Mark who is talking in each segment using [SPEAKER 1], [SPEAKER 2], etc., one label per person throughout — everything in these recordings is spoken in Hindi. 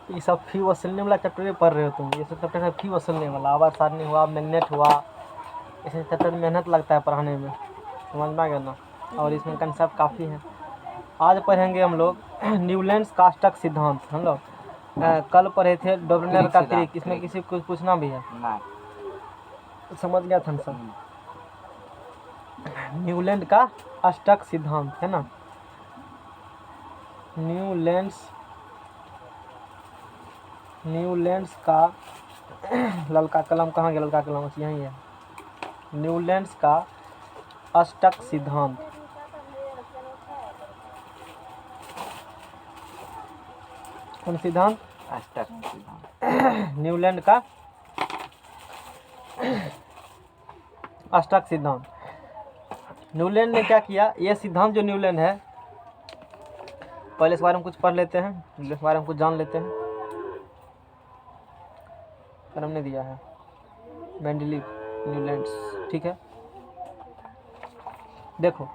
[SPEAKER 1] ये सब फी वसूलने वाला चैप्टर पढ़ रहे हो तुम। ये सब चैप्टर है फी वसूलने वाला। आवाज सारणी हुआ, मैग्नेट हुआ, ऐसे चैप्टर में मेहनत लगता है पढ़ाने में, समझ में आ गया ना। और इसमें कंसेप्ट काफ़ी है। आज पढ़ेंगे हम लोग न्यूलैंड्स कास्टक सिद्धांत। हम लोग कल पढ़े थे डोर्नेर का त्रिक। इसमें किसी को कुछ पूछना भी है? समझ गया था सब। न्यूलैंड का अष्टक सिद्धांत है ना। न्यूलैंड्स का ललका कलम कहाँ गया? ललका कलम यहीं है। न्यूलैंड्स का अष्टक सिद्धांत। कौन सिद्धांत?
[SPEAKER 2] अष्टक सिद्धांत।
[SPEAKER 1] न्यूलैंड का अष्टक सिद्धांत। न्यूलैंड ने क्या किया? ये सिद्धांत जो न्यूलैंड है, पहले इस बारे में कुछ पढ़ लेते हैं, इस बारे में कुछ जान लेते हैं। पर हमने दिया है मेंडलीव न्यूलैंड्स, ठीक है। देखो,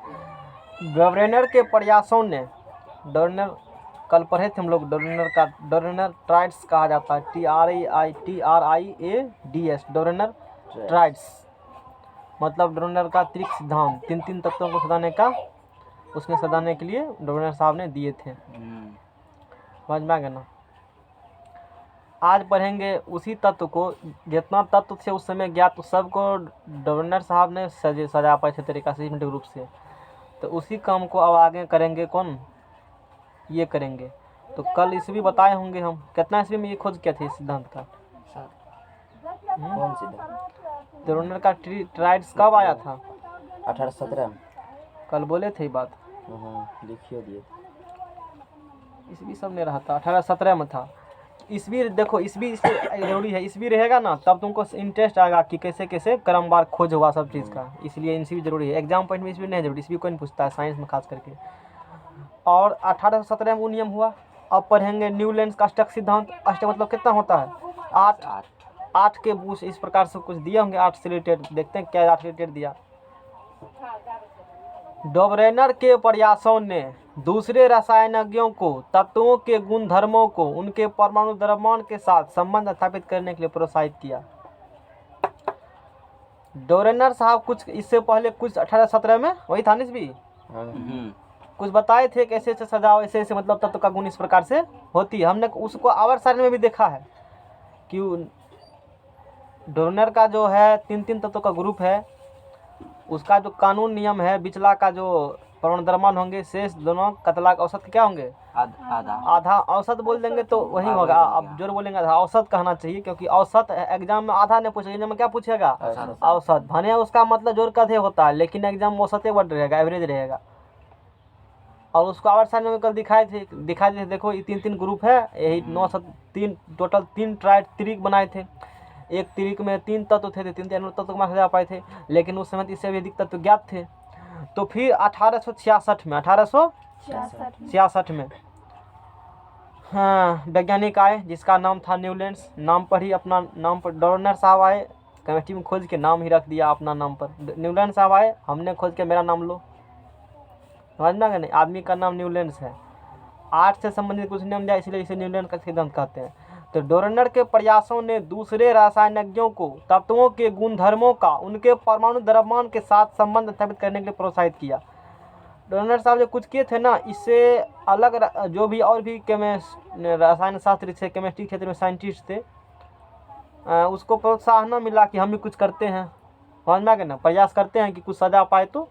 [SPEAKER 1] गवर्नर के प्रयासों ने डोर्नेर, कल पढ़े थे हम लोग डोर्नेर का, डोर्नेर ट्राइड्स कहा जाता है, TRIADS, डोर्नेर ट्राइड्स मतलब डोर्नेर का त्रिक सिद्धांत। तीन तीन तत्वों को सदाने का, उसने सदाने के लिए डोर्नेर साहब ने दिए थे। समझ में आ गया ना। आज पढ़ेंगे उसी तत्व को, जितना तत्व थे उस समय ज्ञात, तो सबको डोर्नेर साहब ने सजा पाए थे तरीका सिस्टमेटिक रूप से। तो उसी काम को अब आगे करेंगे। कौन? ये करेंगे। तो कल ईस्वी बताए होंगे हम, कितना ईस्वी में ये खोज किया था इस सिद्धांत का?
[SPEAKER 2] कौन सिद्धांत?
[SPEAKER 1] डोर्नेर का ट्राइड्स कब आया था?
[SPEAKER 2] 1817।
[SPEAKER 1] कल बोले थे ये बात।
[SPEAKER 2] लिखिए दिए।
[SPEAKER 1] ईस्वी सब नहीं रहा था, 1817 में था। ईस्वी देखो, ईस्वी जरूरी है। ईस्वी रहेगा ना तब तुमको इंटरेस्ट आएगा कि कैसे कैसे क्रमवार खोज हुआ सब चीज़ का। इसलिए ईस्वी जरूरी है। एग्जाम पॉइंट में ईस्वी नहीं जरूरी, ईस्वी कोई नहीं पूछता है साइंस में खास करके। और 1817 में वो नियम हुआ। अब पढ़ेंगे न्यूलैंड्स का अष्टक सिद्धांत। अष्टक मतलब कितना होता है? 8। 8 के पूछ इस प्रकार से कुछ दिए होंगे 8 से रिलेटेड। देखते हैं क्या 8 से रिलेटेड दिया। डोर्नेर के प्रयासों ने दूसरे रसायनज्ञों को तत्वों के गुणधर्मों को उनके परमाणु द्रव्यमान के साथ संबंध स्थापित करने के लिए प्रोत्साहित किया। डोर्नेर साहब कुछ इससे पहले, कुछ 1817 में वही था भी, कुछ बताए थे कि ऐसे ऐसे सजाओ, ऐसे ऐसे मतलब तत्व का गुण इस प्रकार से होती है। हमने उसको आवर्त सारणी में भी देखा है कि डोर्नेर का जो है 3-3 तत्वों का ग्रुप है, उसका जो कानून नियम है, बिचला का जो परमाणु द्रव्यमान होंगे, शेष दोनों कतला का औसत क्या होंगे? आधा। औसत बोल देंगे तो वही होगा। अब जोर बोलेंगे आधा, औसत कहना चाहिए, क्योंकि औसत एग्जाम में आधा नहीं पूछेगा, एग्जाम में क्या पूछेगा? औसत। भने उसका मतलब जोर का होता है, लेकिन एग्जाम में औसत वर्ड रहेगा, एवरेज रहेगा। और उसको आवर्त सारणी में कल दिखाए थे। देखो ये 3-3 ग्रुप है, यही 903 टोटल 3 त्रिक बनाए थे। एक त्रिक में 3 तत्व थे, 3 तत्व को सजा पाए थे, लेकिन उस समय इससे भी अधिक तत्व ज्ञात थे। तो फिर 1866 में हाँ वैज्ञानिक आए जिसका नाम था न्यूलैंड्स। नाम पर ही, अपना नाम पर डोर्नेर साहब आए, केमिस्ट्री में खोज के नाम ही रख दिया अपना नाम पर। न्यूलैंड साहब आए, हमने खोज के मेरा नाम लो। समझ में आ गया नहीं? आदमी का नाम न्यूलैंड्स है। 8 से संबंधित कुछ नियम दिया, इसलिए इसे न्यूलैंड का सिद्धांत कहते हैं। तो डोर्नेर के प्रयासों ने दूसरे रासायनिज्ञों को तत्वों के गुणधर्मों का उनके परमाणु द्रव्यमान के साथ संबंध स्थापित करने के लिए प्रोत्साहित किया। डोर्नेर साहब जो कुछ किए थे ना, इससे अलग जो भी और भी रसायन शास्त्र से, केमिस्ट्री क्षेत्र में साइंटिस्ट थे, उसको प्रोत्साहन मिला कि हम भी कुछ करते हैं। समझ में आ गया ना? प्रयास करते हैं कि कुछ सजा पाए, तो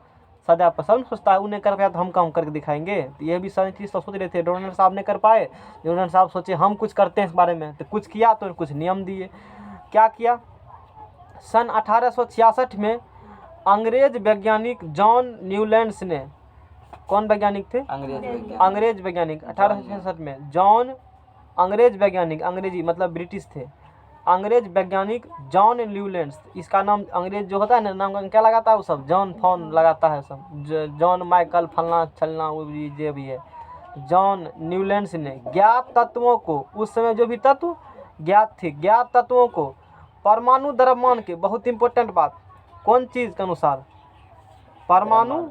[SPEAKER 1] सजा पसंद सोचता है उन्हें कर पाया तो हम काम करके दिखाएंगे। तो ये भी साइंटिस्ट सोच रहे थे, डोर्नेर साहब ने कर पाए, डोर्नेर साहब सोचे हम कुछ करते हैं इस बारे में, तो कुछ किया, तो कुछ नियम दिए। क्या किया? सन 1866 में अंग्रेज वैज्ञानिक जॉन न्यूलैंड्स ने, कौन वैज्ञानिक थे? अंग्रेज वैज्ञानिक। 1866 में जॉन, अंग्रेज वैज्ञानिक, अंग्रेजी मतलब ब्रिटिश थे, अंग्रेज वैज्ञानिक जॉन न्यूलैंड्स। इसका नाम अंग्रेज जो होता है ना, नाम क्या लगाता है वो सब? जॉन फॉन लगाता है सब, जॉन माइकल फलना छलना, वो भी जो भी है। जॉन न्यूलैंड्स ने ज्ञात तत्वों को, उस समय जो भी तत्व ज्ञात थे, ज्ञात तत्वों को परमाणु द्रव्यमान के, बहुत इंपॉर्टेंट बात, कौन चीज़ के अनुसार? परमाणु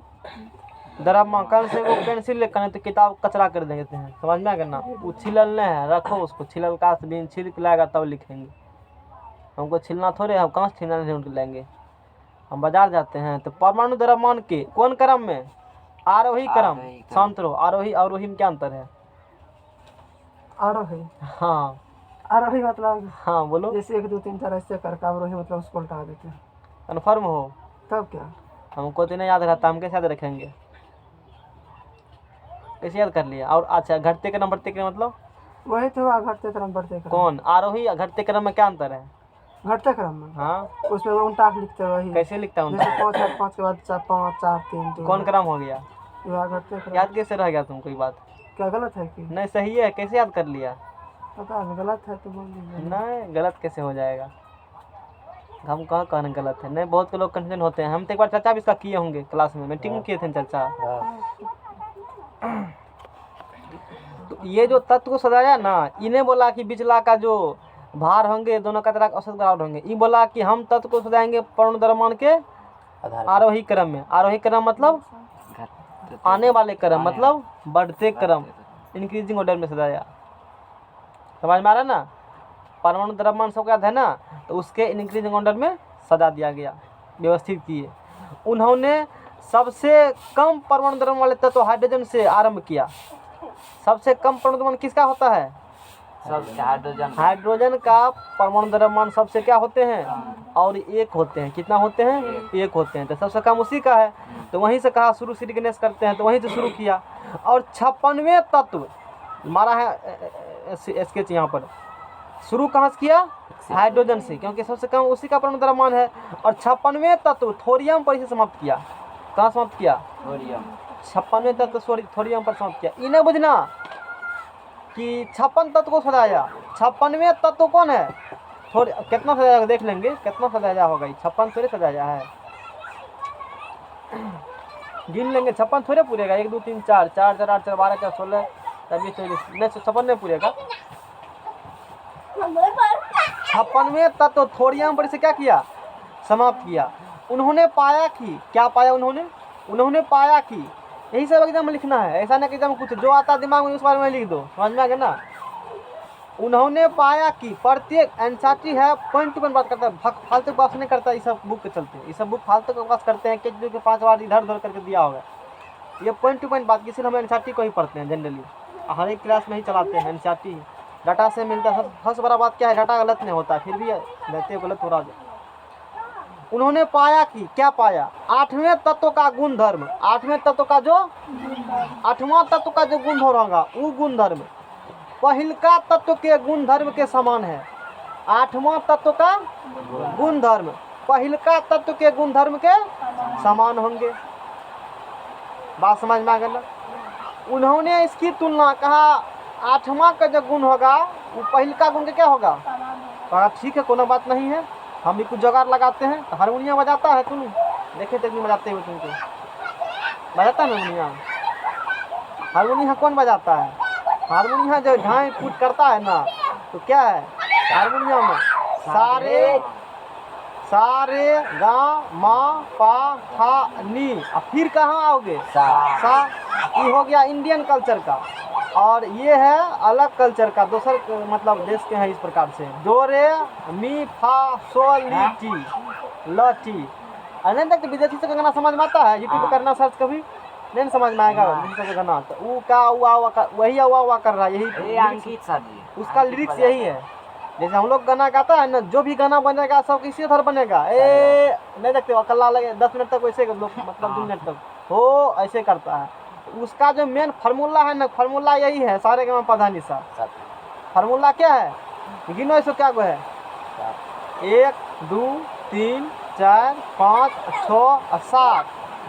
[SPEAKER 1] द्रव्यमान कल से वो पेंसिल लेकर आए तो किताब कचरा कर देते हैं, समझ में आ गया ना। वो छिलल नहीं है, रखो उसको, छिलल का भी छिल के लाएगा तब लिखेंगे। हमको छिलना थोड़े, हम कहाँ से छिलना ढूंढ लेंगे। हम बाजार जाते हैं तो परमाणु द्रव्यमान के कौन क्रम में? आरोही क्रम। शांत रहो, आरोही अवरोही में क्या अंतर है?
[SPEAKER 3] आरोही
[SPEAKER 1] हाँ
[SPEAKER 3] आरोही मतलब
[SPEAKER 1] हाँ बोलो,
[SPEAKER 3] जैसे 1 2 3 4 ऐसे करके अवरोही मतलब उसको उल्टा देते हैं,
[SPEAKER 1] कन्फर्म हो?
[SPEAKER 3] तब क्या?
[SPEAKER 1] हमको तो नहीं याद रहता, हम कैसे याद रखेंगे? कैसे याद कर लिया? और अच्छा, घटते क्रम बढ़ते क्रम मतलब
[SPEAKER 3] वही तो हुआ, घटते क्रम बढ़ते क्रम।
[SPEAKER 1] कौन? आरोही या घटते क्रम में क्या अंतर है?
[SPEAKER 3] घटते क्रम में
[SPEAKER 1] हाँ
[SPEAKER 3] उसमें उल्टा लिखते हैं वही,
[SPEAKER 1] कैसे लिखता हूँ?
[SPEAKER 3] जैसे 5 8 5 के बाद 4 5 4 3 2
[SPEAKER 1] कौन क्रम हो गया?
[SPEAKER 3] घटते क्रम।
[SPEAKER 1] याद कैसे रह गया तुमको ये बात?
[SPEAKER 3] क्या गलत है कि?
[SPEAKER 1] नहीं सही है, कैसे याद कर लिया?
[SPEAKER 3] पता नहीं, गलत है तो बोल दीजिए।
[SPEAKER 1] नहीं गलत कैसे हो जाएगा? हम कहाँ कहना गलत है? नहीं, बहुत के लोग कंफ्यूजन होते हैं। हम तो एक बार चर्चा भी इसका किए होंगे क्लास में, मीटिंग में किए थे चर्चा।
[SPEAKER 2] हाँ
[SPEAKER 1] तो ये जो तत्व को सजाया ना, इन्हें बोला कि बिचला का जो भार होंगे दोनों का तरह औसत बराबर होंगे। ये बोला कि हम तत्व को सजाएंगे परमाणु द्रव्यमान के
[SPEAKER 2] आधार
[SPEAKER 1] आरोही क्रम में। आरोही क्रम मतलब आने वाले क्रम, मतलब बढ़ते क्रम, इंक्रीजिंग ऑर्डर में सजाया। समझ में आ रहा है ना? परमाणु द्रव्यमान सबका याद है ना, तो उसके इंक्रीजिंग ऑर्डर में सजा दिया गया, व्यवस्थित किए। उन्होंने सबसे कम परमाणु द्रव्यमान वाले तत्व हाइड्रोजन से आरंभ किया। सबसे कम परमाणु द्रव्यमान किसका होता है?
[SPEAKER 2] सबसे हाइड्रोजन
[SPEAKER 1] हाइड्रोजन का परमाणु द्रव्यमान सबसे क्या होते हैं? और एक होते हैं। कितना होते हैं? एक होते हैं। तो सबसे कम उसी का है, तो वहीं से कहा शुरू, श्री गणेश करते हैं तो वहीं से शुरू किया। और 56वें तत्व मारा है स्केच यहाँ पर, शुरू कहाँ से किया? हाइड्रोजन से, क्योंकि सबसे कम उसी का परमाणु द्रव्यमान है। और 56वें तत्व थोरियम पर इसे समाप्त किया। कहाँ समाप्त किया?
[SPEAKER 2] थोरियम।
[SPEAKER 1] 56वें तत्व थोरियम पर समाप्त किया। इन्हें बुझना कि 56 तत्व को सजाया। 56वें तत्व कौन है? थोड़े कितना सजाया देख लेंगे, कितना सजाया होगा। 56 थोड़े सजाया है, गिन लेंगे। 56 थोड़े पूरेगा। 1 2 3 4 4 4 8 4 12 4 16 24 24 नहीं, 56 नहीं पूरेगा। 56वें तत्व थोरियम पर इसे क्या किया? समाप्त किया। उन्होंने पाया कि, क्या पाया उन्होंने पाया कि, यही सब एग्जाम में लिखना है, ऐसा नहीं कि एग्जाम कुछ जो आता दिमाग में उस बारे में लिख दो, समझ में आ गया ना। उन्होंने पाया कि प्रत्येक एनसीईआरटी है पॉइंट टू पॉइंट बात करता है, फालतू बात नहीं करता। ये सब बुक के चलते, ये सब बुक फालतू का बात करते हैं, कि 5 बार इधर उधर करके दिया होगा। ये पॉइंट टू पॉइंट बात, किसी हम एनसीईआरटी को ही पढ़ते हैं जनरली, हर एक क्लास में ही चलाते हैं एनसीईआरटी। डाटा से मिलता है। सबसे बड़ा बात क्या है? डाटा गलत नहीं होता, फिर भी रहते गलत हो रहा है। उन्होंने पाया कि, क्या पाया? 8वें तत्व का गुण धर्म, 8वें तत्व का जो 8वां तत्व का जो गुण होगा वो गुण धर्म पहिलका तत्व के गुण धर्म के समान है। 8वां तत्व का गुण धर्म पहिलका तत्व के गुण धर्म के समान होंगे। बात समझ में आ गया? उन्होंने इसकी तुलना, कहा 8वां का जो गुण होगा वो पहिलका गुण के क्या होगा? कहा ठीक है, कोई बात नहीं है, हम भी कुछ जुगाड़ लगाते हैं। तो हारमोनियम बजाता है तुम? देखे तक नहीं बजाते हुए तुमको, बजाता है हारमोनियम? हारमोनियम कौन बजाता है? हारमोनियम जो ढाई कूट करता है ना, तो क्या है हारमोनियम? सारे गा मा पा था नी। और फिर कहाँ आओगे? सा। ये हो गया इंडियन कल्चर का, और ये है अलग कल्चर का, दूसर मतलब देश के हैं। इस प्रकार से दो रे मी फा सो ली टी ल टी। नहीं तक विदेशी से गाना समझ में आता है? यूट्यूब पे करना सर्च, कभी नहीं समझ में आएगा विदेशी से गाना। तो वो क्या हुआ वही हुआ कर रहा है, यही
[SPEAKER 2] अंकित सर जी,
[SPEAKER 1] उसका लिरिक्स यही है। जैसे हम लोग गाना गाता है ना, जो भी गाना बनेगा सब इसी तरह बनेगा। नहीं देखते हो अकल्ला लगे 10 मिनट तक वैसे लोग, मतलब 2 मिनट तक हो ऐसे करता है। उसका जो मेन फार्मूला है ना, फार्मूला यही है, सारे गाँव पधा निशा। फार्मूला क्या है? गिनो इसको, क्या गो है? 1 2 3 4 5 6 7।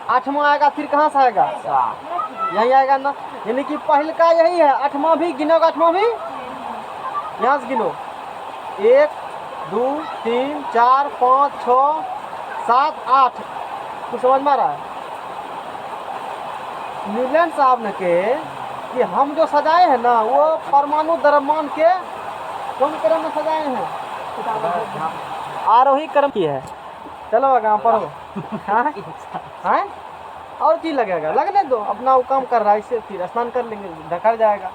[SPEAKER 1] 8वां आएगा, फिर कहाँ से आएगा? यही आएगा ना। यानी कि पहल का यही है। 8वां भी गिनोगा, 8वां भी यहाँ से गिनो। 1 2 3 4 5 6 7 8। कुछ समझ में आ रहा है? न्यूलैंड साहब ने के कि हम जो सजाए हैं ना, वो परमाणु द्रव्यमान के कौन क्रम में सजाए हैं? आरोही क्रम की है। चलो आगे पढ़ो। हाँ? और की लगेगा, लगने दो, अपना वो काम कर रहा है, इससे फिर स्नान कर लेंगे, ढका जाएगा।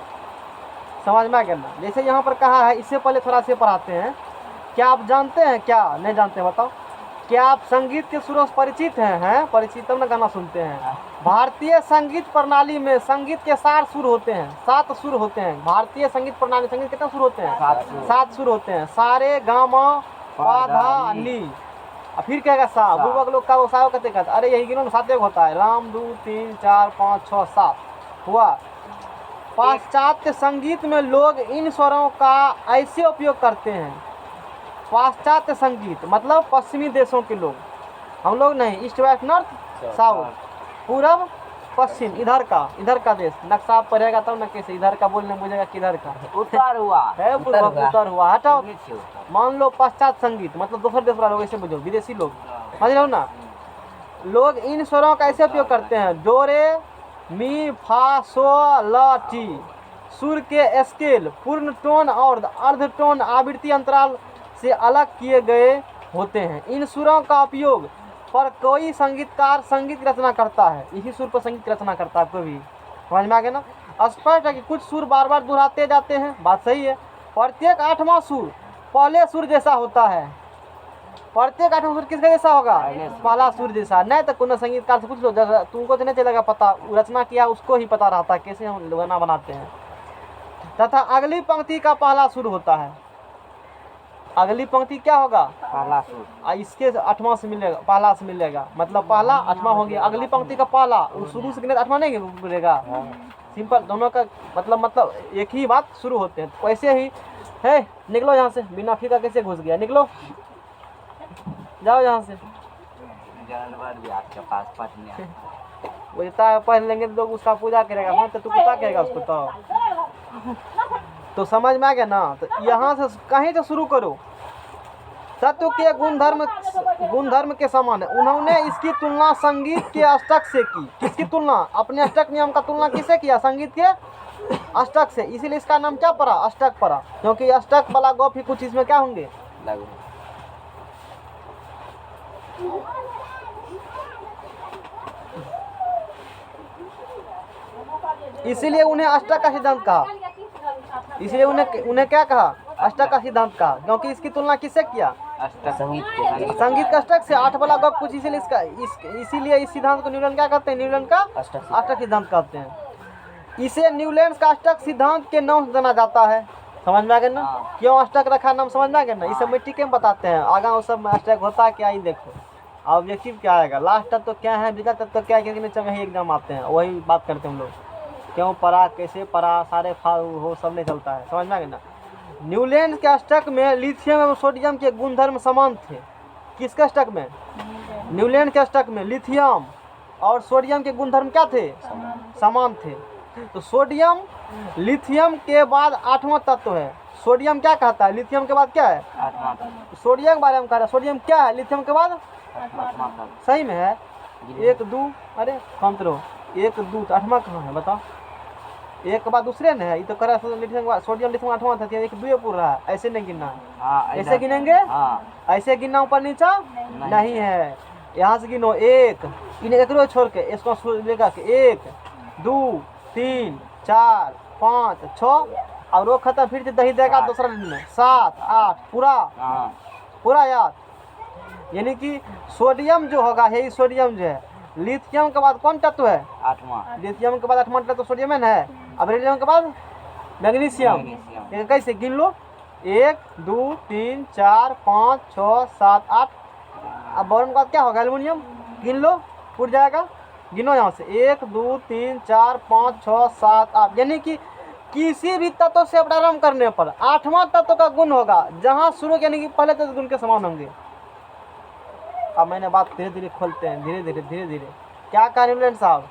[SPEAKER 1] समझ में आ गया ना। जैसे यहाँ पर कहा है, इससे पहले थोड़ा से पढ़ाते हैं। क्या आप जानते हैं, क्या नहीं जानते हैं बताओ? क्या आप संगीत के सुरों से परिचित हैं? परिचित तब ना गाना सुनते हैं। भारतीय संगीत प्रणाली में संगीत के 7 सुर होते हैं, 7 सुर होते हैं। भारतीय संगीत प्रणाली, संगीत कितने सुर होते हैं? 7 सुर होते हैं। सारे गा मा पा धा नी। और फिर कहेगा सा, बुर्बक लोग का वो सा कहते कहते, अरे यही गिनो 7 होता है, राम 2 3 4 5 6 7 हुआ। पाश्चात्य संगीत में लोग इन स्वरों का ऐसे उपयोग करते हैं। पाश्चात्य संगीत मतलब पश्चिमी देशों के लोग, हम लोग नहीं, ईस्ट वेस्ट नॉर्थ साउथ, पूरब पश्चिम, इधर का देश। नक्शा पढ़ेगा तब न कैसे इधर का बोलने बुझेगा किधर का
[SPEAKER 2] उत्तर हुआ
[SPEAKER 1] है, उत्तर हुआ। हटाओ, मान लो पाश्चात्य संगीत मतलब दूसरे देश वाला लोग, ऐसे बुझो, विदेशी लोग, समझ लो ना। लोग इन स्वरों का ऐसे उपयोग करते हैं, डो रे मी फा सो ला टी। सुर के स्केल पूर्ण टोन और अर्ध टोन आवृत्ति अंतराल से अलग किए गए होते हैं। इन सुरों का उपयोग पर कोई संगीतकार संगीत की रचना करता है, इसी सुर पर संगीत की रचना करता है कोई भी। समझ में आ गया ना। स्पष्ट है कि कुछ सुर बार बार दोहराते जाते हैं, बात सही है। प्रत्येक 8वां सुर पहले सुर जैसा होता है। प्रत्येक 8वां सुर किसका जैसा होगा? पहला सुर जैसा। नहीं तो कोनो संगीतकार से पूछ लो, तुमको तो नहीं चलेगा पता, रचना किया उसको ही पता रहता है कैसे हम गाना बनाते हैं। तथा अगली पंक्ति का पहला सुर होता है। अगली पंक्ति क्या होगा?
[SPEAKER 2] पहला सुर।
[SPEAKER 1] इसके 8वां से मिलेगा, पहला से मिलेगा, मतलब पहला 8वां हो गया। अगली पंक्ति का पहला शुरू से गिने 8वां नहीं मिलेगा। सिंपल, दोनों का मतलब एक ही बात शुरू होते हैं। वैसे ही है, निकलो यहाँ से, बिना फीका कैसे घुस गया, निकलो, जाओ यहाँ से।
[SPEAKER 2] जानवर भी आपके पास पढ़ने आता है।
[SPEAKER 1] वो जितना है पढ़ लेंगे तो लोग उसका पूजा करेगा, हाँ तो तू पूजा करेगा उसको। तो समझ में आ गया ना। तो यहाँ से कहीं से शुरू करो। तत्व के गुणधर्म के समान है। उन्होंने इसकी तुलना संगीत के अष्टक से की। किसकी तुलना? अपने अष्टक नियम का तुलना किससे किया? संगीत के अष्टक से। इसीलिए इसका नाम क्या पड़ा? अष्टक पड़ा, क्योंकि अष्टक वाला गौप ही कुछ इसमें क्या होंगे,
[SPEAKER 2] लागू।
[SPEAKER 1] इसीलिए उन्हें अष्टक का सिद्धांत कहा। इसलिए उन्हें क्या कहा? अष्टक का सिद्धांत कहा, क्योंकि इसकी तुलना किससे किया? संगीत का अष्टक से। 8 वाला गप कुछ, इसीलिए इसीलिए इस सिद्धांत को न्यूटन क्या कहते हैं? न्यूटन का अष्टक सिद्धांत कहते हैं। इसे न्यूटन का अष्टक सिद्धांत के नाम से जाना जाता है। समझ में आ गया ना? क्यों अष्टक रखा नाम, समझ में आ गया ना? इसे मिट्टी के बताते हैं, आगा वो सब अष्टक होता है क्या, ही देखो ऑब्जेक्टिव क्या आएगा, लास्ट तत्व तो क्या है, विगत तत्व तो क्या है, क्योंकि नहीं एग्जाम आते हैं, वही बात करते हैं हम लोग। क्यों परा, कैसे परा, सारे हो सब नहीं चलता है। समझ में आ गया ना? न्यूटन के अष्टक में लिथियम एवं सोडियम के गुणधर्म समान थे। किसके अष्टक में? न्यूटन के अष्टक में लिथियम और सोडियम के गुणधर्म क्या थे? समान थे। तो सोडियम लिथियम के बाद 8वां तत्व है। सोडियम क्या कहता है? लिथियम के बाद क्या है? सोडियम के बारे में कह रहा है। सोडियम क्या है लिथियम के बाद? सही में है 1 2, अरे कम तो 1 2, 8वां कहाँ है बताओ? एक के बाद दूसरे ने है, ये तो कह रहा है लिथियम के बाद सोडियम, लिथियम 8वां था, 1 2 पूरा रहा है। ऐसे नहीं गिनना है, ऐसे गिनेंगे, ऐसे गिनना ऊपर नीचा नहीं है। यहाँ से गिनो 1, इन्हें एक छोड़ के इसको लेगा 1 2 3 4 5 6 और वो खत्म, फिर से दही देगा दूसरा दिन 7 8 पूरा याद। यानी कि सोडियम जो होगा, यही सोडियम जो है, लिथियम के बाद कौन तत्व है?
[SPEAKER 2] 8वां।
[SPEAKER 1] लिथियम के बाद 8वां तत्व सोडियम है। अब लिथियम के बाद मैग्नीशियम। कैसे गिन लो? 1 2 3 4 5 6 7 8। अब बोरॉन के बाद क्या होगा? एल्युमिनियम। गिन लो, उठ जाएगा। गिनो यहाँ से 1 2 3 4 5 6 7 8। यानी कि किसी भी तत्व से प्रारंभ करने पर 8वां तत्व का गुण होगा, जहाँ शुरू यानी कि पहले तत्व गुण के समान होंगे। अब मैंने बात धीरे धीरे खोलते हैं, धीरे धीरे। क्या कहा न्यूटन साहब?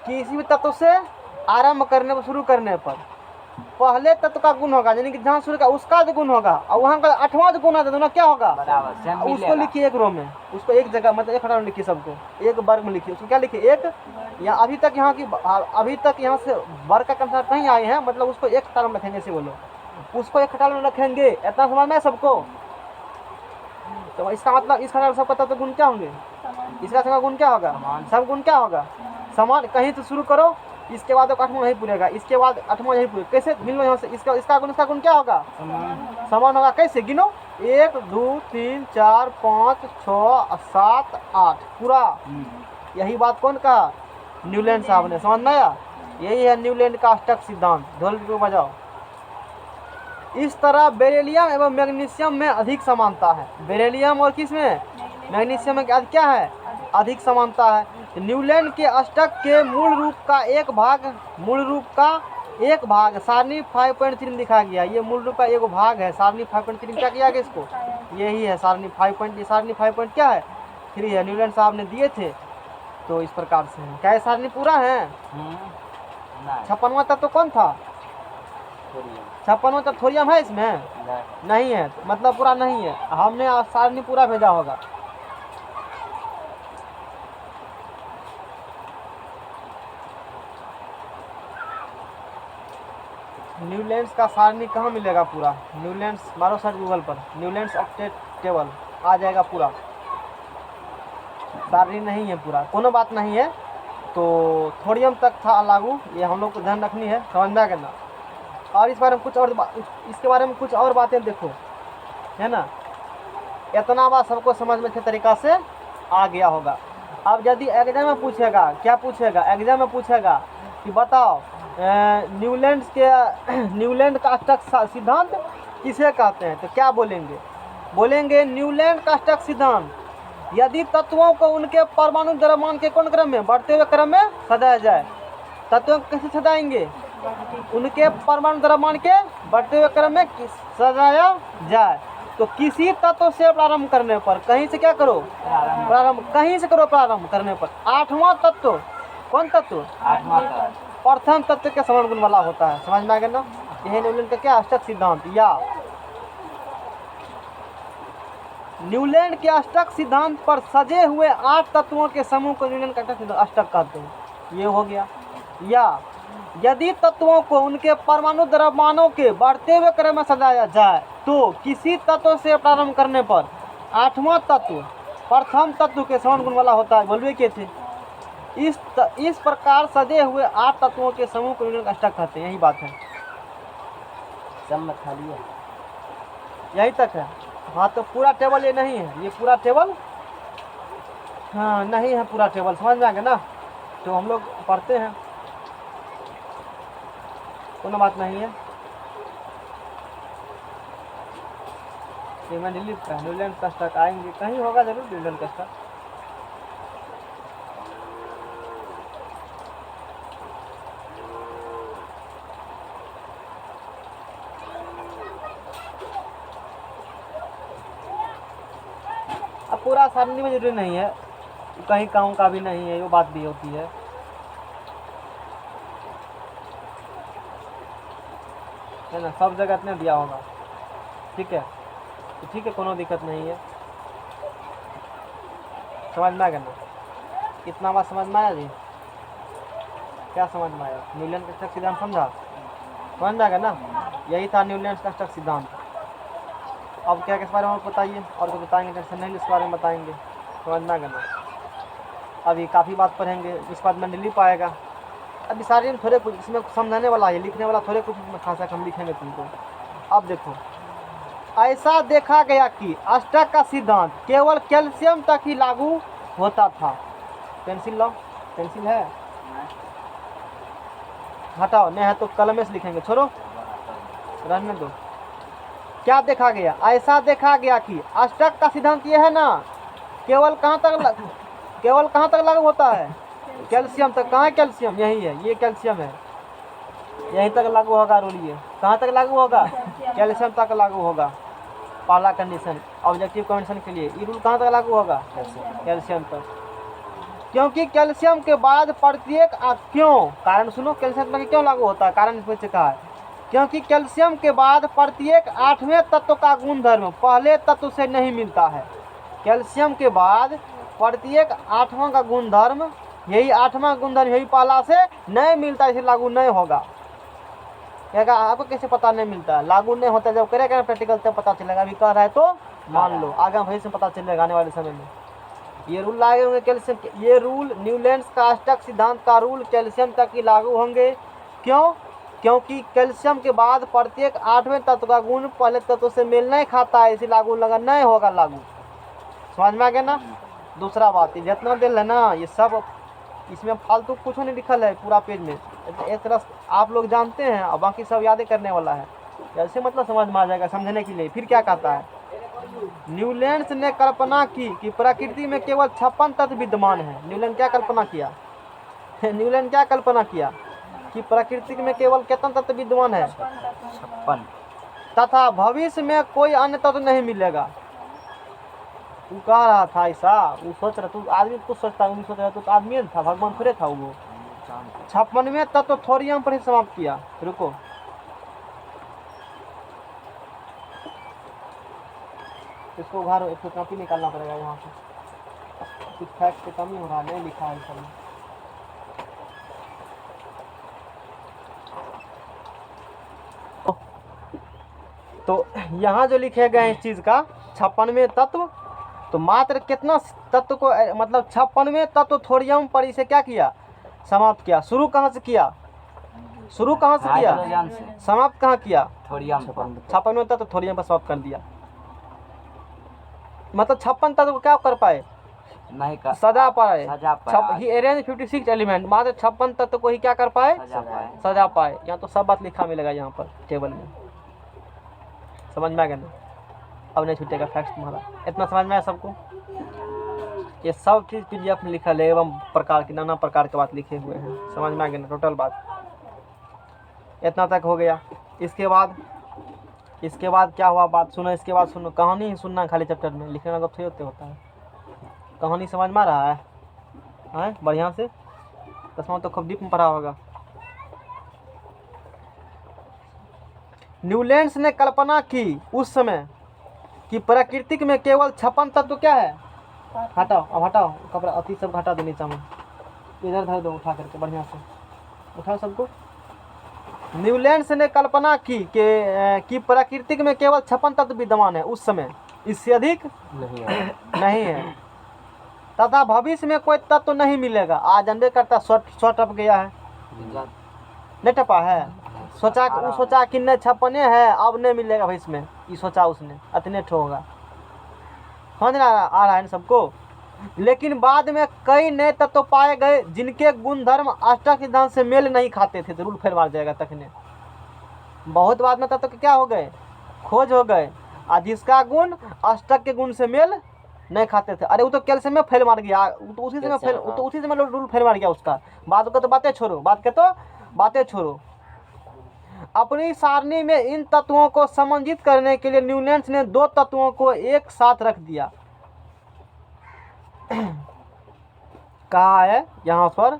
[SPEAKER 1] किसी भी तत्व से आरंभ करने पर, शुरू करने पर पहले तत्व का गुण होगा, यानी कि जहाँ शुरू का उसका जो गुण होगा, और वहाँ का 8वां जो गुण है दोनों क्या होगा? उसको लिखिए एक रो में, उसको एक जगह मतलब एक खड़ा में लिखिए, सबको एक वर्ग में लिखिए। उसको क्या लिखिए? एक, या अभी तक यहाँ से वर्ग का कंसेप्ट नहीं आए हैं, मतलब उसको एक खटाल में रखेंगे, ऐसे बोलो, उसको एक खटाल में रखेंगे। इतना समझ में सबको? तो इसका मतलब इस खटाल सबका तत्व गुण क्या होंगे? इसका समगुण क्या होगा? समगुण क्या होगा? समान। कहीं तो शुरू करो, इसके बाद आठवां नहीं पूरेगा, इसके बाद आठवां नहीं पूरे, कैसे गिन लो यहाँ से? इसका गुण क्या होगा? समान होगा। कैसे गिनो? 1 2 3 4 5 6 7 8 पूरा। यही बात कौन कहा? न्यूलैंड साहब ने। समझ में आया? यही है न्यूलैंड का अष्टक सिद्धांत। ढोल को बजाओ। इस तरह बेरिलियम एवं मैग्नीशियम में अधिक समानता है। बेरिलियम और किस में? मैग्नीशियम में क्या है? अधिक समानता है। न्यूलैंड के अष्टक के मूल रूप का एक भाग सारणी 5.3 में दिखाया गया। ये मूल रूप का एक भाग है सारणी 5.3। क्या किया गया इसको? यही है सारणी 5. सारणी 5. क्या है? 3 है। न्यूलैंड साहब ने दिए थे, तो इस प्रकार से है। क्या ये सारणी पूरा है? 56वां तत्व कौन था? 56वां तत्व थोरियम है इसमें? नहीं है, मतलब पूरा नहीं है। हमने सारणी पूरा भेजा होगा। न्यूलैंड्स का सारणी कहाँ मिलेगा पूरा? न्यूलैंड्स मारो सर्च गूगल पर, न्यूलैंड्स ऑक्टेट टेबल आ जाएगा पूरा। सारणी नहीं है पूरा, कोनो बात नहीं है। तो थोरियम तक था लागू, ये हम लोग को ध्यान रखनी है, समझना करना। और इस बारे में कुछ और इसके बारे में कुछ और बातें देखो, है ना। इतना बात सबको समझ में अच्छे तरीका से आ गया होगा। अब यदि एग्जाम में पूछेगा, क्या पूछेगा? एग्जाम में पूछेगा कि बताओ न्यूलैंड का अष्टक सिद्धांत किसे कहते हैं? तो क्या बोलेंगे? बोलेंगे न्यूलैंड का अष्टक सिद्धांत यदि तत्वों को उनके परमाणु द्रव्यमान के कौन क्रम में? बढ़ते हुए क्रम में सजाया जाए। तत्वों को कैसे सजाएंगे? उनके परमाणु द्रव्यमान के बढ़ते हुए क्रम में सजाया जाए। तो किसी तत्व से प्रारंभ करने पर, कहीं से क्या करो? प्रारंभ। कहीं से करो प्रारंभ करने पर। 8वां तत्व कौन तत्व?
[SPEAKER 2] 8वां तत्व
[SPEAKER 1] प्रथम तत्व के समान गुण वाला होता है। समझ में आ गया ना? यही न्यूलैंड का क्या अष्टक सिद्धांत, या न्यूलैंड के अष्टक सिद्धांत पर सजे हुए 8 तत्वों के समूह को न्यूलैंड का अष्टक कहते हैं। ये हो गया। या यदि तत्वों को उनके परमाणु द्रव्यमानों के बढ़ते हुए क्रम में सजाया जाए तो किसी तत्व से प्रारंभ करने पर 8वां तत्व प्रथम तत्व के समान गुण वाला होता है। बोलवे के थे। इस प्रकार सजे हुए 8 तत्वों के समूह को न्यूलैंड का अष्टक कहते हैं। यही बात है।
[SPEAKER 2] सब में खाली है,
[SPEAKER 1] यही तक है। हाँ, तो पूरा टेबल ये नहीं है, ये पूरा टेबल हाँ नहीं है पूरा टेबल। समझ में आ गया ना? तो हम लोग पढ़ते हैं, कोनो बात नहीं है। ये मैं दिल्ली का न्यूलैंड का अष्टक आएंगे, कहीं होगा जरूर न्यूलैंड का अष्टक। अब पूरा सारणी में जरूरी नहीं है, कहीं गाँव का भी नहीं है, वो बात भी होती है ना। सब जगह इतने दिया होगा, ठीक है। तो ठीक है, कोनो दिक्कत नहीं है। समझ में आ गया ना? कितना बात समझ में आया जी? क्या समझ में आया? न्यूलैंड का अष्टक सिद्धांत समझा? समझ में आ गया ना? यही था न्यूलैंड का अष्टक सिद्धांत। अब क्या किस बारे में बताइए? और कुछ बताएंगे? टेंशन नहीं, इस बारे में बताएंगे। समझ में आ गया ना? अभी काफ़ी बात पढ़ेंगे, इस बात में नहीं लिख पाएगा। अभी सारे में थोड़े कुछ इसमें समझाने वाला है, लिखने वाला थोड़े कुछ इसमें खासा हम लिखेंगे तुमको। अब देखो, ऐसा देखा गया कि अष्टक का सिद्धांत केवल कैल्शियम तक ही लागू होता था। पेंसिल लो, पेंसिल है? हटाओ, नहीं है तो कलम से लिखेंगे, छोड़ो रहने दो। क्या देखा गया? ऐसा देखा गया कि अष्टक का सिद्धांत ये है ना, केवल कहाँ तक लागू होता है? कैल्शियम तक। कहाँ है कैल्शियम? यही है, ये कैल्शियम है, यहीं तक लागू होगा रूल। ये कहाँ तक लागू होगा? कैल्शियम तक लागू होगा। पहला कंडीशन ऑब्जेक्टिव कंडीशन के लिए ये रूल कहाँ तक लागू होगा? कैल्शियम तक। क्योंकि कैल्शियम के बाद प्रत्येक क्यों? कारण सुनो, कैल्शियम तक क्यों लागू होता है? कारण इसमें कहा है क्योंकि कैल्शियम के बाद प्रत्येक 8वें तत्व का गुणधर्म पहले तत्व से नहीं मिलता है। कैल्शियम के बाद प्रत्येक 8वां का गुणधर्म, यही 8वां गुणधर्म यही पहला से नहीं मिलता, इसे लागू नहीं होगा। क्या आपको कैसे पता नहीं मिलता है? लागू नहीं होता, जब करेगा प्रैक्टिकल तब पता चलेगा। अभी कह रहा है तो मान लो, आगे भविष्य में पता चलेगा आने वाले समय में। ये रूल लागू होंगे कैल्शियम के, ये रूल न्यूलैंड्स का अष्टक सिद्धांत का रूल कैल्शियम तक ही लागू होंगे। क्यों? क्योंकि कैल्शियम के बाद प्रत्येक 8वें तत्व का गुण पहले तत्व से मेल नहीं खाता है, इसी लागू लगा नहीं होगा लागू। समझ में आ गया ना। दूसरा बात, ये जितना दिल है ना, ये सब इसमें फालतू कुछ नहीं लिखल है पूरा पेज में, एक तरह आप लोग जानते हैं और बाकी सब यादें करने वाला है। ऐसे मतलब समझ में आ जाएगा समझने के लिए। फिर क्या कहता है, न्यूलैंड्स ने कल्पना की कि प्रकृति में केवल 56 तत्व विद्यमान है। न्यूलैंड क्या कल्पना किया? न्यूलैंड क्या कल्पना किया कि प्रकृति में केवल कितना तत्व विद्यमान है?
[SPEAKER 2] 56।
[SPEAKER 1] तथा भविष्य में कोई अन्य तत्व नहीं मिलेगा। तू कह रहा था ऐसा, वो सोच रहा, तू आदमी कुछ सोचता है, सोच रहा, तू तो आदमी था, भगवान थोड़े था वो। 56वें तत्व थोरियम पर ही समाप्त किया। रुको, इसको उघारो, एक कॉपी निकालना पड़ेगा यहाँ से, कुछ फैक्ट की कमी हो रहा है, नहीं लिखा है सब। तो यहाँ जो लिखे गए हैं इस चीज का 56वें तत्व, तो मात्र कितना तत्व को, मतलब 56वें तत्व थोरियम पर इसे क्या किया? समाप्त किया। शुरू कहाँ से किया? शुरू कहाँ से किया?
[SPEAKER 2] हाइड्रोजन से।
[SPEAKER 1] समाप्त कहाँ किया?
[SPEAKER 2] थोरियम।
[SPEAKER 1] 56वें तत्व थोरियम पर समाप्त कर दिया। मतलब 56 तत्व को क्या कर पाए?
[SPEAKER 2] नहीं कर
[SPEAKER 1] सजा पाए।
[SPEAKER 2] सजा पाए।
[SPEAKER 1] ही अरेंज 56 एलिमेंट, मात्र 56 तत्व को ही क्या कर पाए?
[SPEAKER 2] सजा पाए।
[SPEAKER 1] सजा पाए। यहाँ तो सब बात लिखा मिलेगा यहाँ पर टेबल में। समझ में आ गया ना? अब नहीं छूटेगा फैक्ट तुम्हारा। इतना समझ में आया सबको? ये सब चीज़ PDF में लिखा है, एवं प्रकार की नाना प्रकार के बात लिखे हुए हैं। समझ में आ गया ना टोटल बात? इतना तक हो गया। इसके बाद क्या हुआ बात सुनो। इसके बाद सुनो, कहानी ही सुनना खाली चैप्टर में, लिखने का थोड़ी होता है। कहानी समझ में आ रहा है बढ़िया से? दसवां तो खूब डीप में पढ़ा होगा। न्यूलैंड्स ने कल्पना की उस समय कि प्रकृति में केवल 56 तत्व क्या है? हटाओ, अब हटाओ कपड़ा, अति सब हटा दो नीचा में, इधर धर दो उठा करके बढ़िया से, उठाओ सबको। न्यूलैंड्स ने कल्पना की कि प्रकृति में केवल 56 तत्व विद्यमान है उस समय, इससे अधिक नहीं है तथा भविष्य में कोई तत्व नहीं मिलेगा। आज अंडे करता सौ टप गया है, नहीं टपा है? सोचा कि नहीं 56 है, अब नहीं मिलेगा भविष्य में, ये सोचा उसने, इतने ठो होगा। समझ आ रहा है सबको? लेकिन बाद में कई नए तत्व पाए गए जिनके गुण धर्म अष्टक सिद्धांत से मेल नहीं खाते थे, तो रूल फेल मार जाएगा तखने। बहुत बाद में तत्व के क्या हो गए? खोज हो गए, और जिसका गुण अष्टक के गुण से मेल नहीं खाते थे। अरे वो तो कैल्शियम में फेल मार गया, तो उसी से मैं रूल फेल मार गया उसका। बात को तो बातें छोड़ो, अपनी सारणी में इन तत्वों को समन्वित करने के लिए न्यूलैंड्स ने 2 तत्वों को एक साथ रख दिया। कहा है यहाँ पर,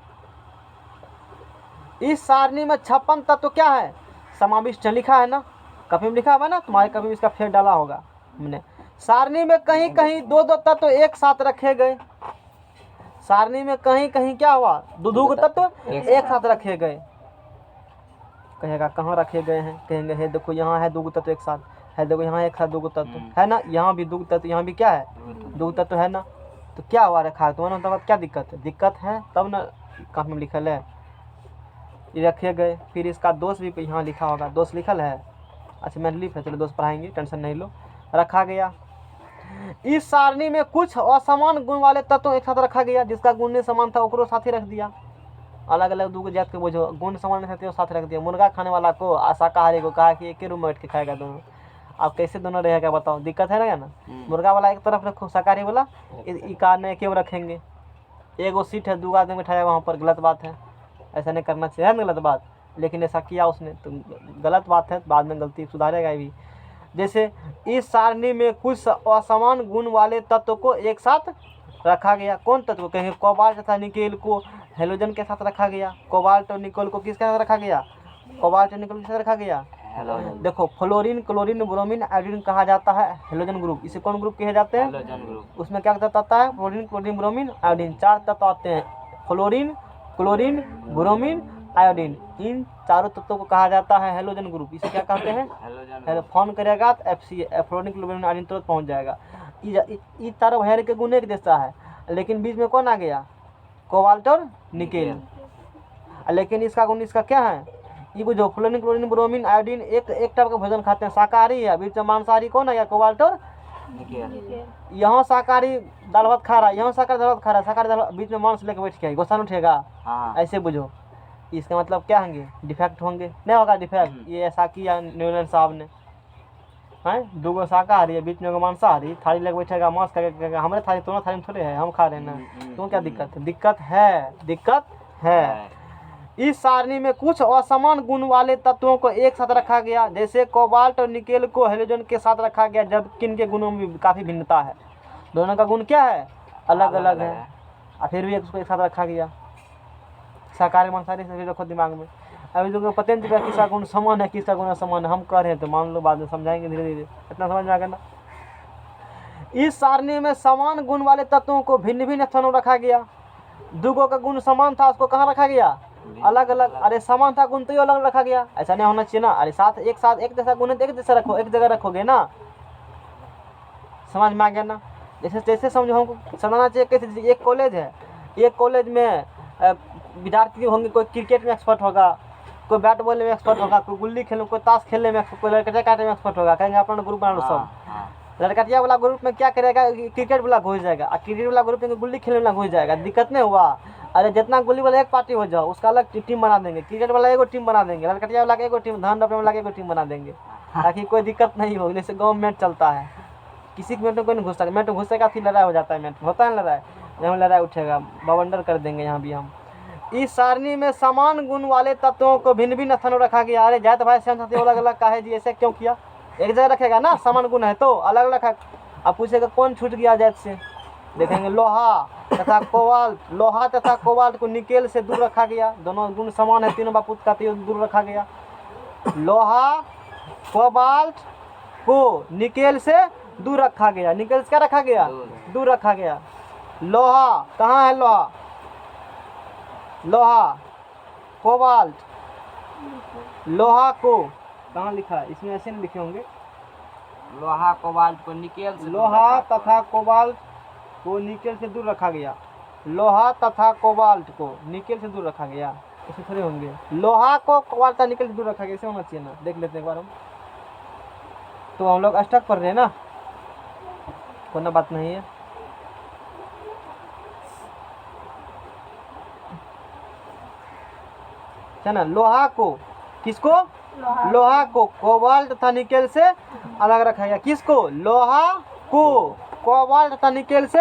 [SPEAKER 1] इस सारणी में 56 तत्व क्या है? समाविष्ट लिखा है ना, कभी में लिखा हुआ है ना, तुम्हारे कभी में इसका फेर डाला होगा हमने। सारणी में कहीं कहीं 2 तत्व एक साथ रखे गए। सारणी में कहीं कहीं क्या हुआ? 2 तत्व एक साथ रखे गए। कहेगा कहाँ रखे गए हैं? कहेंगे है देखो यहाँ है 2 तत्व एक साथ है, देखो यहाँ एक साथ 2 तत्व है ना, यहाँ भी 2 तत्व, यहाँ भी क्या है? 2 तत्व है ना। तो क्या हुआ रखा है तुम्हारे मतलब क्या दिक्कत है? दिक्कत है तब ना कॉपी में लिखल है, ये रखे गए। फिर इसका दोष भी यहाँ लिखा होगा, दोष लिखल है। अच्छा मैं लिख है, चलो दोष पढ़ाएंगे, टेंशन नहीं लो। रखा गया इस सारणी में कुछ असमान गुण वाले तत्व एक साथ रखा गया, जिसका गुण नहीं समान था ओकरो साथ ही रख दिया। अलग अलग 2 जात के बोझो, गुण समान नहीं थे साथ रख दिया। मुर्गा खाने वाला को और शाकाहारी को कहा कि एक ही रूम में बैठ के खाएगा दोनों। अब कैसे दोनों रहेगा बताओ? दिक्कत है ना। मुर्गा वाला एक तरफ रखो, शाकाहारी वाला ई कार में क्यों रखेंगे? एगो सीट है, 2 आदमी बैठाया वहाँ पर, गलत बात है, ऐसा नहीं करना चाहिए, है ना गलत बात। लेकिन ऐसा किया उसने तो गलत बात है, बाद में गलती सुधारेगा भी। जैसे इस सारणी में कुछ असमान गुण वाले तत्व को एक साथ रखा गया। कौन तत्व? कहेंगे कोबाल्ट तथा निकेल को हेलोजन के साथ रखा गया। कोबाल्ट और निकोल को किसके साथ रखा गया? कोबाल्ट और निकोल के साथ रखा गया। देखो फ्लोरीन, क्लोरीन, ब्रोमीन, आयोडीन कहा जाता है हेलोजन ग्रुप। इसे कौन ग्रुप कहे जाते हैं? उसमें क्या तत्व आता है? फ्लोरीन, क्लोरीन, ब्रोमीन, आयोडीन, 4 तत्व आते हैं। फ्लोरीन, क्लोरीन, ब्रोमीन, आयोडीन, इन चारों तत्वों को कहा जाता है हेलोजन ग्रुप। इसे क्या कहते हैं? फोन करेगा तो FC फ्लोरीन, क्लोरीन, आयोडीन तुरंत पहुंच जाएगा। ये चारों भैर के गुण एक जैसा है, लेकिन बीच में कौन आ गया? कोबाल्ट और निकेल। लेकिन इसका गुण इसका क्या है? ये बुझो, फ्लोरीन, क्लोरीन, ब्रोमीन, आयोडीन एक टाइप का भोजन खाते हैं, शाकाहारी है। बीच में मांसाहारी कौन है? कोबाल्ट और यहाँ शाकाहारी दाल भात खा रहा है, यहाँ शाकाहारी दाल भात खा रहा है, शाकाहारी दाल बीच में मांस लेके बैठ गया, गुस्सा उठेगा। ऐसे बुझो, इसका मतलब क्या होंगे? डिफेक्ट होंगे, नहीं होगा डिफेक्ट। ये ऐसा किया न्यूलैंड साहब ने, हैं? दो शाकाहारी है, बीच में मांसाहारी, थाली लेके बैठेगा, मांस खाएगा। हमारे थाली तुम्हारे थाली में थोड़े है, हम खा रहे हैं ना, क्यों? क्या दिक्कत है? दिक्कत है। इस सारणी में कुछ असमान गुण वाले तत्वों को एक साथ रखा गया, जैसे कोबाल्ट और निकेल को हेलोजन के साथ रखा गया, जबकि इनके गुणों में काफ़ी भिन्नता है। दोनों का गुण क्या है? अलग अलग है, और फिर भी उसको एक साथ रखा गया। शाकाहारी मांसाहारी से भी रखो दिमाग में। अभी जो पता नहीं चला किसका गुण समान है, किसका गुण असमान है, हम कह रहे हैं तो मान लो, बाद में समझाएंगे धीरे धीरे, इतना समझ में आ गया ना। इस सारणी में समान गुण वाले तत्वों को भिन्न भिन्न स्थानों रखा गया। दुगो का गुण समान था, उसको कहाँ रखा गया? अलग अलग। अरे समान था गुण तो ये अलग रखा गया, ऐसा नहीं होना चाहिए ना। अरे साथ एक जैसा गुण है तो एक जैसा रखो, एक जगह रखोगे ना। समझ में आ गया ना? जैसे समझो, हमको समझना चाहिए कैसे। एक कॉलेज है, एक कॉलेज में विद्यार्थी होंगे, कोई क्रिकेट में एक्सपर्ट होगा, कोई बैट बॉल में एक्सपर्ट होगा, कोई गुल्ली खेलने, कोई ताश खेलने में, कोई लड़कटिया काटने में एक्सपर्ट होगा। कहेंगे अपना ग्रुप बना लो सब। लड़कटिया वाला ग्रुप में क्या करेगा? क्रिकेट वाला घुस जाएगा, और क्रिकेट वाला ग्रुप में गुल्ली खेलने वाला घुस जाएगा। दिक्कत नहीं हुआ? अरे जितना गुल्ली वाला एक पार्टी हो जाओ, उसका अलग टीम बना देंगे, क्रिकेट वाला एगो टीम बना देंगे, लड़कटिया वाला एगो टीम, धान रोपने वाला एगो टीम बना देंगे, ताकि कोई दिक्कत नहीं हो। जैसे गाँव में चलता है, किसी के मेट में कोई नहीं घुसता, मेट में घुसेगा फिर लड़ाई हो जाता है, मेट होता है लड़ाई, यहाँ लड़ाई उठेगा, बवंडर कर देंगे यहाँ भी हम। इस सारणी में समान गुण वाले तत्वों को भिन्न भिन्न स्थानों रखा गया। अरे जात भाई से अलग अलग का है जी, ऐसे क्यों किया? एक जगह रखेगा ना, समान गुण है तो अलग अलग है। अब पूछेगा कौन छूट गया जात से? देखेंगे लोहा तथा कोबाल्ट, लोहा तथा कोबाल्ट को निकेल से दूर रखा गया। दोनों गुण समान है, तीनों बापूत का दूर रखा गया। लोहा कोबाल्ट को निकेल से दूर रखा गया। निकेल से क्या रखा गया? दूर रखा गया। लोहा कहाँ है? लोहा कोबाल्ट, लोहा को कहाँ लिखा है? इसमें ऐसे नहीं लिखे होंगे।
[SPEAKER 2] लोहा कोबाल्ट को निकेल से,
[SPEAKER 1] लोहा तथा कोबाल्ट को निकेल से दूर रखा गया। लोहा तथा कोबाल्ट को निकेल से दूर रखा गया, ऐसे थोड़े होंगे। लोहा को कोबाल्ट तथा निकेल से दूर रखा गया, ऐसे होना चाहिए ना। देख लेते हैं एक बार हम, तो हम लोग अष्टक पढ़ रहे हैं ना, कोई बात नहीं है। है ना? लोहा को, किसको? लोहा को कोबाल्ट तथा निकेल से अलग रखा गया। किसको? लोहा को कोबाल्ट तथा निकेल से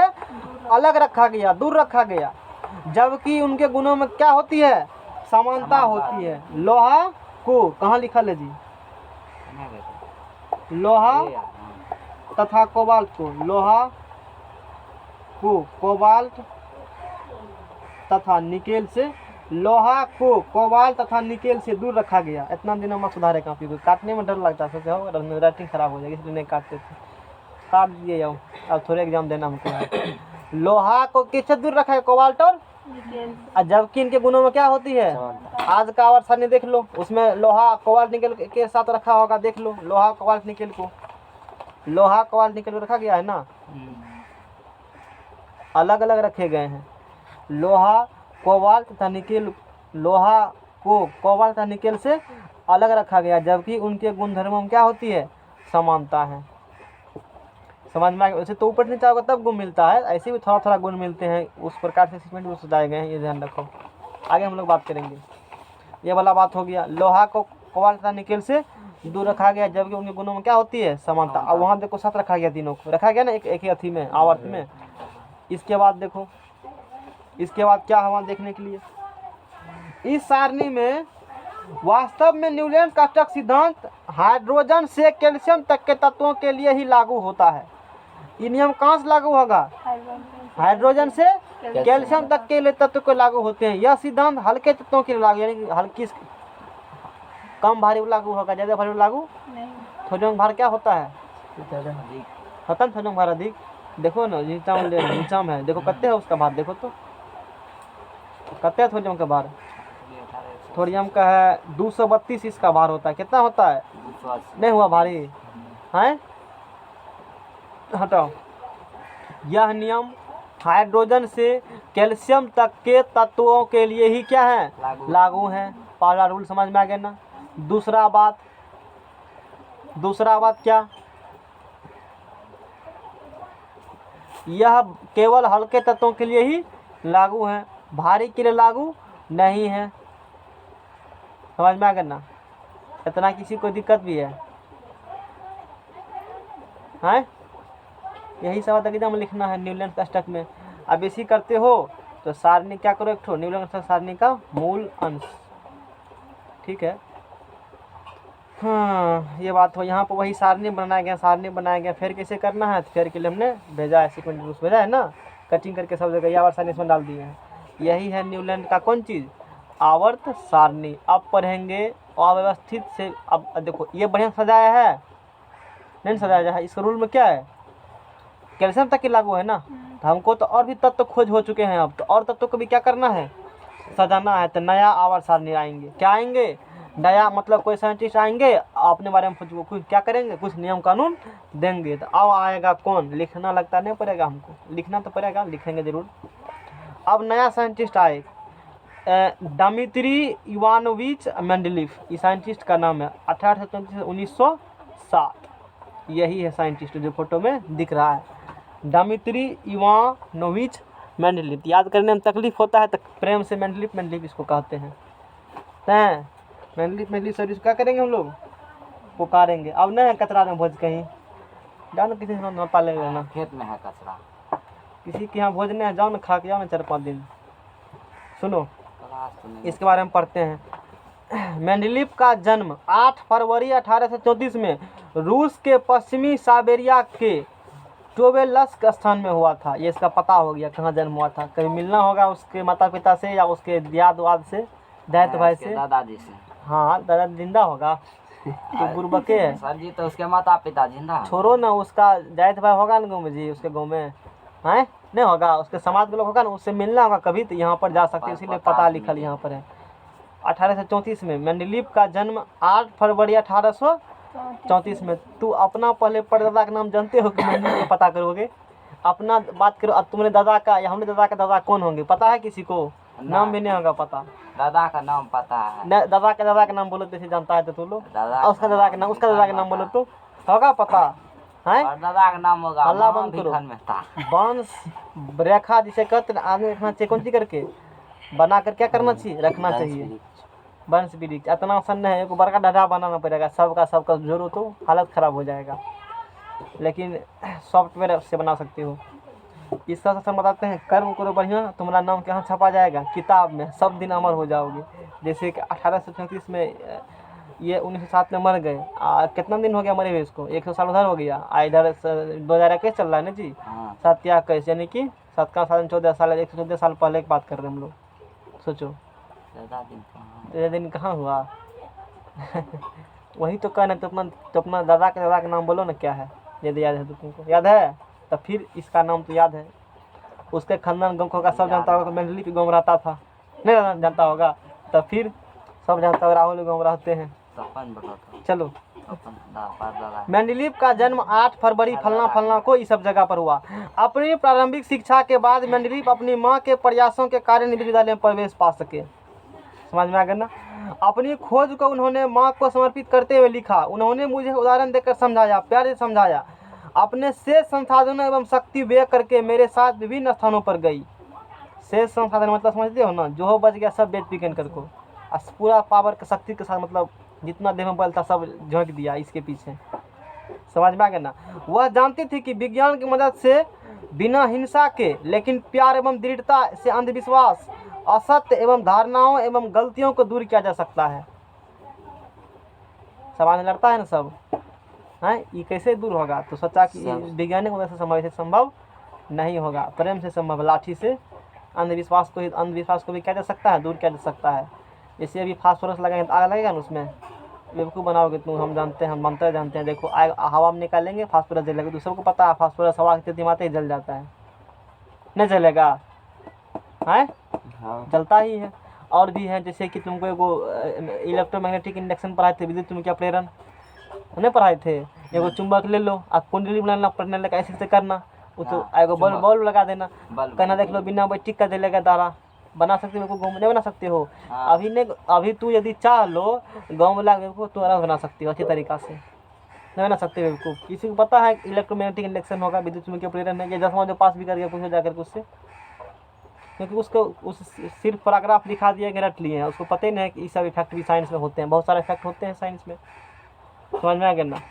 [SPEAKER 1] अलग रखा गया, दूर रखा गया, जबकि उनके गुणों में क्या होती है? समानता होती है। लोहा को कहाँ लिखा है जी? लोहा तथा कोबाल्ट को, लोहा को कोबाल्ट तथा निकेल से, लोहा को कोबाल्ट तथा निकेल से दूर रखा गया। इतना दिन मत सुधारे काफी को, काटने में डर लगता है, सोचे हो राइटिंग खराब हो जाएगी, इसलिए नहीं काटते थे, काट दिए जाओ। अब थोड़े एग्जाम देना हमको। लोहा को किससे दूर रखा है? कोबाल्ट और जबकि इनके गुणों में क्या होती है? आज का आवर्त सारणी देख लो, उसमें लोहा कोबाल्ट निकेल के साथ रखा होगा, देख लो। लोहा कोबाल्ट निकेल को, लोहा कोबाल्ट निकेल को रखा गया है ना, अलग अलग रखे गए हैं। लोहा कोबाल्ट तथा निकेल, लोहा को कोबाल्ट तथा निकेल से अलग रखा गया, जबकि उनके गुणधर्मों में क्या होती है? समानता है। समझ में आ गया? वैसे तो ऊपर नीचे होगा तब गुण मिलता है, ऐसे भी थोड़ा थोड़ा गुण मिलते हैं, उस प्रकार से सीक्वेंस भी सुधारे गए हैं, ये ध्यान रखो। आगे हम लोग बात करेंगे। ये वाला बात हो गया, लोहा को कोबाल्ट तथा निकेल से दूर रखा गया, जबकि उनके गुणों में क्या होती है? समानता। अब वहाँ देखो साथ रखा गया, तीनों को रखा गया ना, एक ही अथी में, आवर्त में। इसके बाद देखो, इसके बाद क्या हवा देखने के लिए, इस सारणी में वास्तव में न्यूलैंड का अष्टक सिद्धांत हाइड्रोजन से कैल्शियम तक के तत्वों के लिए ही लागू होता है। ये नियम कहाँ से लागू होगा? हाइड्रोजन से कैल्शियम तक के लिए तत्व को लागू होते हैं। यह सिद्धांत हल्के तत्वों के लिए लागू, यानी हल्की कम भारी लागू होगा, ज्यादा भारी लागू नहीं। थोजोंग भार क्या होता है? खत्म, थोजोंग भार अधिक। देखो ना, नीचाम है, देखो कत्ते है उसका भार, देखो तो कत्ते है थोजोंग का भार। थोड़ियम का है 232, इसका भार होता है। कितना होता है? नहीं हुआ भारी है? हटाओ। यह नियम हाइड्रोजन से कैल्शियम तक के तत्वों के लिए ही क्या है, लागू है। पहला रूल समझ में आ गया ना। दूसरा बात क्या, यह केवल हल्के तत्वों के लिए ही लागू है, भारी के लिए लागू नहीं है। समझ में आ गया ना। इतना किसी को दिक्कत भी है? यही सब एकदम लिखना है न्यूलैंड अष्टक में। अब इसी करते हो तो सारणी क्या करो, एक ठो न्यूलैंड अष्टक सारणी का मूल अंश। ठीक है, हाँ ये बात हो। यहाँ पर वही सारणी बनाया गया। फिर कैसे करना है, फिर के लिए हमने भेजा है, सीक्वेंस रूल्स भेजा है ना, कटिंग करके सब जगह आवर्त सारणी इसमें डाल दिए हैं। यही है न्यूलैंड का कौन चीज़, आवर्त सारणी। अब पढ़ेंगे अव्यवस्थित से। अब देखो ये बढ़िया सजाया है, नहीं सजाया है। इसका रूल में क्या है, कैल्शियम तक की लागू है ना। तो हमको तो और भी तत्व खोज हो चुके हैं, अब तो और तत्वों को भी क्या करना है, सजाना है। तो नया आवर्त सारणी आएंगे, क्या आएंगे, नया मतलब कोई साइंटिस्ट आएंगे अपने बारे में कुछ क्या करेंगे, कुछ नियम कानून देंगे। तो अब आएगा कौन, लिखना लगता नहीं पड़ेगा हमको, लिखना तो पड़ेगा, लिखेंगे जरूर। अब नया साइंटिस्ट आए, डिमित्री इवानोविच मेंडलीफ, इस साइंटिस्ट का नाम है। 1834 से 1907, यही है साइंटिस्ट जो फोटो में दिख रहा है, डिमित्री इवानोविच मेंडलीफ। याद करने में तकलीफ होता है तो प्रेम से मेंडलीफ इसको कहते हैं। मेंडलीफ सर इसको क्या करेंगे हम लोग, पुकारेंगे। अब नहीं है कचरा में भोज कहीं, जाओ ना किसी से पाले ना,
[SPEAKER 2] खेत में है कचरा,
[SPEAKER 1] किसी के यहाँ भोजन है, जाओ ना खा के जाओ ना 4-5 दिन। सुनो
[SPEAKER 2] क्लास तो नहीं।
[SPEAKER 1] इसके बारे में पढ़ते हैं। मेंडलीफ का जन्म 8 फरवरी 1834 में रूस के पश्चिमी साइबेरिया के टोबेलस्क स्थान में हुआ था। ये इसका पता हो गया कहाँ जन्म हुआ था। कभी मिलना होगा उसके माता पिता से या उसके दियाद वाद से, दैत भाई से।
[SPEAKER 2] दादाजी से।
[SPEAKER 1] हाँ दादा जिंदा होगा तो गुरबके है
[SPEAKER 2] सर जी, तो उसके माता पिता जिंदा है।
[SPEAKER 1] छोड़ो ना, उसका दैत भाई होगा ना गाँव में जी, उसके गाँव में है नहीं होगा, उसके समाज के लोग होगा ना, उससे मिलना होगा कभी तो यहाँ पर जा सकते, इसीलिए पता लिखल यहाँ पर है। 1834 में मेंडलीफ का जन्म 8 फरवरी 1834 में। तू अपना पहले परदादा का नाम जानते हो कि मेंडलीफ को पता करोगे, अपना बात करो। अब तुमने दादा का या हमने दादा का दादा कौन होंगे पता है किसी को, नाम भी नहीं होगा पता।
[SPEAKER 2] दादा का नाम पता है,
[SPEAKER 1] दादा का नाम बोलो जैसे जानता है तो तू लोग,
[SPEAKER 2] दादा
[SPEAKER 1] उसका दादा का नाम बोलो तो होगा पता है।
[SPEAKER 2] और दादा का नाम होगा
[SPEAKER 1] अल्लाह बंद करो।
[SPEAKER 2] भिखन मेहता।
[SPEAKER 1] वंश रेखा जिसे कहते हैं, आदमी रखना चाहिए कौन सी करके बना कर, क्या करना चाहिए, रखना चाहिए वंश वृक्ष। इतना आसान है, एक बड़का ढाढ़ा बनाना पड़ेगा, सबका जोड़ो तो हालत ख़राब हो जाएगा, लेकिन सॉफ्टवेयर से बना सकते हो। इसका सबसे बताते हैं, कर्म करो बढ़िया, तुम्हारा नाम कहाँ छपा जाएगा, किताब में, सब दिन अमर हो जाओगे। जैसे कि 1834 में ये 1907 में मर गए, कितना दिन हो गया मरे हुए इसको, 100 साल उधर हो गया। इधर 2021 चल रहा है ना जी, 27 यानी कि 7 का साल 14 साल, 114 साल पहले की बात कर रहे हैं हम लोग। सोचो ज़्यादा दिन कहाँ हुआ। वही तो कहना, तो अपना दादा का नाम बोलो ना, क्या है यदि याद है तो तुमको, याद है तो फिर इसका नाम तो याद है। उसके खानदान गाँव का सब जानता होगा, मेंडलीफ गाँव में रहता था, नहीं जानता होगा तो फिर सब जानता होगा, राहुल गाँव रहते हैं। चलो, मेंडलीफ का जन्म 8 फरवरी फलना को इस सब जगह पर हुआ। अपनी प्रारंभिक शिक्षा के बाद मेंडलीफ अपनी मां के प्रयासों के कारण विश्वविद्यालय में प्रवेश पा सके। समझ में आ गया ना। अपनी खोज को उन्होंने मां को समर्पित करते हुए लिखा, उन्होंने मुझे उदाहरण देकर समझाया, प्यार से समझाया, अपने शेष संसाधनों एवं शक्ति व्यय करके मेरे साथ विभिन्न स्थानों पर गई। शेष संसाधन मतलब समझते हो ना, जो हो बच गया सब बेच बिकन कर को, पूरा पावर के शक्ति के साथ, मतलब जितना देह में बल था सब झोंक दिया इसके पीछे। समझ में आ गया ना। वह जानती थी कि विज्ञान की मदद से बिना हिंसा के लेकिन प्यार एवं दृढ़ता से अंधविश्वास, असत्य एवं धारणाओं एवं गलतियों को दूर किया जा सकता है। समाज लड़ता है ना सब, है ये कैसे दूर होगा, तो सोचा कि वैज्ञानिक मदद से संभव नहीं होगा, प्रेम से संभव, लाठी से अंधविश्वास को भी किया जा सकता है, दूर किया जा सकता है। जैसे अभी फास्फोरस लगाएंगे तो आग लगेगा ना, उसमें बेवकूफ़ बनाओगे तुम, हम जानते हैं, हम मंत्र जानते हैं। देखो आग हवा में निकालेंगे फास्फोरस जलेगा, तो सबको पता है फास्फोरस हवा की स्थिति में आते ही जल जाता है, नहीं जलेगा है, जलता ही है। और भी है, जैसे कि तुमको एगो इलेक्ट्रोमैग्नेटिक इंडक्शन पढ़ाए थे, विद्युत चुम्बकीय प्रेरण नहीं पढ़ाए थे। एगो चुंबक ले लो, आप कुंडली बनाना पढ़ने लगा, ऐसे करना, वो तो
[SPEAKER 2] हाँ,
[SPEAKER 1] एगो बल्ब बल्ब लगा देना,
[SPEAKER 2] बल्ब
[SPEAKER 1] कहना देख लो बिना बैटरी का देलेगा तारा। बना सकते हो को गाँव में नहीं बना सकते हो।
[SPEAKER 2] हाँ।
[SPEAKER 1] अभी तू यदि चाह लो गाँव में लाके को तो आराम बना सकती हो अच्छी तरीका से, नहीं बना सकते बेवकूफ़। किसी को पता है इलेक्ट्रोमैग्नेटिक इंडक्शन होगा, विद्युत चुम्बकीय प्रेरण है, ये 10वां जो पास भी करके पूछो जाकर के उससे, क्योंकि उसको उस सिर्फ पैराग्राफ दिखा दिया कि रट लिए हैं, उसको पता ही नहीं है कि ये सब इफेक्ट भी साइंस में होते हैं, बहुत सारे इफेक्ट होते हैं साइंस में, समझ में आ गया ना।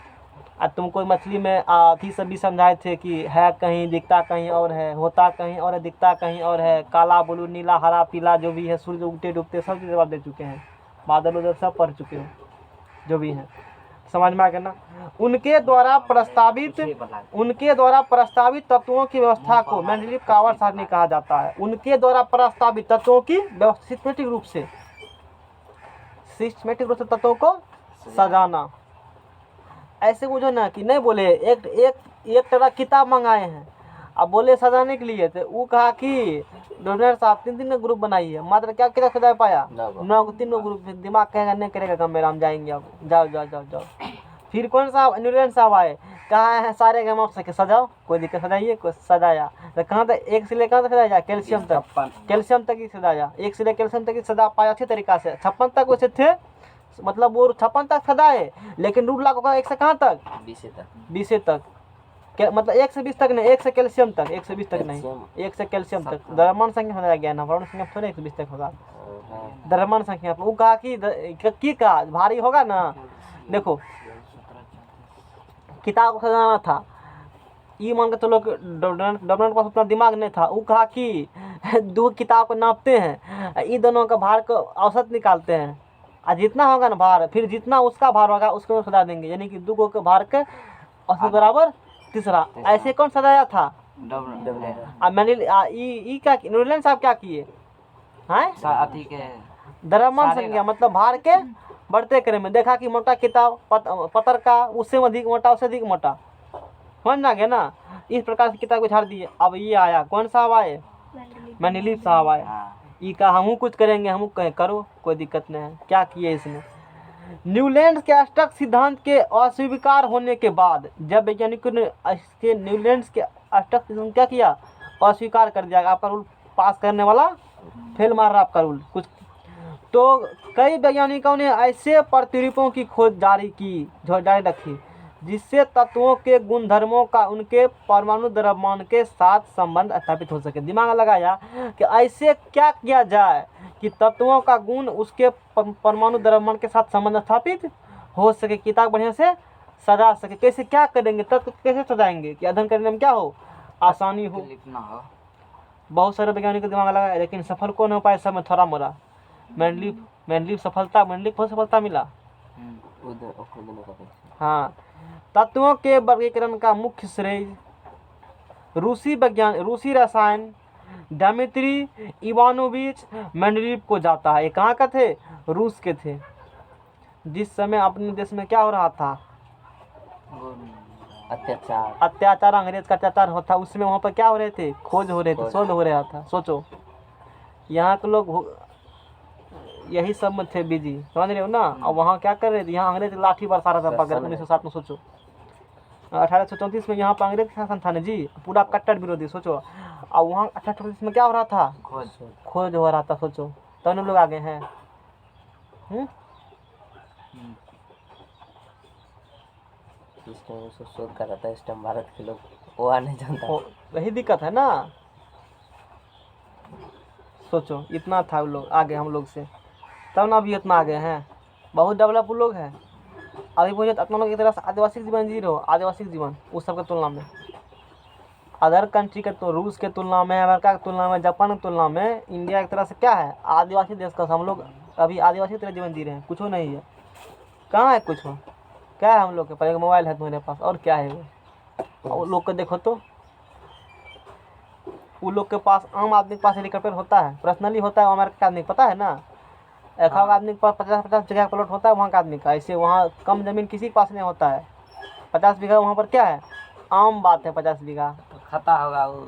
[SPEAKER 1] आज तुमको मछली में अथी सब भी समझाए थे कि है कहीं दिखता कहीं और है, होता कहीं और है, दिखता कहीं और है, काला ब्लू नीला हरा पीला जो भी है, सूर्य उगते डूबते सब चीज़ जवाब दे चुके हैं, बादल उधर सब पढ़ चुके हो जो भी हैं, समझ में आ गया ना। उनके द्वारा प्रस्तावित तत्वों की व्यवस्था को मेंडलीव कावर सारणी कहा जाता है। उनके द्वारा प्रस्तावित तत्वों की सिस्टमेटिक रूप से तत्वों को सजाना। ऐसे बुझो ना कि नहीं बोले एक तरह किताब मंगाए हैं, अब बोले सजाने के लिए, तो वो कहा कि डोनर साहब 3 का ग्रुप बनाइए, मात्र क्या किताब सजा पाया 9 3 ग्रुप, दिमाग कहेगा नहीं करेगा काम मेरा, हम जाएंगे अब, जाओ। फिर कौन सा न्यूलैंड साहब आए, कहा है सारे गम आप सके सजाओ, कोई दिक्कत, सजाइए, कोई सजाया, तो कहाँ तक एक से लेकर कहाँ तक सजाया, कैल्शियम तक ही सजाया, एक से लेकर कैल्शियम तक ही सजा पाया अच्छी तरीका से। 56 तक वैसे थे, मतलब वो 56 तक सजाए, लेकिन रूल लागू का 1 से कहाँ तक 20 तक, मतलब 1 से 20 तक नहीं, 1 से कैल्शियम तक, 1 से 20 तक नहीं, 1 से कैल्शियम तक द्रव्यमान संख्या सजाया गया ना, परमाणु संख्या थोड़े 1 से 20 तक होगा द्रव्यमान संख्या। वो कहा कि कहा भारी होगा ना, देखो किताब को सजाना था, ये मान के चलो डोनर के पास उतना दिमाग नहीं था, वो कहा कि 2 किताब को नापते हैं, ये दोनों का भार को औसत निकालते हैं, और जितना होगा ना भार, फिर जितना उसका भार होगा उसको सजा देंगे, यानी कि 2 के भार के औसत बराबर तीसरा। ऐसे कौन सजाया था, अब मैंने क्या न्यूलैंड साहब क्या किए हैं, द्रव्यमान संख्या मतलब भार के बढ़ते क्रम में, देखा कि मोटा किताब पत्थर का उससे अधिक मोटा, उससे अधिक मोटा, समझ ना गया ना, इस प्रकार से किताब को झाड़ दिए। अब ये आया कौन साहब आए, मेंडलीव साहब आए, ये कहा हम कुछ करेंगे, हम कहें करो कोई दिक्कत नहीं है। क्या किए इसने, न्यूलैंड के अष्टक सिद्धांत के अस्वीकार होने के बाद, जब वैज्ञानिकों ने इसके न्यूलैंड के अष्टक सिद्धांत क्या किया, अस्वीकार कर दिया, आपका रूल पास करने वाला फेल मार रहा आपका रूल कुछ, तो कई वैज्ञानिकों ने ऐसे प्रतिरूपों की खोज जारी रखी जिससे तत्वों के गुणधर्मों का उनके परमाणु द्रव्यमान के साथ संबंध स्थापित हो सके। दिमाग लगाया कि ऐसे क्या किया जाए कि तत्वों का गुण उसके परमाणु द्रव्यमान के साथ संबंध स्थापित हो सके, किताब बढ़िया से सजा सके। कैसे, क्या करेंगे, तत्व कैसे सजाएंगे कि अध्ययन करने में क्या हो, आसानी हो। बहुत सारे वैज्ञानिक का दिमाग लगाया, लेकिन सफल कौन हो पाए, सब में थोड़ा मोड़ा। मेंडलीव सफलता मिला। हाँ, तत्वों के वर्गीकरण का मुख्य श्रेय रूसी रसायन दिमित्री इवानोविच मेंडलीव को जाता है। ये कहाँ का थे, रूस के थे। जिस समय अपने देश में क्या हो रहा था, अत्याचार, अंग्रेज का अत्याचार होता, उसमें वहाँ पर क्या हो रहे थे, खोज हो रहे थे, शोध हो रहा था। सोचो यहाँ के लोग यही सब में थे बिजी, समझ रहे हो ना। और वहाँ क्या कर रहे थे, यहाँ अंग्रेज लाठी बरसा रहा था बगैर 1907 में। सोचो 1834 में यहाँ पर अंग्रेज शासन था ना जी, पूरा कट्टर विरोधी। सोचो, और वहाँ 1834 में क्या हो रहा था, खोज हो रहा था। सोचो तो लोग आगे हैं।
[SPEAKER 2] शोध कर रहा था इस टाइम भारत के लोग, वो नहीं जानता,
[SPEAKER 1] वही दिक्कत है ना। सोचो इतना था लोग आगे हम लोग से, तब ना अभी इतना आगे हैं, बहुत डेवलप लोग हैं। अभी पूछे तो अपना लोग एक तरह से आदिवासी जीवन जी रहे हो, आदिवासी जीवन उस सब के तुलना में, अदर कंट्री के तो रूस के तुलना में, अमेरिका की तुलना में, जापान की तुलना में, इंडिया एक तरह से क्या है, आदिवासी देश का। हम लोग अभी आदिवासी तरह जीवन जी रहे हैं, कुछ नहीं है। कहाँ है कुछ, क्या है हम लोग के पास, एक मोबाइल है तुम्हारे पास, और क्या है वो। और लोग को देखो तो, वो लोग के पास, आम आदमी के पास हेलीकॉप्टर होता है, पर्सनली होता है, अमेरिका का आदमी पता है ना। एक आदमी के पास 50-50 जगह प्लॉट होता है वहाँ का आदमी का। ऐसे वहाँ कम जमीन किसी के पास नहीं होता है। 50 बीघा वहाँ पर क्या है, आम बात है। 50 बीघा
[SPEAKER 2] खाता होगा वो,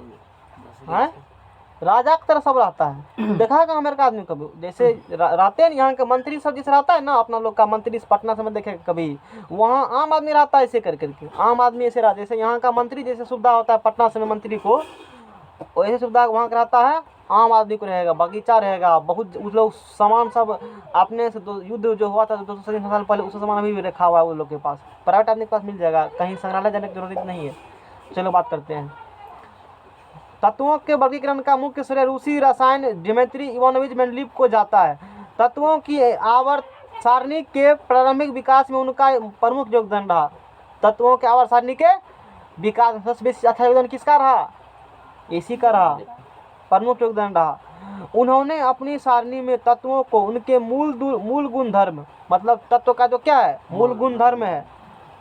[SPEAKER 1] राजा की तरह सब रहता है। देखा है मेरे का आदमी कभी जैसे रहते हैं यहाँ के मंत्री सब जैसे रहता है ना, अपना लोग का मंत्री पटना से में देखे कभी, वहाँ आम आदमी रहता है ऐसे कर करके, आम आदमी ऐसे रहता है जैसे यहाँ का मंत्री जैसे सुविधा होता है पटना से में मंत्री को, वैसे सुविधा वहाँ का रहता है, आम आदमी को रहेगा, बगीचा रहेगा, बहुत उस लोग सामान सब अपने से युद्ध जो हुआ था 200 साल पहले उसका सामान अभी भी रखा हुआ है उन लोग के पास, प्राइवेट आदमी के पास मिल जाएगा, कहीं संग्रहालय जाने की जरूरत नहीं है। चलो बात करते हैं तत्वों के वर्गीकरण का मुख्य श्रेय रूसी रसायन डिमित्री इवानोविच मेंडलीव को जाता है। तत्वों की आवर्त सारणी के प्रारंभिक विकास में उनका प्रमुख योगदान रहा। तत्वों के आवर्त सारणी के विकास में सबसे बेसी अच्छा योगदान किसका रहा? इसी का रहा, प्रमुख योगदान रहा। उन्होंने अपनी सारणी में तत्वों को उनके मूल गुण धर्म, मतलब तत्व का जो क्या है मूल गुण धर्म है,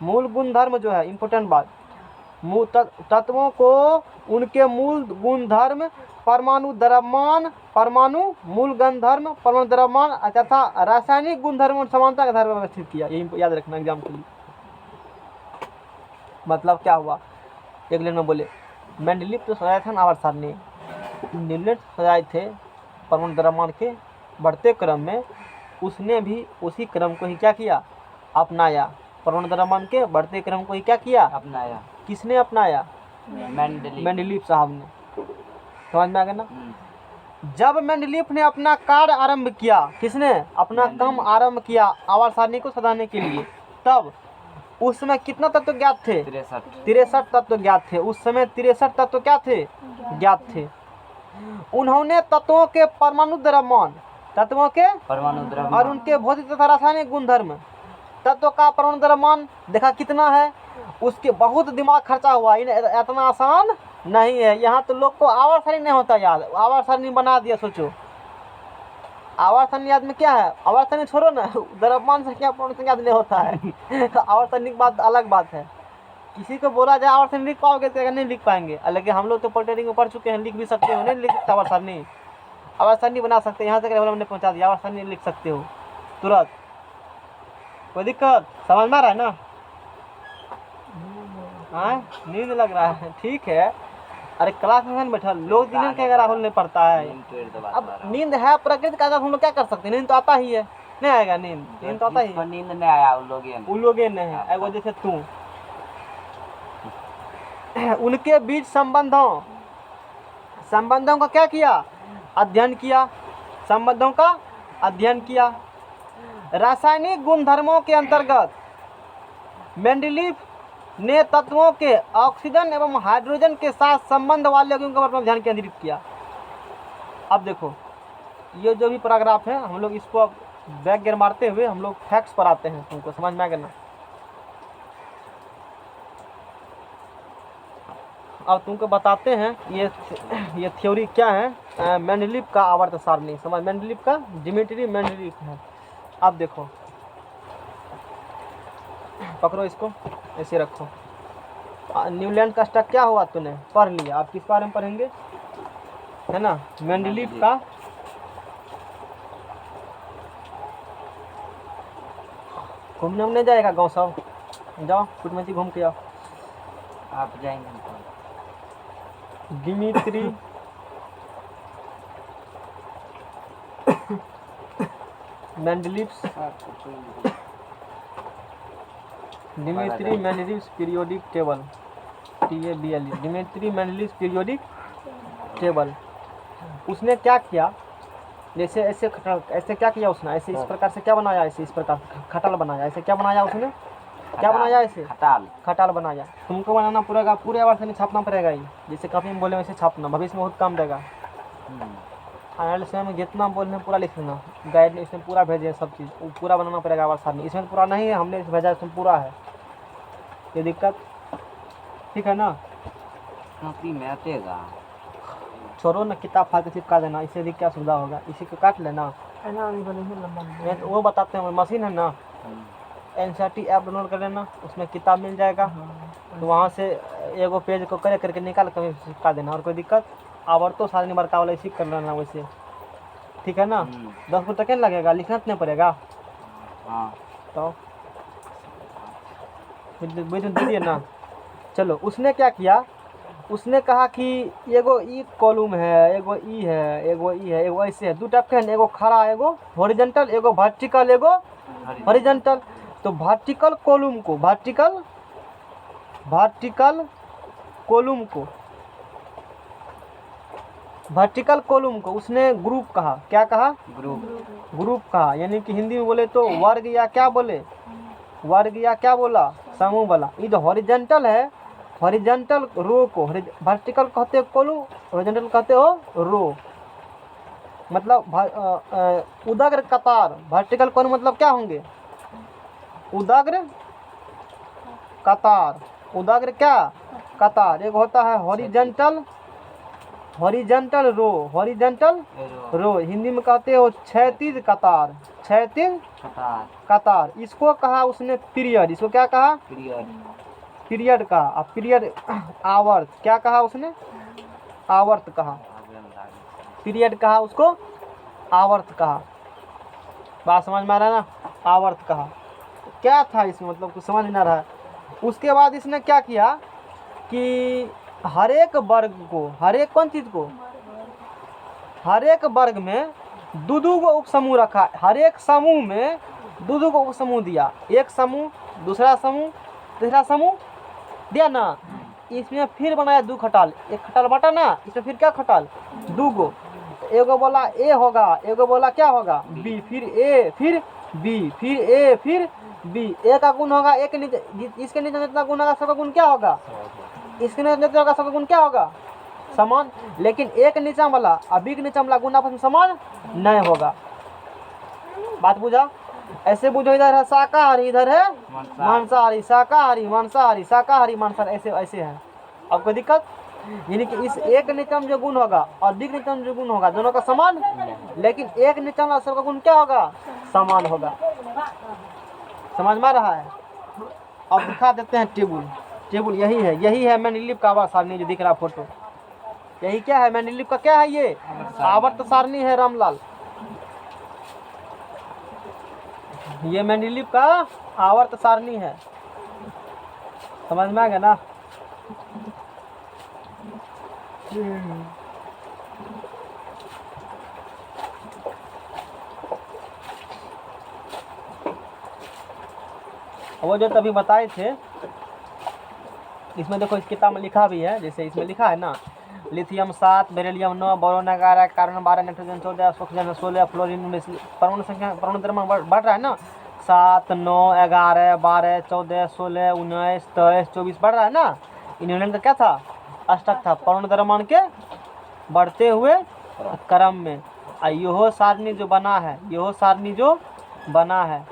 [SPEAKER 1] मूल गुण धर्म जो है इम्पोर्टेंट बात, तत्वों को उनके मूल गुण धर्म परमाणु द्रव्यमान, परमाणु मूल गुण धर्म परमाणु द्रव्यमान तथा रासायनिक गुण धर्म और समानता के आधार पर व्यवस्थित किया। यही याद रखना एग्जाम के लिए। मतलब क्या हुआ, एक लाइन में बोले मेंडलीव तो सजाए थे आवर्त सारणी, न्यूलैंड सजाए थे परमाणु द्रव्यमान के बढ़ते क्रम में, उसने भी उसी क्रम को ही क्या किया अपनाया। परमाणु द्रव्यमान के बढ़ते क्रम को ही क्या किया
[SPEAKER 2] अपनाया।
[SPEAKER 1] किसने अपनाया?
[SPEAKER 2] मेंडलीव।
[SPEAKER 1] मेंडलीव साहब ने। समझ में आ गया ना? जब मेंडलीव ने अपना कार्य आरंभ किया, किसने अपना काम आरंभ किया आवर्त सारणी को सजाने के लिए, तब उस समय कितना तत्व ज्ञात थे? 63 तत्व ज्ञात थे। उस समय 63 तत्व क्या थे? ज्ञात थे। उन्होंने तत्वों के परमाणु द्रव्यमान, तत्वों के
[SPEAKER 2] परमाणु द्रव्यमान
[SPEAKER 1] और उनके भौतिक तथा रासायनिक गुणधर्म, तत्व का परमाणु द्रव्यमान देखा कितना है, उसके बहुत दिमाग खर्चा हुआ, इतना आसान नहीं है। यहाँ तो लोग को आवर्त सारणी नहीं होता याद, आवर्त सारणी बना दिया। सोचो आवर्त सारणी याद में क्या है, आवर्त सारणी छोड़ो ना, द्रव्यमान संख्या परमाणु संख्या याद नहीं होता है। आवर्त सारणी की बात अलग बात है। किसी को बोला जाए आवर्त सारणी लिख पाओगे तो नहीं लिख पाएंगे, लेकिन हम लोग तो पॉलिटेक्निक में पढ़ चुके हैं, लिख भी सकते हो, नहीं लिख सकते आवर्त सारणी, आवर्त सारणी बना सकते हैं। यहाँ तक हमने पहुँचा दिया, आवर्त सारणी लिख सकते हो तुरंत, कोई दिक्कत? समझ में आ रहा है ना? हाँ नींद लग रहा है, ठीक है। अरे क्लास में बैठा लोग दिन के राहुल नहीं पढ़ता है। अब नींद है प्रकृति का, हम लोग क्या कर सकते हैं, नींद तो आता ही है, नहीं आएगा नींद, नींद तो आता ही।
[SPEAKER 2] नींद नहीं आया उन लोग
[SPEAKER 1] नहीं है एगो जैसे तू। उनके बीच संबंधों का क्या किया? अध्ययन किया, संबंधों का अध्ययन किया। रासायनिक गुणधर्मों के अंतर्गत मेंडलीव ने तत्वों के ऑक्सीजन एवं हाइड्रोजन के साथ संबंध वाले यौगिकों पर अपना ध्यान केंद्रित किया। अब देखो ये जो भी पैराग्राफ है, हम लोग इसको अब बैक गियर मारते हुए हम लोग फैक्ट्स पर आते हैं, तुमको समझ में आ गया ना? अब तुमको बताते हैं ये थ्योरी क्या है, मेंडलीव का आवर्त सारणी, समझ मेंडलीव का डिमित्री मेंडलीव है। अब देखो पकड़ो इसको, ऐसे रखो। न्यूलैंड का स्टक क्या हुआ तूने पढ़ लिया, आप किस बारे में पढ़ेंगे, है ना? मेंडलीव का घूमने उमने जाएगा गाँव सब, जाओ कुटमची घूम के आओ।
[SPEAKER 2] आप जाएंगे
[SPEAKER 1] Dmitri Mendeleev Dmitri Mendeleev periodic table, TABLE, Dmitri Mendeleev periodic table. उसने क्या किया, जैसे ऐसे क्या किया उसने, ऐसे इस प्रकार से क्या बनाया, ऐसे इस प्रकार खटाल बनाया, ऐसे क्या बनाया उसने, क्या बनाया, ऐसे खटाल बनाया। तुमको बनाना पड़ेगा, पूरे आवर्त सारणी छापना पड़ेगा ही, जैसे कॉपी में बोले वैसे छापना, भविष्य में बहुत काम देगा। फाइनल समय में जितना बोलने पूरा लिख लेना, गाइड ने इसमें पूरा भेजे सब चीज़, वो पूरा बनाना पड़ेगा आवर्त सारणी। इसमें पूरा नहीं है, हमने भेजा इसमें पूरा है, ये दिक्कत ठीक है ना?
[SPEAKER 2] कॉपी में आतेगा,
[SPEAKER 1] छोड़ो ना, किताब फाड़ के चिपका देना, इससे भी क्या सुविधा होगा, इसी को काट लेना। तो वो बताते हैं मशीन है ना, NCERT ऐप डाउनलोड कर लेना, उसमें किताब मिल जाएगा, तो वहाँ से एगो पेज को करे करके निकाल कर चिपका देना, और कोई दिक्कत? आवर्तो सारणी बड़का वाला इसी कर लेना वैसे, ठीक है ना? 10 रुपये क्या लगेगा, लिखना तो नहीं पड़ेगा। तो दीजिए ना। चलो उसने क्या किया, उसने कहा कि एगो ई कॉलम है, एगो ई है, एगो ई है, एगो ऐसे है, दू टाइप के है, एगो खड़ा, एगो हॉरिजॉन्टल, एगो वर्टिकल, एगो हॉरिजॉन्टल। तो वर्टिकल कॉलम को वर्टिकल कॉलम को उसने ग्रुप कहा। क्या कहा? ग्रुप कहा। यानी कि हिंदी में बोले तो वर्ग या क्या बोले? वर्ग या क्या बोला? समूह बोला। ये जो हॉरिजॉन्टल है, हॉरिजॉन्टल रो को वर्टिकल कहते हो कॉलम, हॉरिजॉन्टल कहते हो रो। मतलब उदग्र कतार। वर्टिकल कॉलम मतलब क्या होंगे? उदग्र कतार। उदग्र क्या? कतार। एक होता है हॉरिजॉन्टल रो। हिंदी में कहते हो क्षैतिज कतार। क्षैतिज कतार। इसको कहा उसने पीरियड। इसको क्या कहा? पीरियड कहा। अब पीरियड आवर्त। क्या कहा उसने? आवर्त कहा। पीरियड कहा उसको, आवर्त कहा। बात समझ में आ रहा है ना? आवर्त कहा। क्या था इसमें, मतलब कुछ समझ नहीं आ रहा है। उसके बाद इसने क्या किया कि हर एक वर्ग को, हर एक कौन चीज को, हर एक वर्ग में दो को उपसमूह रखा। हर एक समूह में दो को उपसमूह दिया। एक समूह, दूसरा समूह, तीसरा समूह दिया ना। इसमें फिर बनाया दो खटाल। एक खटाल बटा ना, इसमें फिर क्या खटाल? दो गो। एगो बोला ए होगा, एगो बोला क्या होगा? बी। फिर ए, फिर बी, फिर ए, फिर बी। ए का गुण होगा एक नीचे, इसके नीचे जितना गुण होगा सबका गुण क्या होगा? इसके नीचे जितना होगा सबका गुण क्या होगा? समान। लेकिन एक नीचा वाला और बी के नीचा वाला गुण आपस में समान नहीं होगा। बात बुझा? ऐसे बुझो, इधर है शाकाहारी, इधर है मांसाहारी। शाकाहारी मांसाहारी, शाकाहारी मांसाहारी, ऐसे ऐसे है। अब कोई दिक्कत? यानी कि इस एक निचम जो गुण होगा और द्विग निचम जो गुण होगा दोनों का समान, लेकिन एक निचम और सबका गुण क्या होगा? समान होगा। समझ में आ रहा है? अब दिखा देते हैं टेबल। टेबल यही है मेंडलीव का आवर्त सारणी जो दिख रहा फोटो। यही क्या है? मेंडलीव का क्या है? ये आवर्त सारणी है रामलाल। ये मेंडलीव का आवर्त सारणी है। समझ में आ गया ना? वो जो तभी बताए थे, इसमें देखो इस किताब में लिखा भी है। जैसे इसमें लिखा है ना, lithium 7, beryllium 9, boron 11, carbon 12, nitrogen 14, oxygen 16, fluorine 19। परमाणु संख्या, परमाणु द्रव्यमान बढ़ रहा है ना। 7, 9, 11, 12, 14, 16, 19, 23, 24 बढ़ रहा है ना। इन का क्या था? अष्टक था। परमाणु द्रव्यमान के बढ़ते हुए क्रम में। यह सारणी जो बना है, यह सारणी जो बना है,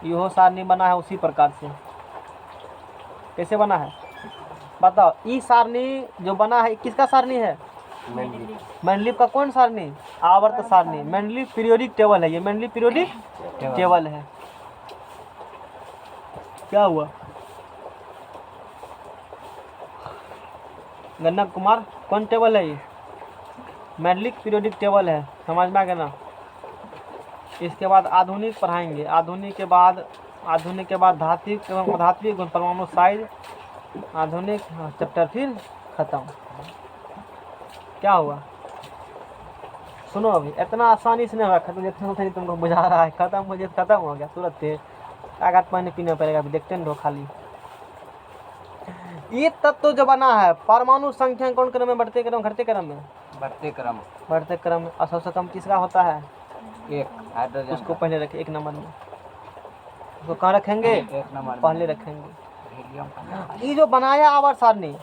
[SPEAKER 1] यह सारणी बना है उसी प्रकार से। कैसे बना है बताओ? ई सारणी जो बना है किसका सारणी है? मेंडलीव का कौन सारणी? आवर्त सारणी। मेंडलीव पीरियोडिक टेबल है। ये मेंडलीव पीरियोडिक टेबल है। क्या हुआ? गन्ना कुमार, कौन टेबल है ये? मेंडलीव पीरियोडिक टेबल है। समझ में आ गया ना? इसके बाद आधुनिक पढ़ाएंगे। आधुनिक के बाद धात्विक एवं अधात्विक गुण, परमाणु साइज, आधुनिक चैप्टर फिर खत्म। क्या हुआ? सुनो, अभी इतना आसानी से नहीं होगा खत्म। जितना तुमको बुझा रहा है खत्म हो जाए, खत्म हो गया तुरंत। आगे पानी पीना पड़ेगा। अभी देखते रहो खाली। ये तत्व जो बना है, परमाणु संख्या कौन क्रम में? बढ़ते क्रम, घटते क्रम में? बढ़ते क्रम में। और सबसे कम किसका होता है?
[SPEAKER 2] एक हाइड्रोजन।
[SPEAKER 1] उसको पहले रखें, एक नंबर में। उसको कहाँ रखेंगे?
[SPEAKER 2] एक नंबर
[SPEAKER 1] पहले रखेंगे। ये जो बनाया आवर्त सारणी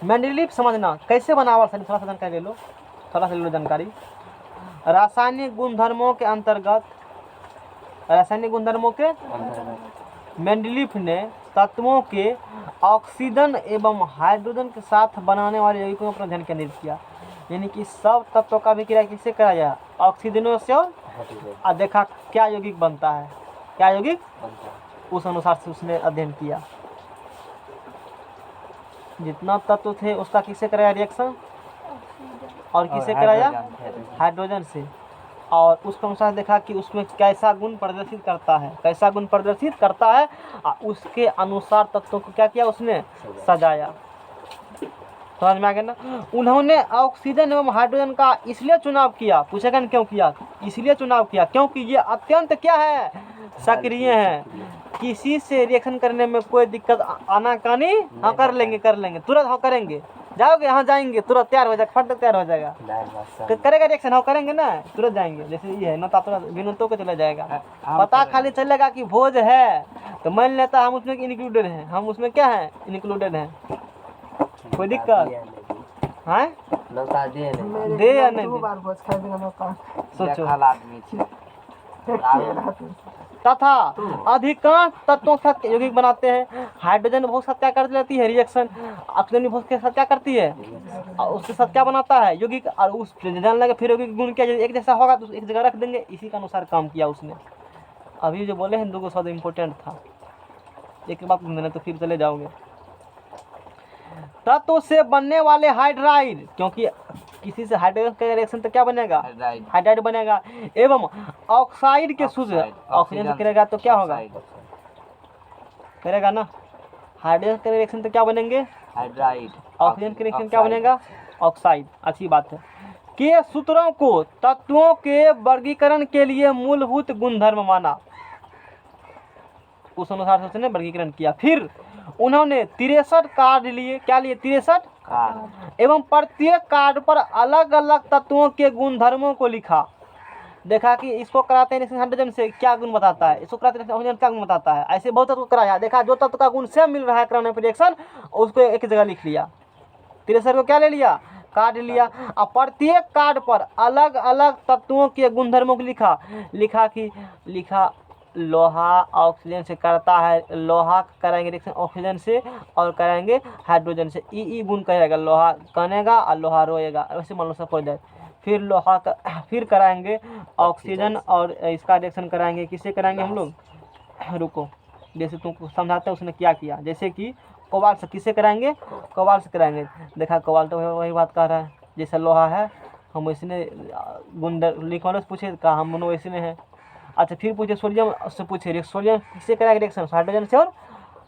[SPEAKER 1] मेंडलीव, समझना कैसे बना आवर्त सारणी। थोड़ा सा जानकारी ले लो, थोड़ा सा ले लो जानकारी। रासायनिक गुणधर्मों के अंतर्गत, रासायनिक गुणधर्मों के मेंडलीव ने तत्वों के ऑक्सीजन एवं हाइड्रोजन के साथ बनाने वाले यौगिकों पर अपना ध्यान केंद्रित किया। यानी कि सब तत्वों का भी क्रिया किससे कराया जाए? ऑक्सीजनों से। और देखा क्या यौगिक बनता है, क्या यौगिक, उस अनुसार से उसने अध्ययन किया। जितना तत्व थे उसका किससे कराया रिएक्शन? और किससे कराया? हाइड्रोजन से। और उसके अनुसार देखा कि उसमें कैसा गुण प्रदर्शित करता है, कैसा गुण प्रदर्शित करता है। और उसके अनुसार तत्वों को क्या किया? उसने सजाया। समझ में आ गया ना। उन्होंने ऑक्सीजन एवं हाइड्रोजन का इसलिए चुनाव किया, पूछेगा ना क्यों किया, इसलिए चुनाव किया क्योंकि ये अत्यंत क्या है, सक्रिय है, किसी से रिएक्शन करने में कोई दिक्कत आनाकानी हाँ कर लेंगे तुरंत हाँ करेंगे, जाओगे हाँ जाएंगे तुरंत तैयार हो जाएगा, फट तैयार हो जाएगा, करेगा रिएक्शन हाँ करेंगे ना तुरंत जाएंगे। जैसे ये है ना तुरंत बिना तो के चला जाएगा, पता खाली चलेगा कि भोज है तो मान लेता हम उसमें इंक्लूडेड हैं, हम उसमें क्या है इंक्लूडेड हैं, कोई दिक्कत है दे या नहीं
[SPEAKER 3] बार भोज खाए बिना मौका
[SPEAKER 1] सोचो।
[SPEAKER 2] आदमी छे
[SPEAKER 1] तथा अधिकांश तत्वों के साथ यौगिक बनाते हैं। हाइड्रोजन बहुत साथ क्या कर लेती है रिएक्शन, ऑक्सीजन भी बहुत के साथ क्या करती है और उसके साथ क्या बनाता है यौगिक, और उस जान लगे फिर यौगिक गुण क्या एक जैसा होगा तो एक जगह रख देंगे, इसी के अनुसार काम किया उसने। अभी जो बोले हैं दो शब्द इम्पोर्टेंट था, एक बात सुन देना तो फिर चले जाओगे। तत्व से बनने वाले हाइड्राइड, क्योंकि किसी से हाइड्रोजन का रिएक्शन तो क्या बनेगा हाइड्राइड बनेगा, एवं ऑक्साइड के शुद्ध ऑक्सीजन से करेगा तो क्या होगा करेगा ना, हाइड्रोजन का रिएक्शन तो क्या बनेंगे
[SPEAKER 2] हाइड्राइड,
[SPEAKER 1] ऑक्सीजन का रिएक्शन क्या बनेगा ऑक्साइड। अच्छी बात है। के सूत्रों को तत्वों के वर्गीकरण के लिए मूलभूत गुणधर्म माना, उस अनुसार से उसने वर्गीकरण किया। फिर उन्होंने 63 कार्ड लिए, क्या लिए 63 एवं प्रत्येक कार्ड पर अलग अलग तत्वों के गुणधर्मों को लिखा। देखा कि इसको कराते हैं हाइड्रोजन से क्या गुण बताता है, इसको कराते हैं ऑक्सीजन क्या गुण बताता है, ऐसे बहुत तत्व कराया, देखा जो तत्व का गुण सेम मिल रहा है कराने पर रिएक्शन उसको एक जगह लिख लिया। 63 को क्या ले लिया कार्ड लिया, और प्रत्येक कार्ड पर अलग अलग तत्वों के गुणधर्मों को लिखा लोहा ऑक्सीजन से करता है, लोहा कराएंगे रिएक्शन ऑक्सीजन से और कराएंगे हाइड्रोजन से, ई गुण कहेगा, लोहा कनेगा और लोहा रोएगा, वैसे मान लो सब हो जाए। फिर लोहा का फिर कराएंगे ऑक्सीजन और इसका रिएक्शन कराएंगे, किससे कराएंगे हम लोग, रुको जैसे तुमको समझाते हैं उसने क्या किया, जैसे कि कोबाल्ट से किससे कराएंगे कोबाल्ट से कराएंगे। देखा कोबाल्ट तो वही बात कर रहा है, जैसे लोहा है हम वैसे गुण लिखवाने से पूछे कहा हम दोनों वैसे हैं। अच्छा फिर पूछे सोडियम से पूछे सोडियम किससे कराएगा रिएक्शन हाइड्रोजन से और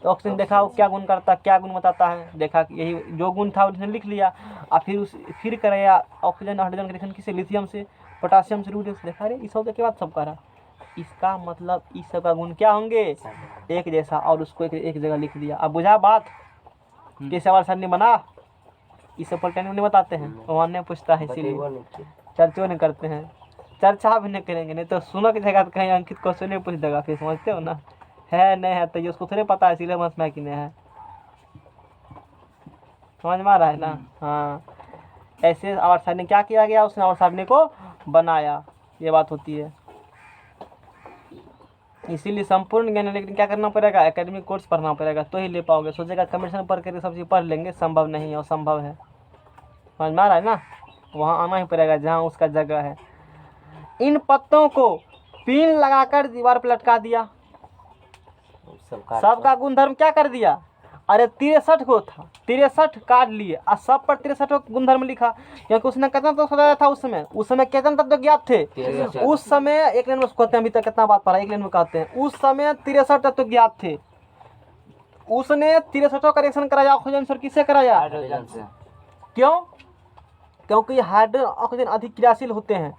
[SPEAKER 1] ऑक्सीजन, देखा वो क्या गुण करता क्या गुण बताता है, देखा कि यही जो गुण था उसने लिख लिया। और फिर कराया ऑक्सीजन हाइड्रोजन का रिएक्शन किससे लिथियम से पोटासियम से रूट से, देखा रे इस सब के बाद सब करा, इसका मतलब इस सब का गुण क्या होंगे एक जैसा, और उसको एक जगह लिख दिया। अब बुझा बात कि सवाल सर ने बना, इस सब पलटन नहीं बताते हैं वहाँ नहीं पूछता है, इसीलिए चर्चा नहीं करते हैं, चर्चा भी नहीं करेंगे, नहीं तो सुनो की जगह कहीं अंकित क्वेश्चन नहीं पूछ देगा, फिर समझते हो ना, है नहीं है तो ये उसको थोड़े पता है सिलेबस में कि नहीं है, समझ में आ रहा है ना। हाँ ऐसे आवर्त सारणी क्या किया गया, उसने आवर्त सारणी को बनाया, ये बात होती है। इसीलिए संपूर्ण ज्ञान लेकिन क्या करना पड़ेगा एकेडमिक कोर्स पढ़ना पड़ेगा तो ही ले पाओगे। सोचेगा कमीशन पढ़ कर सब चीज़ पढ़ लेंगे, संभव नहीं है, और संभव है, समझ में आ रहा है ना, वहाँ आना ही पड़ेगा जहाँ उसका जगह है। इन पत्तों को पिन लगाकर दीवार पर लटका दिया, सबका गुणधर्म क्या कर दिया, अरे 63 को था 63 कार्ड लिए और सब पर 63 गुणधर्म लिखा, क्योंकि उसने कितना तो सोचा था उस समय कितने तत्व ज्ञात थे उस समय, एक लाइन में उसको कहते हैं, अभी तक कितना बात पढ़ा एक लाइन में कहते हैं, उस समय 63 तत्व ज्ञात थे, उसने 63 का रिएक्शन कराया ऑक्सीजन से, किससे कराया
[SPEAKER 2] हाइड्रोजन से,
[SPEAKER 1] क्यों, क्योंकि हाइड्रोजन ऑक्सीजन अधिक क्रियाशील होते हैं,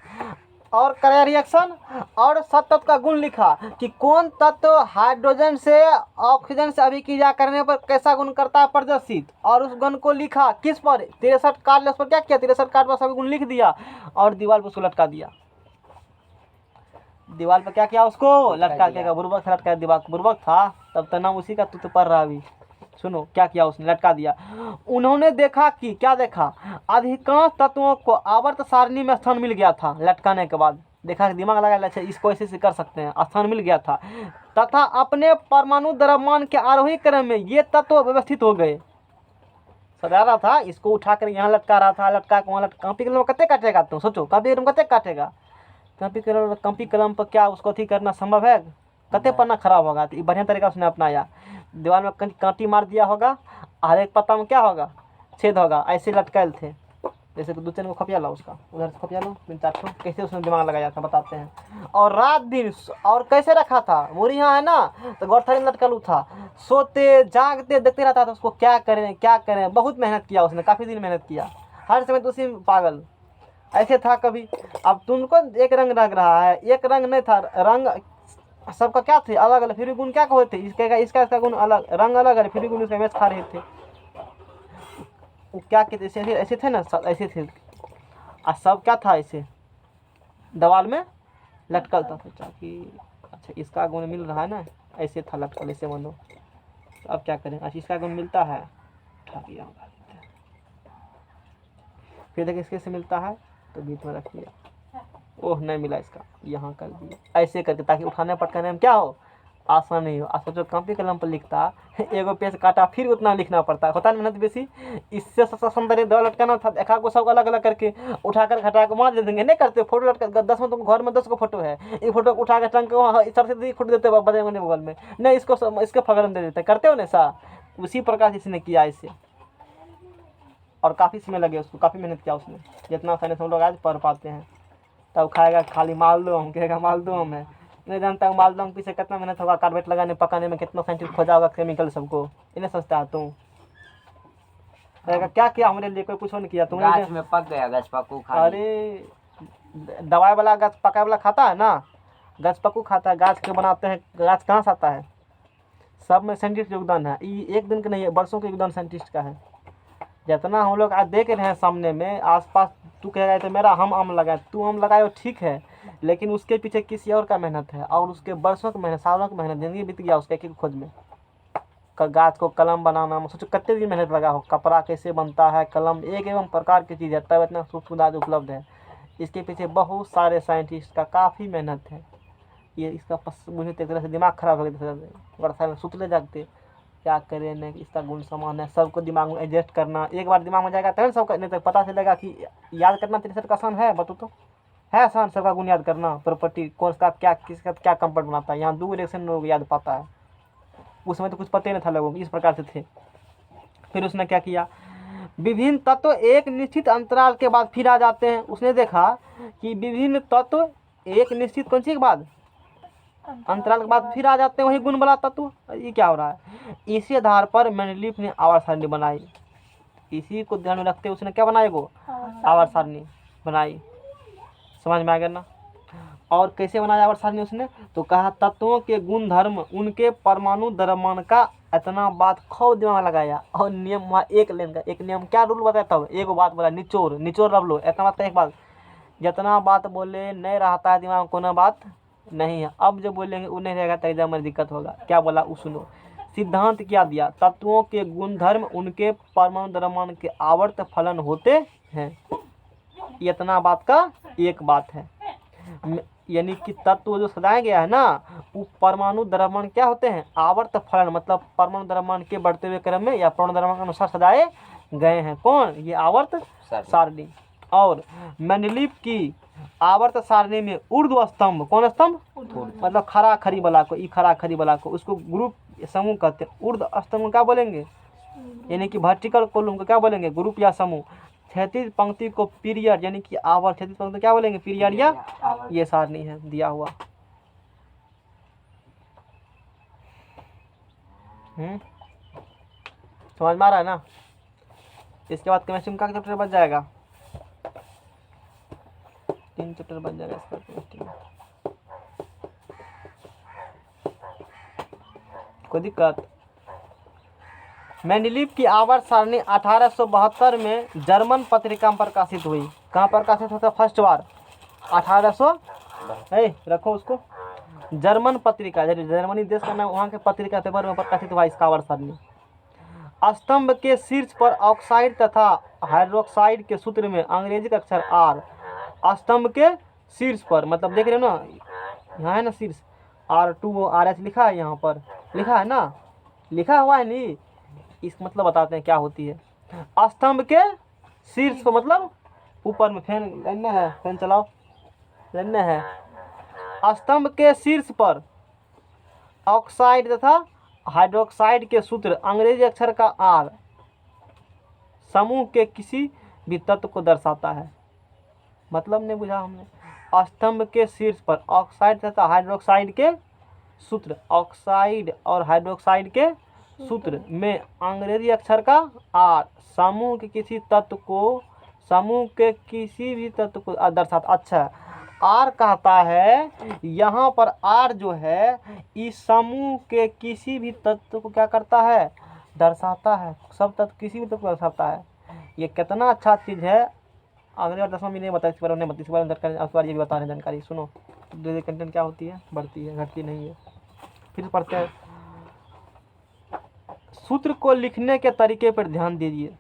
[SPEAKER 1] और कराया रिएक्शन और सब तत्व का गुण लिखा कि कौन तत्व हाइड्रोजन से ऑक्सीजन से अभिक्रिया करने पर कैसा गुण करता है प्रदर्शित, और उस गुण को लिखा किस पर 63 कार्ड, उस पर क्या किया 63 कार्ड पर सभी गुण लिख दिया और दीवार पर उसको लटका दिया। दीवार पर क्या किया उसको लटका दिया, बुर्बक से लटका दिया, बुर्बक था तब तो नाम उसी का तू तो पढ़ रहा अभी, सुनो क्या किया उसने लटका दिया। उन्होंने देखा कि क्या देखा, अधिकांश तत्वों को आवर्त सारणी में स्थान मिल गया था, लटकाने के बाद देखा कि दिमाग लगा अच्छा इसको ऐसे कर सकते हैं, स्थान मिल गया था, तथा अपने परमाणु द्रव्यमान के आरोही क्रम में ये तत्व व्यवस्थित हो गए। सजा रहा था इसको उठा कर यहाँ लटका रहा था, लटका के वहाँ लटका, कॉपी कलम कते काटेगा तुम सोचो, कॉपी कलम कते काटेगा, कॉपी कलम पर क्या उसको अथी करना संभव है, कते पन्ना खराब होगा, तो बढ़िया तरीका उसने अपनाया, दीवार में कांटी मार दिया होगा, हर एक पत्ता में क्या होगा छेद होगा, ऐसे लटकाए थे, जैसे तो 2-3 को खपिया लो, उसका उधर से खपिया लो 3-4 ठो, कैसे उसमें दिमाग लगाया जाता है बताते हैं। और रात दिन और कैसे रखा था, मुरी यहाँ है ना तो गौरथली लटकल था, सोते जागते देखते रहता था उसको, क्या करें क्या करें। बहुत मेहनत किया उसने, काफ़ी दिन मेहनत किया, हर समय तो उसी में पागल ऐसे था कभी। अब तुमको एक रंग लग रहा है, एक रंग नहीं था, रंग सबका क्या थे अलग अलग, फिर भी गुण क्या कहे थे, इसका गुण अलग, रंग अलग है, फिर भी गुण उसका मैच खा रहे थे। वो क्या कहते ऐसे ऐसे थे ना, सब ऐसे थे। और सब क्या था ऐसे दवाल में लटकल था। सोचा कि अच्छा इसका गुण मिल रहा है ना, ऐसे था लटकल ऐसे मानो। तो अब क्या करें, अच्छा इसका गुण मिलता है, उठा दिया, फिर देखिए इसके से मिलता है तो बीच में रख दिया, ओह नहीं मिला इसका, यहाँ कर दिया ऐसे करके, ताकि उठाने पटकाने में क्या हो, आसानी हो। सोचो कॉपी कलम पर लिखता एगो पेज काटा फिर उतना लिखना पड़ता, होता है मेहनत बेसी। इससे सबसे सुंदर दवा लटकाना था, एक को सब अलग अलग करके उठाकर घटा के वहाँ दे देंगे, नहीं करते। फोटो लटका 10 में, तुम घर में 10 को फोटो है, एक फोटो उठा के टंग के वहाँ सरस्वती फोटो देते बड़े बने बगल में, नहीं इसको फगरन दे देते, करते हो ना सा। उसी प्रकार से इसने किया इसे, और काफ़ी समय लगे उसको, काफ़ी मेहनत किया उसने, जितना साइंस हम लोग आज पढ़ पाते हैं। तब खाएगा खाली माल दो हम, कहेगा माल दो हम है, नहीं जानता हूँ माल दो हम पीछे कितना मेहनत होगा, कार्बेट लगाने पकाने में कितना साइंटिस्ट खोजा होगा केमिकल सबको, इन्हें सोचता है तू। कहेगा क्या किया हमारे लिए, कोई कुछ नहीं किया तुमने।
[SPEAKER 2] गाछ में पक गया, गछपक्कू खा लिया।
[SPEAKER 1] अरे दवाई वाला गाछ पकाए वाला खाता है ना, गछपक्कू खाता है, गाछ के बनाते हैं, गाछ कहाँ से आता है। सब में साइंटिस्ट योगदान है, ये एक दिन का नहीं है, बरसों का योगदान साइंटिस्ट का है। जितना हम लोग आज देख रहे हैं सामने में आसपास, तू कहेगा तो मेरा हम आम लगाए, तू आम लगाए ठीक है, लेकिन उसके पीछे किसी और का मेहनत है, और उसके बरसों की मेहनत, सालों की मेहनत, जिंदगी बीत गया उसके एक खोज में। गाछ को कलम बनाना में सोचो कितने दिन मेहनत लगा हो, कपड़ा कैसे बनता है, कलम एक एवं प्रकार की चीज़ है, तब इतना सुविधा उपलब्ध है। इसके पीछे बहुत सारे साइंटिस्ट का काफ़ी मेहनत है। ये इसका मुझे एक तरह से दिमाग खराब हो गया, सुतले जागते क्या करें, नहीं इसका गुण समान है, सबको दिमाग में एडजस्ट करना, एक बार दिमाग में जाएगा तब सबका, नहीं तो पता चलेगा कि याद करना तेरे का आसान है, बतो तो है आसान सबका गुण याद करना, प्रॉपर्टी कौन सा क्या किसका क्या कंपाउंड बनाता है, यहाँ 2 रिएक्शन लोग याद पाता है, उस समय तो कुछ पता ही नहीं था लोगों को, इस प्रकार से थे। फिर उसने क्या किया, विभिन्न तत्व एक निश्चित अंतराल के बाद फिर आ जाते हैं। उसने देखा कि विभिन्न तत्व एक निश्चित कौन सी के बाद अंतराल के बाद फिर आ जाते हैं वही गुण वाला तत्व। ये क्या हो रहा है, इसी आधार पर मेंडलीफ ने आवर्त सारणी बनाई। इसी को ध्यान में रखते उसने क्या बनाया, वो आवर्त सारणी बनाई। समझ में आ गया ना। और कैसे बनाया आवर्त सारणी उसने, तो कहा तत्वों के गुण धर्म उनके परमाणु द्रव्यमान का इतना बात खूब दिमाग लगाया, और नियम वहाँ एक लेन का एक नियम क्या रूल बताया, तब एक बात बोला, निचोड़ निचोड़ रख लो, इतना बात एक बात, जितना बात बोले नहीं रहता है दिमाग को ना बात नहीं है, अब जो बोलेंगे वो नहीं रहेगा तो एग्जाम में दिक्कत होगा। क्या बोला वो सुनो, सिद्धांत क्या दिया, तत्वों के गुणधर्म उनके परमाणु द्रव्यमान के आवर्त फलन होते हैं, इतना बात का एक बात है। यानी कि तत्व जो सजाया गया है ना, वो परमाणु द्रव्यमान क्या होते हैं, आवर्त फलन, मतलब परमाणु द्रव्यमान के बढ़ते हुए क्रम में या परमाणु द्रव्यमान के अनुसार सजाए गए हैं। कौन, ये आवर्त सारणी। और मेंडलीफ की आवर्त सारणी में ऊर्ध्व स्तंभ, कौन स्तंभ, मतलब खरा खरी बला को, ई खरा खरी बला को, उसको ग्रुप समूह कहते हैं। ऊर्ध्व स्तंभ क्या बोलेंगे, यानी कि वर्टिकल कॉलम को क्या बोलेंगे, ग्रुप या समूह। क्षैतिज पंक्ति को पीरियड, यानी कि आवर्त, क्षैतिज पंक्ति क्या बोलेंगे, पीरियड या ये सारणी है दिया हुआ। समझ में आ रहा है ना। इसके बाद केमिस्ट्री में क्या चैप्टर बच जाएगा, 3 चैप्टर बन जाएगा इसका केमिस्ट्री में, कोई दिक्कत। मेंडलीफ की आवर्त सारणी 1872 में जर्मन पत्रिका में प्रकाशित हुई। कहाँ प्रकाशित होता, फर्स्ट बार 1800 रखो उसको, जर्मन पत्रिका, जर्मनी देश का नाम, वहाँ के पत्रिका पेपर में प्रकाशित हुआ इसका आवर्त सारणी। स्तंभ के शीर्ष पर ऑक्साइड तथा हाइड्रोक्साइड के सूत्र में अंग्रेजी का अक्षर आर, स्तंभ के शीर्ष पर, मतलब देख रहे हो ना, यहाँ है ना शीर्ष, R2ORH लिखा है, यहाँ पर लिखा है ना, लिखा हुआ है नहीं, इस मतलब बताते हैं क्या होती है। स्तंभ के शीर्ष पर मतलब ऊपर में, फैन लेना है, फैन चलाओ, लेना है। स्तंभ के शीर्ष पर ऑक्साइड तथा हाइड्रोक्साइड के सूत्र अंग्रेजी अक्षर का आर, समूह के किसी भी तत्व को दर्शाता है। मतलब नहीं बुझा हमने। स्तंभ के शीर्ष पर ऑक्साइड तथा हाइड्रोक्साइड के सूत्र, ऑक्साइड और हाइड्रोक्साइड के सूत्र में अंग्रेजी अक्षर का आर समूह के किसी तत्व को दर्शाता। अच्छा, आर कहता है यहाँ पर आर जो है इस समूह के किसी भी तत्व को क्या करता है, दर्शाता है। सब तत्व किसी भी तत्व को दर्शाता है। ये कितना अच्छा चीज़ है। अगले बार 10वां में नहीं बताया, इस बार हमने इस बार ये भी बता रहे हैं जानकारी। सुनो, कंटेंट क्या होती है, बढ़ती है घटती नहीं है। फिर पढ़ते हैं। सूत्र को लिखने के तरीके पर ध्यान दीजिए।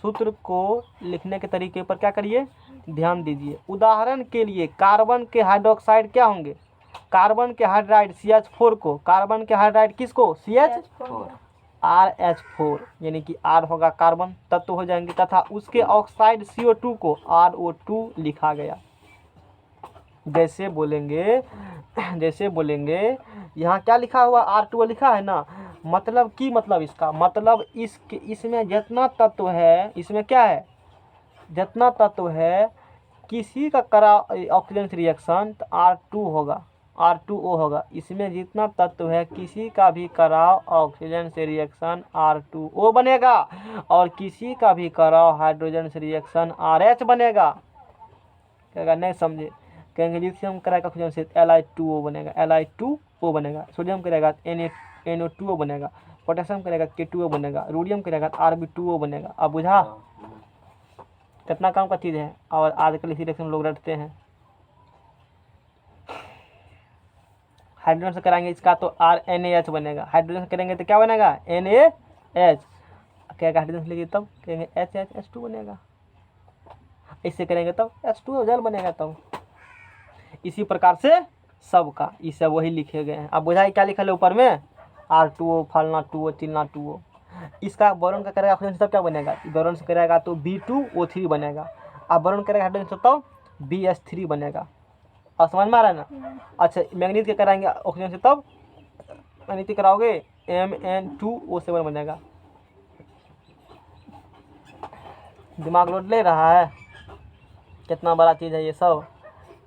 [SPEAKER 1] सूत्र को लिखने के तरीके पर क्या करिए, ध्यान दीजिए। उदाहरण के लिए कार्बन के हाइड्रोक्साइड क्या होंगे, कार्बन के हाइड्राइड CH4 को, कार्बन के हाइड्राइड किसको, RH4 यानी कि R होगा कार्बन तत्व हो जाएंगे, तथा उसके ऑक्साइड CO2 को RO2 लिखा गया। जैसे बोलेंगे यहाँ क्या लिखा हुआ, R2 लिखा है ना। मतलब इसका मतलब इसमें जितना तत्व है, इसमें क्या है, जितना तत्व है किसी का करा ऑक्सीजन से रिएक्शन तो R2 होगा, R2O होगा। इसमें जितना तत्व है किसी का भी कराओ ऑक्सीजन से रिएक्शन R2O बनेगा, और किसी का भी कराओ हाइड्रोजन से रिएक्शन RH बनेगा। कहेगा नहीं समझे, कहेंगे लिथियम करेगा ऑक्सीजन से Li2O बनेगा, Li2O बनेगा। सोडियम करेगा NO2O बनेगा, पोटेशियम करेगा K2O बनेगा, रोडियम करेगा Rb2O बनेगा। अब बुझा कितना काम का चीज़ है। और आजकल इसी रिएक्शन लोग रटते हैं। हाइड्रोजन से कराएंगे इसका तो RNaH बनेगा, हाइड्रोजन से करेंगे तो क्या बनेगा, NaH। कहेगा हाइड्रोजन से लीजिए तब कहेंगे HH2 बनेगा, इससे करेंगे तब H2O जल बनेगा। तब इसी प्रकार से सबका ये सब वही लिखे गए हैं। अब बुझाई क्या लिखा है ऊपर में, R2O फलना 2O चिलना 2O। इसका बोरॉन का करेगा ऑक्सीजन से तब क्या बनेगा, बोरॉन से करेगा तो B2O3 बनेगा। अब बोरॉन करेगा हाइड्रोजन से तो BH3 बनेगा। और समझ में आ रहा है ना। अच्छा, मैग्नीज के कराएंगे ऑक्सीजन से तब मैग्नीज कराओगे MN2O7 बनेगा। दिमाग लोड ले रहा है, कितना बड़ा चीज़ है ये सब।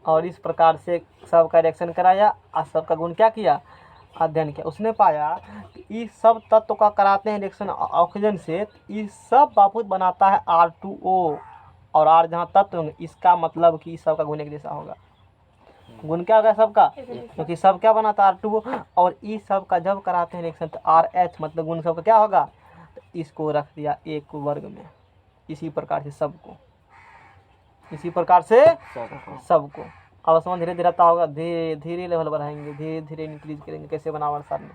[SPEAKER 1] और इस प्रकार से सबका रिएक्शन कराया और सबका गुण क्या किया, अध्ययन किया। उसने पाया कि इस सब तत्व का कराते हैं रिएक्शन ऑक्सीजन से, इस सब बापूत बनाता है R2O। और R जहाँ तत्व होंगे इसका मतलब कि इस सबका गुण एक जैसा होगा। गुण क्या होगा सबका, क्योंकि सब क्या बनाता है R2O। और इस सब का जब कराते हैं रिएक्शन तो RH मतलब गुण सबका क्या होगा, तो इसको रख दिया एक वर्ग में। इसी प्रकार से सबको, इसी प्रकार से सबको। अब समझ धीरे धीरे आता होगा, धीरे धीरे लेवल बढ़ाएंगे, धीरे धीरे इंक्रीज करेंगे। कैसे बनावर सर में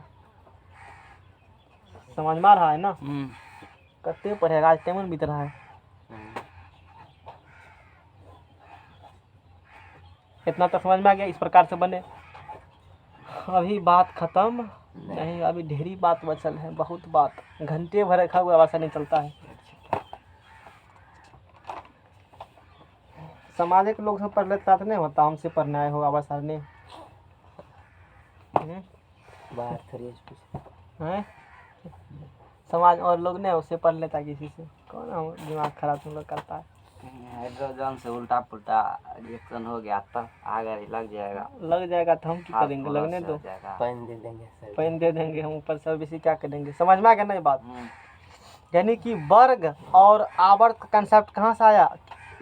[SPEAKER 1] समझ में आ रहा है ना। कते पढ़ेगा, आज टाइम बीत रहा है। इतना तो समझ में आ गया, इस प्रकार से बने। अभी बात खत्म नहीं, अभी ढेरी बात बचल है, बहुत बात। घंटे भर रखा हुआ वैसा नहीं चलता है। समाज के लोग सब पढ़ लेते साथ नहीं होता, हमसे पढ़ना आए हो आवाज सारनी है। समाज और लोग नहीं उससे पढ़ लेता किसी से, कौन दिमाग खराब तुम लोग करता है।
[SPEAKER 2] हाइड्रोजन से उल्टा पुल्टा रिएक्शन हो गया तब आगे लग
[SPEAKER 1] जाएगा तो हम क्या करेंगे, लगने दो,
[SPEAKER 2] पानी
[SPEAKER 1] दे देंगे हम ऊपर से। बेसी क्या करेंगे, समझ में आ गया ना ये बात। यानी कि वर्ग और आवर्त का कंसेप्ट कहाँ से आया,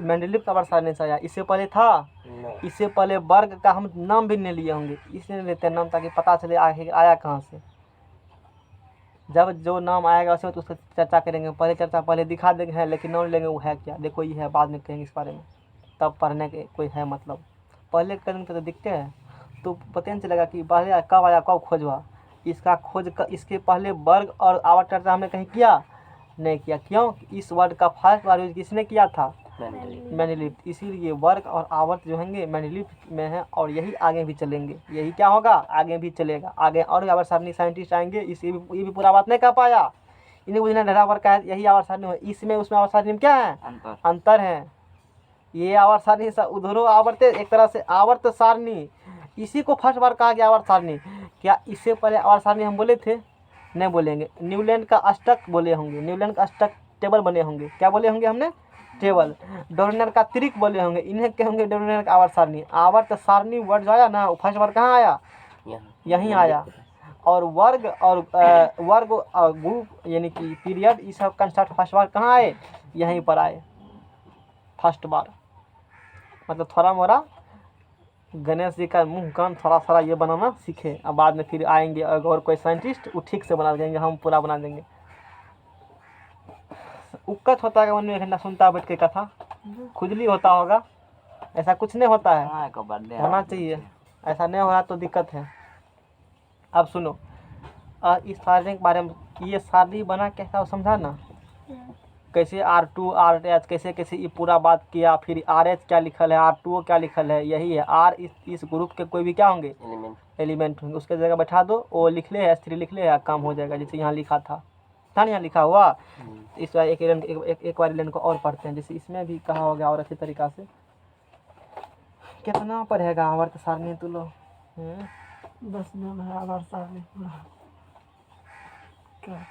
[SPEAKER 1] मेंडलीव आवर्त सारणी से आया। इससे पहले था, इससे पहले वर्ग का हम नाम भी नहीं लिए होंगे, इसलिए लेते हैं नाम ताकि पता चले आया कहाँ से। जब जो नाम आएगा उसे तो उसकी चर्चा करेंगे। पहले दिखा देंगे है, लेकिन नाम लेंगे वो है क्या, देखो ये है, बाद में कहेंगे इस बारे में। तब पढ़ने के कोई है मतलब, पहले करेंगे तो दिखते हैं तो पता नहीं चलेगा कि पहले कब आया कब खोज हुआ। इसका खोज इसके पहले वर्ग और आवर्त चर्चा हमने कहीं किया नहीं किया। क्यों, इस वर्ड का फर्स्ट बार यूज किसने किया था, मेंडलीव। इसीलिए वर्ग और आवर्त जो होंगे मेंडलीव में है, और यही आगे भी चलेंगे। यही क्या होगा, आगे भी चलेगा। आगे और आवर्त सारणी साइंटिस्ट आएंगे, ये भी पूरा बात नहीं कह पाया। इन्हें बुझना ढेरा वर्ग का है, यही आवर्त सारणी है। इसमें उसमें आवर्त सारणी में क्या है, अंतर है। ये आवर्त सारणी उधरो आवर्त, एक तरह से आवर्त सारणी, इसी को फर्स्ट बार कहा गया आवर्त सारणी। क्या इससे पहले आवर्त सारणी हम बोले थे, नहीं बोलेंगे। न्यूलैंड का अष्टक बोले होंगे, न्यूलैंड का अष्टक टेबल बने होंगे। क्या बोले होंगे हमने, टेबल। डोर्नर का त्रिक बोले होंगे, इन्हें कहेंगे डोर्नर का आवर्त सारणी। आवर्त सारणी वर्ड जो आया ना, फर्स्ट बार कहाँ आया? यहीं आया। और वर्ग और वर्ग और ग्रुप यानी कि पीरियड, ये सब कंसेप्ट फर्स्ट बार कहाँ आए? यहीं पर आए फर्स्ट बार। मतलब थोड़ा मोड़ा गणेश जी का मुंह कान थोड़ा थोड़ा ये बनाना सीखे, अब बाद में फिर आएंगे और कोई साइंटिस्ट वो ठीक से बना देंगे, हम पूरा बना देंगे। उक्कत होता है मन में घंटा सुनता बैठ के कथा, खुजली होता होगा, ऐसा कुछ नहीं होता है,
[SPEAKER 2] हाँ, एक बर्थडे
[SPEAKER 1] होना चाहिए। ऐसा नहीं हो रहा तो दिक्कत है। अब सुनो इस सारणी के बारे में, ये सारणी बना कैसा हो समझा ना, कैसे R2 RH कैसे कैसे ये पूरा बात किया, फिर RH क्या लिखल है, R2O क्या लिखल है, यही है। R इस ग्रुप के कोई भी क्या होंगे? एलिमेंट होंगे। उसके जगह बैठा दो, O लिख ले, S3 लिख ले, काम हो जाएगा। जैसे यहाँ लिखा था ना, यहाँ लिखा हुआ। इस बार एक बार लाइन को और पढ़ते हैं, जैसे इसमें भी कहा हो गया और अच्छी तरीक़ा से। कितना पढ़ेगा आवर्त सारणी तू लो?
[SPEAKER 3] 10 में है आवर्त सारणी पूरा। क्या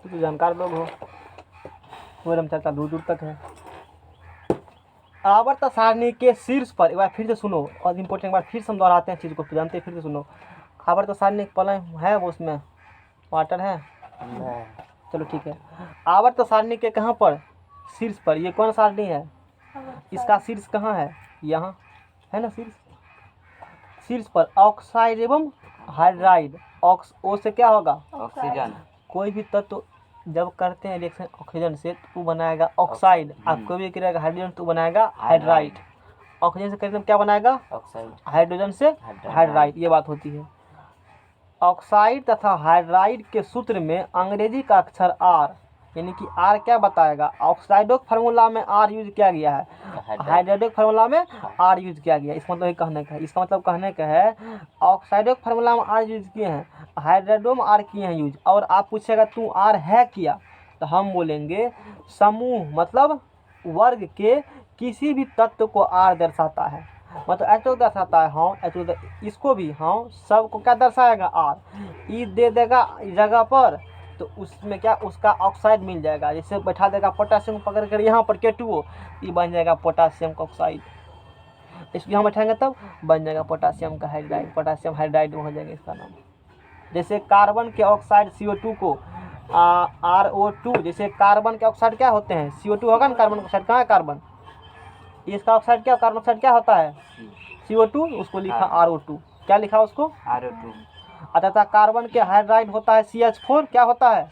[SPEAKER 1] तो जानकार लोग हो, वो चर्चा दूर दूर तक है। आवर्त सारणी के शीर्ष पर एक बार फिर से सुनो, और इम्पोर्टेंट एक बार फिर से हम दोहराते हैं चीज़ को, जानते हैं, फिर से सुनो। आवर्त सारणी पलंग है वो, उसमें वाटर है? चलो ठीक है। आवर्त सारणी के कहाँ पर? शीर्ष पर। ये कौन सारणी है? इसका शीर्ष कहाँ है? यहाँ है ना शीर्ष। शीर्ष पर ऑक्साइड एवं हाइड्राइड। ओ से क्या होगा?
[SPEAKER 2] ऑक्सीजन।
[SPEAKER 1] कोई भी तत्व जब करते हैं रिएक्शन ऑक्सीजन से तो बनाएगा ऑक्साइड, आप कोई भी करेगा हाइड्रोजन तो बनाएगा हाइड्राइड। ऑक्सीजन से करेंगे तो क्या बनाएगा? ऑक्साइड। हाइड्रोजन से हाइड्राइड, ये बात होती है। ऑक्साइड तथा हाइड्राइड के सूत्र में अंग्रेजी का अक्षर R, यानी कि R क्या बताएगा? ऑक्साइडो के फार्मूला में R यूज किया गया है, हाइड्राइडो के फार्मूला में R यूज किया गया है। इसका मतलब कहने का है, इसका मतलब कहने का है ऑक्साइडो के फार्मूला में R यूज किए हैं, हाइड्राइडो में R किए हैं यूज। और आप पूछेगा तू R है किया, तो हम बोलेंगे समूह मतलब वर्ग के किसी भी तत्व को R दर्शाता है। मतलब एटो दर्शाता है, हाँ एटो, इसको भी हाँ, सबको क्या दर्शाएगा? R। ई दे देगा जगह पर तो उसमें क्या उसका ऑक्साइड मिल जाएगा। जैसे बैठा देगा पोटासियम पकड़ कर यहाँ पर K2O, ये बन जाएगा पोटासियम का ऑक्साइड। इसको यहाँ बैठाएंगे तब बन जाएगा पोटासियम का हाइड्राइड, पोटासियम हाइड्राइड हो जाएगा इसका नाम। जैसे कार्बन के ऑक्साइड CO2 को RO2, जैसे कार्बन के ऑक्साइड क्या होते हैं? CO2 होगा ना, कार्बन ऑक्साइड कहाँ है? कार्बन, इसका ऑक्साइड क्या, कार्बन ऑक्साइड क्या होता है? CO2, उसको लिखा RO2। क्या लिखा उसको? RO2। अतः कार्बन के हाइड्राइड होता है CH4, क्या होता है?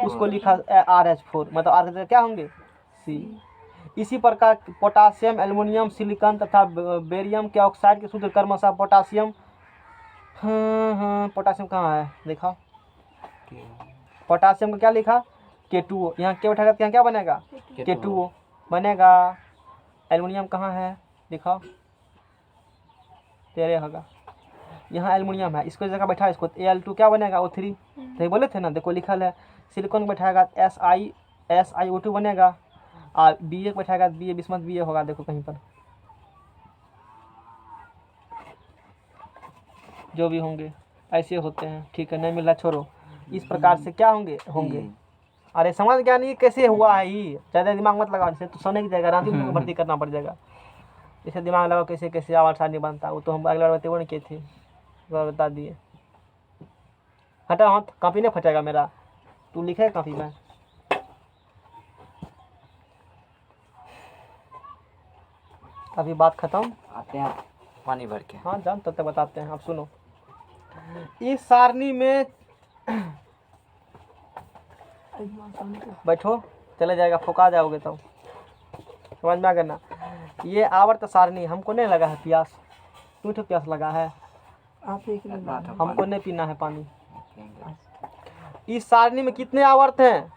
[SPEAKER 1] उसको लिखा RH4, मतलब R के क्या होंगे? C। इसी प्रकार पोटासियम, एल्युमिनियम, सिलिकॉन तथा बेरियम के ऑक्साइड के सूत्र क्रमशः पोटासियम, पोटासियम कहाँ है देखा? पोटासियम को क्या लिखा? K2O। यहाँ क्या बैठेगा तो यहाँ क्या बनेगा? K2O बनेगा। एल्युमिनियम कहाँ है दिखाओ? तेरे होगा, यहाँ एल्युमिनियम है, इसको जगह बैठा, इसको Al2 क्या बनेगा? O3। तो बोले थे ना, देखो लिखल है। सिलिकॉन बैठाएगा SiO2 बनेगा, और Ba बैठाएगा Ba बिस्मत Ba होगा, देखो कहीं पर जो भी होंगे ऐसे होते हैं। ठीक है, नहीं मिला छोड़ो। इस प्रकार से क्या होंगे। अरे समझ गया नहीं कैसे हुआ है? ही ज़्यादा दिमाग मत लगाओ, जैसे तो सोने की जगह रात में भर्ती करना पड़ जाएगा। जैसे दिमाग लगाओ कैसे कैसे आवाज़ सारणी बनता, वो तो हम अगला बताते वो नहीं किए थे, बता दिए। हटा हाथ, कॉपी नहीं फटेगा मेरा, तू लिखे कॉपी में। अभी बात खत्म,
[SPEAKER 2] आते हैं पानी भर के।
[SPEAKER 1] हाँ जान तब तक बताते हैं। आप सुनो, इस सारणी में बैठो, चले जाएगा, फुका जाओगे तब, समझ में आ गया ना। ये आवर्त सारणी, हमको नहीं लगा है प्यास, तू तो प्यास लगा है,
[SPEAKER 3] आप एक
[SPEAKER 1] हमको नहीं पीना है पानी। इस सारणी में कितने आवर्त हैं?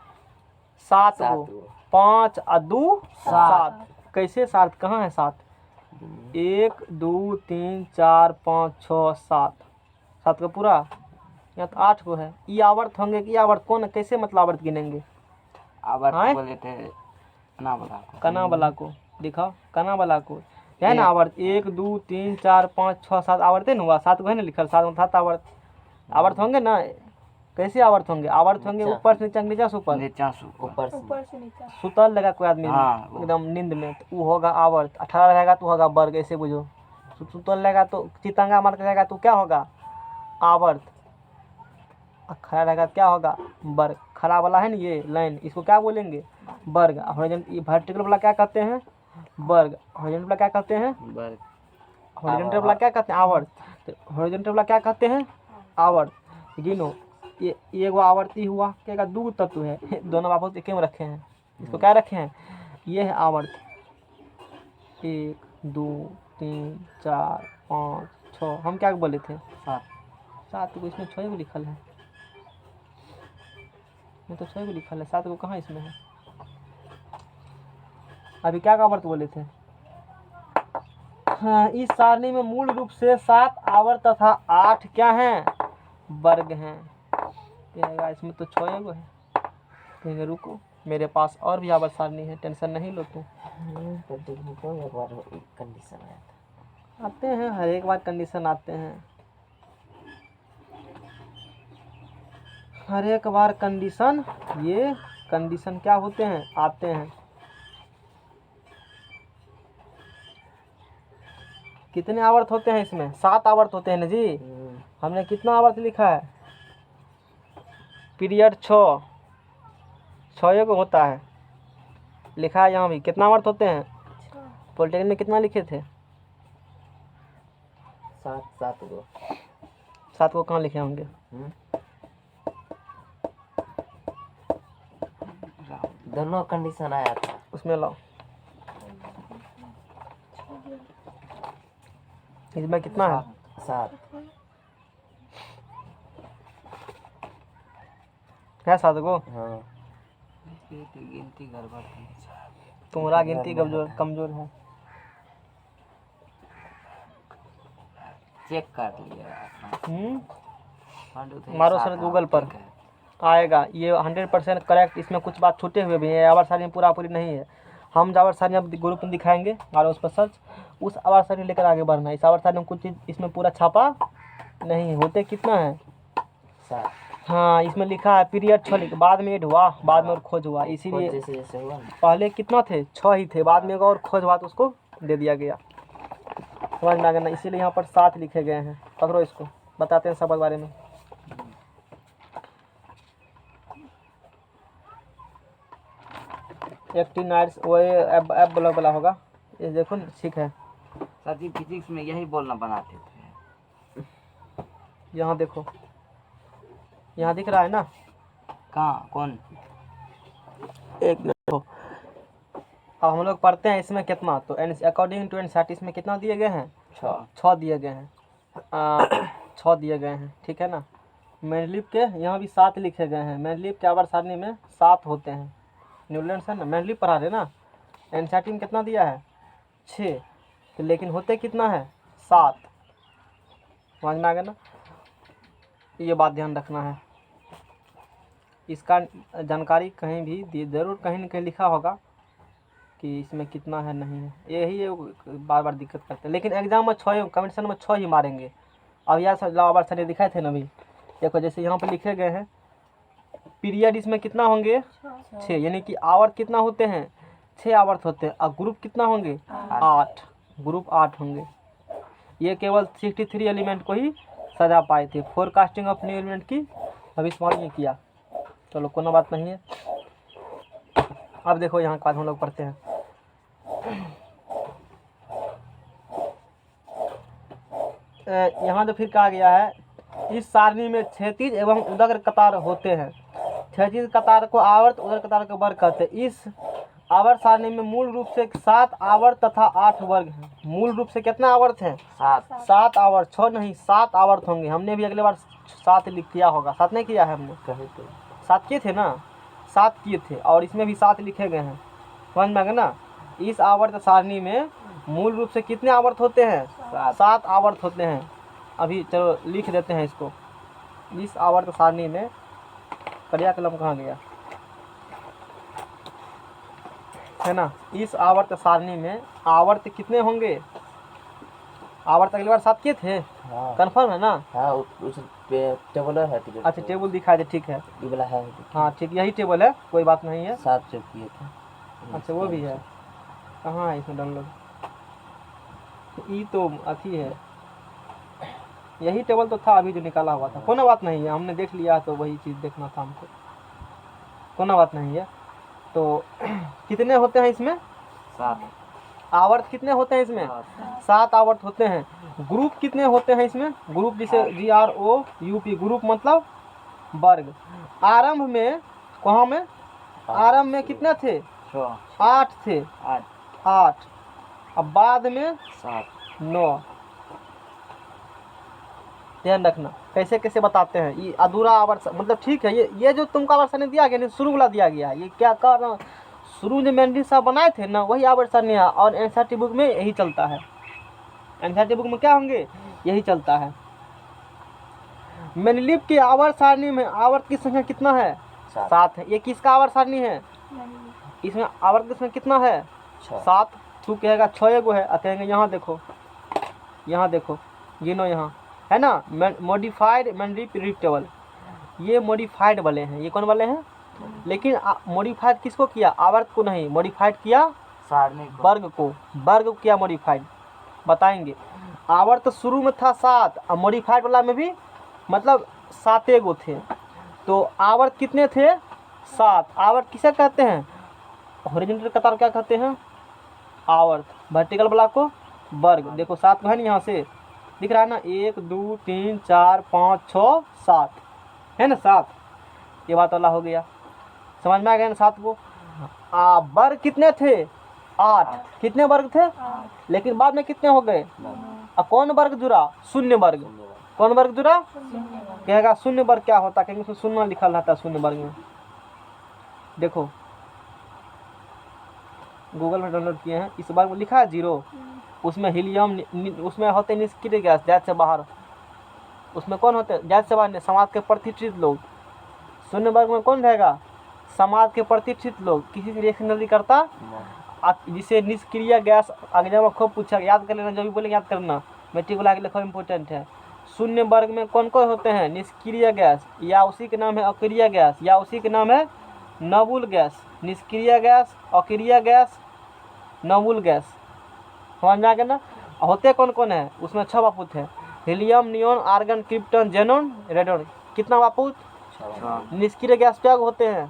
[SPEAKER 1] 7 गो, 5 और 2 7। कैसे 7? कहाँ है 7? 1 2 3 4 5 6 7, 7 का पूरा, यहाँ तो 8 को है। ये आवर्त होंगे कि आवर्त कौन, कैसे मतलब आवर्त गिनेंगे?
[SPEAKER 2] आवर्त बोले थे
[SPEAKER 1] कना वाला को दिखाओ, कना वाला को है ना आवर्त। 1 2 3 4 5 6 7 आवर्त है ना, हुआ 7 को है ना लिखल, 7 में 7 आवर्त होंगे ना। कैसे आवर्त होंगे? आवर्त होंगे
[SPEAKER 4] नीचा।
[SPEAKER 1] ऊपर से नीचा, नीचा से ऊपर,
[SPEAKER 2] नीचा से
[SPEAKER 4] ऊपर से
[SPEAKER 3] ऊपर से नीचे।
[SPEAKER 1] सुतल लगा कोई आदमी
[SPEAKER 2] हाँ, वो।
[SPEAKER 1] एकदम नींद में, तो वो होगा आवर्त। 18 रहेगा तो होगा वर्ग, ऐसे बुझो। सुतल रहेगा तो चितंगा मार के रहेगा तो क्या होगा? आवर्त। और खड़ा रहेगा तो क्या होगा? वर्ग। खड़ा वाला है ना ये लाइन, इसको क्या बोलेंगे? वर्ग। हॉरिजॉन्टल, ये वर्टिकल वाला क्या कहते हैं? वर्ग। हॉरिजॉन्टल वाला क्या कहते हैं?
[SPEAKER 2] वर्ग।
[SPEAKER 1] हॉरिजॉन्टल वाला क्या कहते हैं? आवर्त। तो हॉरिजॉन्टल वाला क्या कहते हैं? आवर्त। गिनो, ये एगो आवर्ती हुआ, क्या का 2 तत्व है, दोनों आपस एक में रखे हैं, इसको क्या रखे हैं? ये है आवर्त। 1 2 3 4 5 6, हम क्या बोले थे? 7 को। इसमें 6 को लिखल है, ये तो 6 को लिखल है, 7 को कहाँ इसमें है? अभी क्या का आवर्त बोले थे? हाँ, इस सारणी में मूल रूप से 7 आवर्त तथा 8 क्या हैं? वर्ग हैं। कहेगा इसमें तो 6 गो है। कहेंगे रुको, मेरे पास और भी आवर्त सारणी है, टेंशन नहीं लो तुम।
[SPEAKER 4] तो देखने को एक बार एक कंडीशन आया था।
[SPEAKER 1] आते हैं, हर एक बार कंडीशन आते हैं, हर एक बार कंडीशन, ये कंडीशन क्या होते हैं? आते हैं। कितने आवर्त होते हैं इसमें? 7 आवर्त होते हैं ना जी। हमने कितना आवर्त लिखा है? पीरियड 6 को होता है, लिखा है यहाँ भी। कितना आवर्त होते हैं? पॉलिटेक्निक में कितना लिखे थे?
[SPEAKER 4] 7 गो।
[SPEAKER 1] 7 को कहाँ लिखे होंगे?
[SPEAKER 4] दोनों कंडीशन आया था
[SPEAKER 1] उसमें लाओ। इसमें कितना है?
[SPEAKER 4] 7।
[SPEAKER 1] है 7 को?
[SPEAKER 4] हाँ,
[SPEAKER 2] गिनती गड़बड़ थी।
[SPEAKER 1] तुम्हारा गिनती कमजोर है।
[SPEAKER 2] चेक कर लिया।
[SPEAKER 1] मारो सर गूगल पर, आएगा ये 100% करेक्ट। इसमें कुछ बात छूटे हुए भी हैं, आवर्त सारणी पूरा पूरी नहीं है। हम आवर्त सारणी अब ग्रुप में दिखाएंगे और उस पर सर्च, उस आवर्त सारणी लेकर आगे बढ़ना। इस आवर्त सारणी में कुछ चीज़ इसमें पूरा छापा नहीं है। होते कितना है?
[SPEAKER 4] 7।
[SPEAKER 1] हाँ, इसमें लिखा है पीरियड 6 लिखा, बाद में ऐड हुआ, बाद में और खोज हुआ, इसीलिए
[SPEAKER 4] जैसे जैसे हुआ ना।
[SPEAKER 1] पहले कितना थे? 6 ही थे, बाद में और खोज हुआ तो उसको दे दिया गया। समझ में आ गया ना? इसीलिए यहाँ पर 7 लिखे गए हैं। पकड़ो इसको, बताते हैं सब बारे में। एक्टिनाइड्स वो एब ब्लॉक वाला होगा, ये देखो ना, ठीक है।
[SPEAKER 2] सर जी फिजिक्स में यही बोलना बनाते थे।
[SPEAKER 1] यहाँ देखो, यहाँ दिख रहा है ना?
[SPEAKER 2] कहाँ? कौन?
[SPEAKER 1] एक मिनट देखो, अब हम लोग पढ़ते हैं इसमें कितना, तो अकॉर्डिंग टू एनसीईआरटी इसमें कितना दिए गए हैं? 6 दिए गए हैं। 6 दिए गए हैं, ठीक है ना? मैंडलीव के यहाँ भी 7 लिखे गए हैं। मैंडलीव के आवर्त सारणी में 7 होते हैं। न्यूलैंड्स है ना, मैंडलीव पढ़ा रहे ना। एनसीईआरटी में कितना दिया है? 6, तो लेकिन होते कितना है? 7। समझ में आ गया ना? ये बात ध्यान रखना है। इसका जानकारी कहीं भी ज़रूर कहीं न कहीं लिखा होगा कि इसमें कितना है नहीं है, यही बार बार दिक्कत करते हैं। लेकिन एग्जाम में 6, कंपटीशन में 6 ही मारेंगे। अब यार सर आवर्त सारणी दिखाए थे ना अभी, देखो जैसे यहाँ पे लिखे गए हैं पीरियड, इसमें कितना होंगे? 6, यानी कि आवर्त कितना होते हैं? 6 आवर्त होते हैं। और ग्रुप कितना होंगे? 8। ग्रुप 8 होंगे। ये केवल 63 एलिमेंट को ही सजा पाए थे। फोरकास्टिंग ऑफ न्यू एलिमेंट की अभी इस्तेमाल नहीं किया। चलो कोई बात नहीं है। अब देखो यहाँ के बाद हम लोग पढ़ते हैं। यहाँ जो फिर कहा गया है, इस सारणी में क्षैतिज एवं उदग्र कतार होते हैं। क्षैतिज कतार को आवर्त, उदग्र कतार को वर्ग कहते हैं। इस आवर्त सारणी में मूल रूप से 7 आवर्त तथा 8 वर्ग हैं। मूल रूप से कितना आवर्त हैं? 7 आवर्त, 6 नहीं 7 आवर्त होंगे। हमने भी अगले बार 7 लिख किया होगा, 7 नहीं किया है हमने?
[SPEAKER 4] कहे तो
[SPEAKER 1] 7 किए थे ना, 7 किए थे, और इसमें भी 7 लिखे गए हैं। समझ में आ गया ना? इस आवर्त सारणी में मूल रूप से कितने आवर्त होते हैं? 7 आवर्त होते हैं। अभी चलो लिख देते हैं इसको। इस आवर्त सारणी में, करिया कलम कहाँ गया है ना? इस आवर्त सारणी में आवर्त कितने होंगे? आवर्त अगली बार 7 किए थे,
[SPEAKER 4] हाँ
[SPEAKER 1] कन्फर्म है ना?
[SPEAKER 4] हाँ, उस टेबल है तो
[SPEAKER 1] अच्छा टेबल दिखा दे, ठीक है।
[SPEAKER 4] ये वाला है।
[SPEAKER 1] हाँ ठीक, यही टेबल है, कोई बात नहीं है।
[SPEAKER 4] 7 जो किए थे।
[SPEAKER 1] अच्छा वो भी है, कहाँ है इसमें डाउनलोड? ये तो अथी है, यही टेबल तो था अभी जो निकाला हुआ था। कोई बात नहीं है, हमने देख लिया तो वही चीज़ देखना था हमको, कोई बात नहीं है। तो कितने होते हैं इसमें?
[SPEAKER 2] 7
[SPEAKER 1] आवर्त कितने होते हैं इसमें? 7 आवर्त होते हैं। ग्रुप कितने होते हैं इसमें? ग्रुप जिसे GROUP, ग्रुप मतलब वर्ग। आरंभ में, कहाँ में? आरंभ में कितने थे? 8 थे, 8। अब बाद में 9। ध्यान रखना कैसे कैसे बताते हैं। ये अधूरा आवर्त मतलब ठीक है, ये जो तुमको आवर्त सारणी दिया गया ना, शुरू वाला दिया गया है। ये क्या कर रहा हूँ, शुरू जो मेंडली साहब बनाए थे ना, वही आवर्त सारणी है। और एनसीईआरटी बुक में यही चलता है। एनसीईआरटी बुक में क्या होंगे, यही चलता है। मेंडलीव की आवर्त सारणी में आवर्त की संख्या कितना है? 7 है। ये किसका आवर्त सारणी है? इसमें आवर्त की संख्या कितना है? 7। तू कहेगा 6 एगो है, कहेंगे यहाँ देखो, यहाँ देखो, गिनो यहाँ है ना। मॉडिफाइड मेंडलीव टेबल, ये मॉडिफाइड वाले हैं। ये कौन वाले हैं? लेकिन मॉडिफाइड किसको किया? आवर्त को नहीं, मॉडिफाइड किया
[SPEAKER 2] सारणी को,
[SPEAKER 1] वर्ग को। वर्ग को किया मॉडिफाइड, बताएंगे। आवर्त शुरू में था 7, और मॉडिफाइड वाला में भी मतलब 7 एगो थे। तो आवर्त कितने थे? 7। आवर्त किसे कहते हैं? हॉरिजॉन्टल कतार क्या कहते हैं? आवर्त। वर्टिकल वाला को वर्ग। देखो 7 है ना, यहाँ से दिख रहा है ना, 1 2 3 4 5 6 7 है ना, 7। ये बात वाला हो गया, समझ में आ गया ना 7 को। वर्ग कितने थे? 8। कितने वर्ग थे? लेकिन बाद में कितने हो गए? कौन वर्ग जुड़ा? शून्य वर्ग। कौन वर्ग जुड़ा? कहेगा शून्य वर्ग क्या होता? कहेंगे उसमें शून्य लिखा रहता है शून्य वर्ग में। देखो गूगल में डाउनलोड किए हैं, इस बार में लिखा है 0। उसमें हीलियम, उसमें होते निष्क्रिय गैस, जायज से बाहर। उसमें कौन होते? जायज से बाहर, समाज के प्रतिष्ठित लोग। शून्य वर्ग में कौन रहेगा? समाज के प्रतिष्ठित लोग, किसी से रिएक्शन जल्दी करता, जिसे निष्क्रिय गैस। एग्जाम में खूब पूछा, याद कर लेना, जो भी बोलेंगे याद करना, मैट्रिक वाला के लिए खूब इंपॉर्टेंट है। शून्य वर्ग में कौन कौन होते हैं? निष्क्रिय गैस, या उसी के नाम है अक्रिय गैस, या उसी के नाम है नबुल गैस। निष्क्रिय गैस, अक्रिय गैस, नबुल गैस, समझ में आ गया ना। होते कौन कौन है? उसमें 6 बापूत है, helium, neon, argon, krypton, xenon, radon. कितना बापूत? निष्क्रिय गैस क्या होते हैं?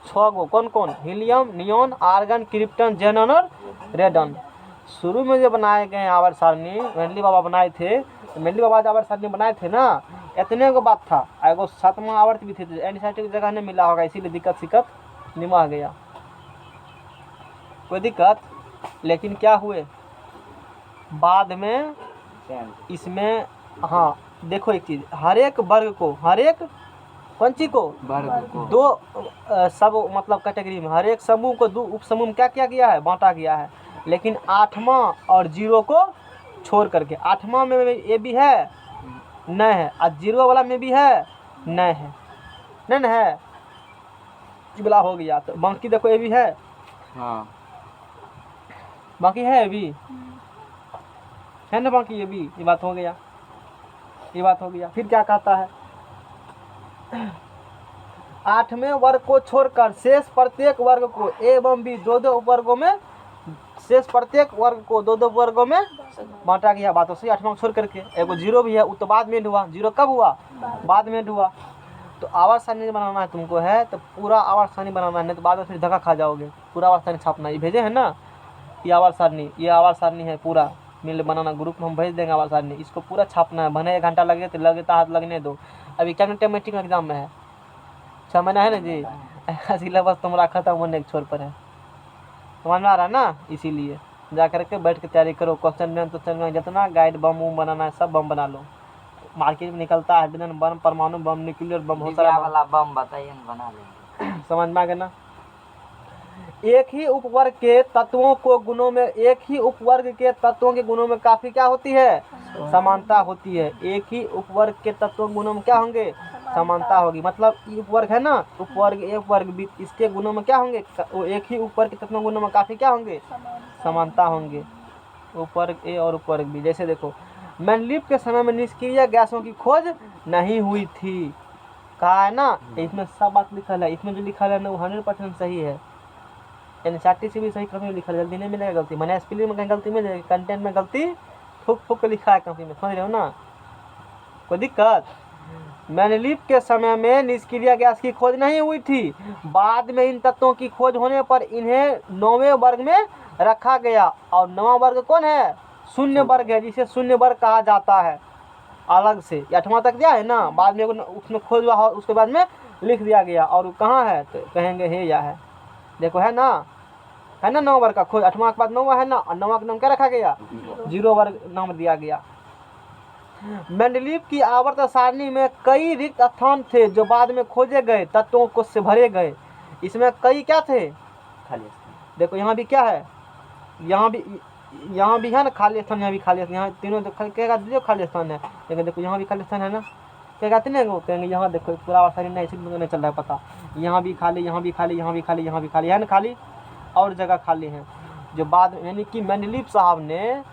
[SPEAKER 1] 6 गो। कौन कौन? Helium, neon, argon, krypton, xenon और रेडॉन। शुरू में जो बनाए गए आवर्त सारणी मेंडली बाबा बनाए थे, तो मेंडली बाबा जो आवर्त सारणी बनाए थे ना, इतने को बात था। एगो 7वां आवर्त भी थे, एनसीईआरटी की जगह नहीं मिला होगा, इसीलिए दिक्कत निमा गया, कोई दिक्कत। लेकिन क्या हुए बाद में इसमें, हाँ देखो एक चीज़, हर एक वर्ग को, हर एक पंची को,
[SPEAKER 2] वर्ग को
[SPEAKER 1] 2 सब मतलब कैटेगरी में, हर एक समूह को 2 उपसमूह में क्या किया गया है? बांटा गया है। लेकिन 8वां और 0 को छोड़ करके, 8वां में ये भी है नहीं है, और 0 वाला में भी है नहीं है, नहीं ना है, इबला हो गया। तो बाकी देखो ये भी है,
[SPEAKER 2] हाँ
[SPEAKER 1] बाकी है ये भी है ना, बाकी ये भी, ये बात हो गया, ये बात हो गया। फिर क्या कहता है? 8वें वर्ग को छोड़कर शेष प्रत्येक वर्ग को एवं भी 2-2 उपवर्गों में, शेष प्रत्येक वर्ग को 2-2 वर्गों में बांटा गया। बात तो सही। 8वां छोड़ करके एगो 0 भी है, वो तो बाद में हुआ। 0 कब हुआ? बाद में हुआ। तो आवर्त सारणी बनाना है तुमको है, तो पूरा आवर्त सारणी बनाना है, नहीं तो बाद में फिर धक्का खा जाओगे। पूरा आवर्त सारणी छापना, ये भेजे है ना, ये आवर्त सारणी, ये आवर्त सारणी है पूरा मिल बनाना, ग्रुप में हम भेज देंगे आवर्त सारणी। इसको पूरा छापना है, भले 1 घंटा लगे तो लगता, हाथ लगने दो। अभी क्या घंटे मैट्रिक एग्जाम में है, 6 महीना है ना जी। सिलेबस तुम्हारा खत्म होने के छोर पर है, समझ में आ रहा है ना। इसीलिए जा करके बैठ के तैयारी करो। क्वेश्चन में जितना गाइड बम बनाना है सब बम बना लो। मार्केट में निकलता है हाइड्रोजन बम, परमाणु बम, न्यूक्लियर बम, बहुत सारा
[SPEAKER 2] वाला बम बताइए ना, बना लेंगे।
[SPEAKER 1] समझ में आ गया ना। एक ही उपवर्ग के तत्वों को गुणों में, एक ही उपवर्ग के तत्वों के गुणों में काफी क्या होती है? समानता होती है। एक ही उपवर्ग के तत्वों गुणों में क्या होंगे? समानता होगी। मतलब उपवर्ग है ना, उपवर्ग ए उपवर्ग बी, इसके गुणों में क्या होंगे? वो एक ही उपवर्ग के तत्वों गुणों में काफी क्या होंगे? समानता होंगे। उपवर्ग ए और उपवर्ग बी। जैसे देखो मेंडलीफ के समय में निष्क्रिय गैसों की खोज नहीं हुई थी। कहा है ना, इसमें सब बात लिखल है, इसमें जो लिखल है ना वो 100% सही है। एनसीईआरटी से भी सही कॉपी में लिखल है, गलती नहीं मिलेगा। गलती मैंने स्पेलिंग में कहीं गलती मिलेगी, कंटेंट में गलती फूक फूक के लिखा है कॉपी में, समझ रहे हो ना, कोई दिक्कत। मेंडलीफ के समय में निष्क्रिय गैस की खोज नहीं हुई थी। बाद में इन तत्वों की खोज होने पर इन्हें 9वें वर्ग में रखा गया। और 9वां वर्ग कौन है? शून्य वर्ग है, जिसे शून्य वर्ग कहा जाता है अलग से। 8वां तक दिया है ना, बाद में उसमें खोज हुआ और उसके बाद में लिख दिया गया। और कहाँ है तो कहेंगे हे या है, देखो है ना 9 वर्ग का खोज। 8वां के बाद 9वां है ना, और 9वां का नाम क्या रखा गया? 0 वर्ग नाम दिया गया। मेंडलीफ की आवर्त सारणी में कई रिक्त स्थान थे जो बाद में खोजे गए तत्वों को से भरे गए। इसमें कई क्या थे?
[SPEAKER 4] खाली स्थान।
[SPEAKER 1] देखो यहाँ भी क्या है, यहाँ भी है ना खाली स्थान, यहाँ भी खाली स्थान, यहाँ तीनों जो खाली स्थान है। लेकिन देखो यहाँ भी खाली स्थान है ना, क्या कहते हैं वो कहेंगे यहाँ देखो पूरा आसानी नहीं, इसीलिए नहीं चल रहा है पता। यहाँ भी खाली, यहाँ भी खाली, यहाँ भी खाली, यहाँ भी खाली है ना, खाली और जगह खाली है। जो बाद यानी कि मेंडलीफ साहब ने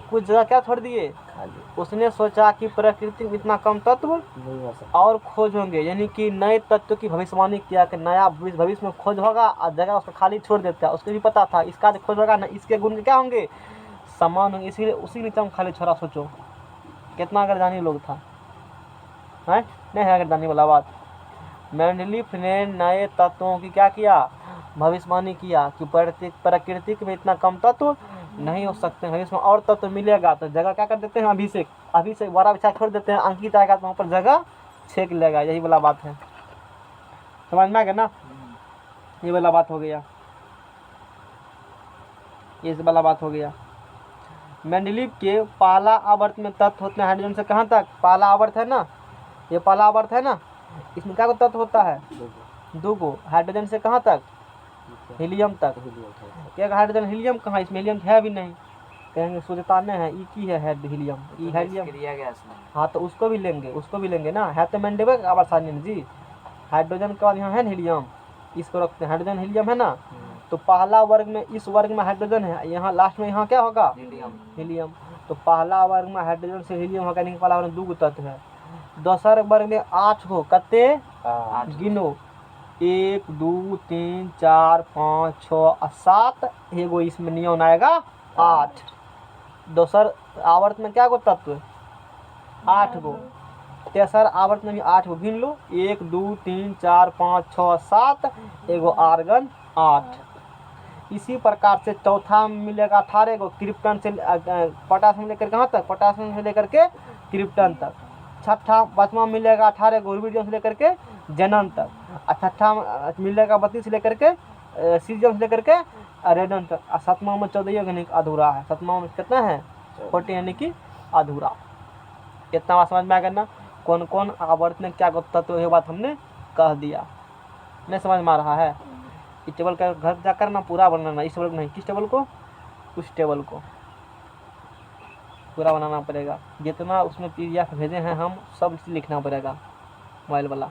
[SPEAKER 1] कुछ जगह क्या छोड़ दिए?
[SPEAKER 4] खाली
[SPEAKER 1] उसने सोचा कि प्रकृति में इतना कम तत्व
[SPEAKER 4] नहीं हो सकता।
[SPEAKER 1] और खोज होंगे, यानी कि नए तत्व की भविष्यवाणी किया कि नया भविष्य में खोज होगा और जगह उसको खाली छोड़ देता है। उसको भी पता था इसका जो खोज होगा ना, इसके गुण क्या होंगे? समान होंगे, इसीलिए उसी नीचे हम खाली छोड़ा। सोचो कितना गर्दानी लोग था, है नहीं है गर्दानी वाला बात। मेंडलीफ ने नए तत्वों की क्या किया? भविष्यवाणी किया कि प्रकृति में इतना कम तत्व नहीं हो सकते हैं, इसमें और तत्व मिलेगा। तो जगह क्या कर देते हैं? अभिषेक बड़ा विचार छोड़ देते हैं, अंकित आएगा तो वहाँ पर जगह छेक लेगा। यही वाला बात है, समझ में आ गया ना, ये वाला बात हो गया, ये वाला बात हो गया। मेंडलीफ के पहला आवर्त में तत्व होते हैं हाइड्रोजन से कहाँ तक? पहला आवर्त है ना, ये पहला आवर्त है ना, इसमें क्या तत्व होता है? 2 गो। हाइड्रोजन से कहाँ तक? हीलियम तक। क्या हाइड्रोजन हीलियम कहाँ? इसमें हीलियम है भी नहीं, कहेंगे सोचता नहीं है, ई की है हीलियम, ई हीलियम। हाँ तो उसको भी लेंगे ना, है तो मेंडलीफ आवर्त सारणी जी। हाइड्रोजन के बाद यहाँ है ना हीलियम, इसको रखते हैं, हाइड्रोजन हीलियम है ना। तो पहला वर्ग में, इस वर्ग में हाइड्रोजन है, यहाँ लास्ट में यहाँ क्या होगा? हीलियम। तो पहला वर्ग में हाइड्रोजन से हीलियम होगा, यानी पहला वर्ग में 2 गो तत्व है। दूसरा वर्ग में 8 हो, कते गिनो? 1 2 3 4 5 6 7, एगो इसमें नियन आएगा 8। दोसर आवर्त में क्या गो तत्व? 8 गो। तेसर आवर्त में भी 8 गो, गिन लो 1 2 3 4 5 6 7, एगो आर्गन 8। इसी प्रकार से चौथा में मिलेगा 18 गो, क्रिप्टन से पोटासियम लेकर कहाँ तक? पोटासियम से लेकर के क्रिप्टन तक। छठा 5वां मिलेगा 18 गो, रुबिडियम से लेकर के जेनन तक। और छठा मिलेगा 32 से लेकर के सीजियम से लेकर के रेडन तक। और 7वां में 14 यानी अधूरा है। 7वां में कितना है? 40 यानी कि अधूरा। इतना बात समझ में आ गया ना, कौन कौन आवर्त में क्या तत्व है, बात हमने कह दिया। नहीं समझ में आ रहा है? इस टेबल का घर जाकर ना पूरा बनाना, इस टेबल को नहीं, किस टेबल को? उस टेबल को पूरा बनाना पड़ेगा। जितना उसमें PDF भेजे हैं हम सब लिखना पड़ेगा मोबाइल वाला।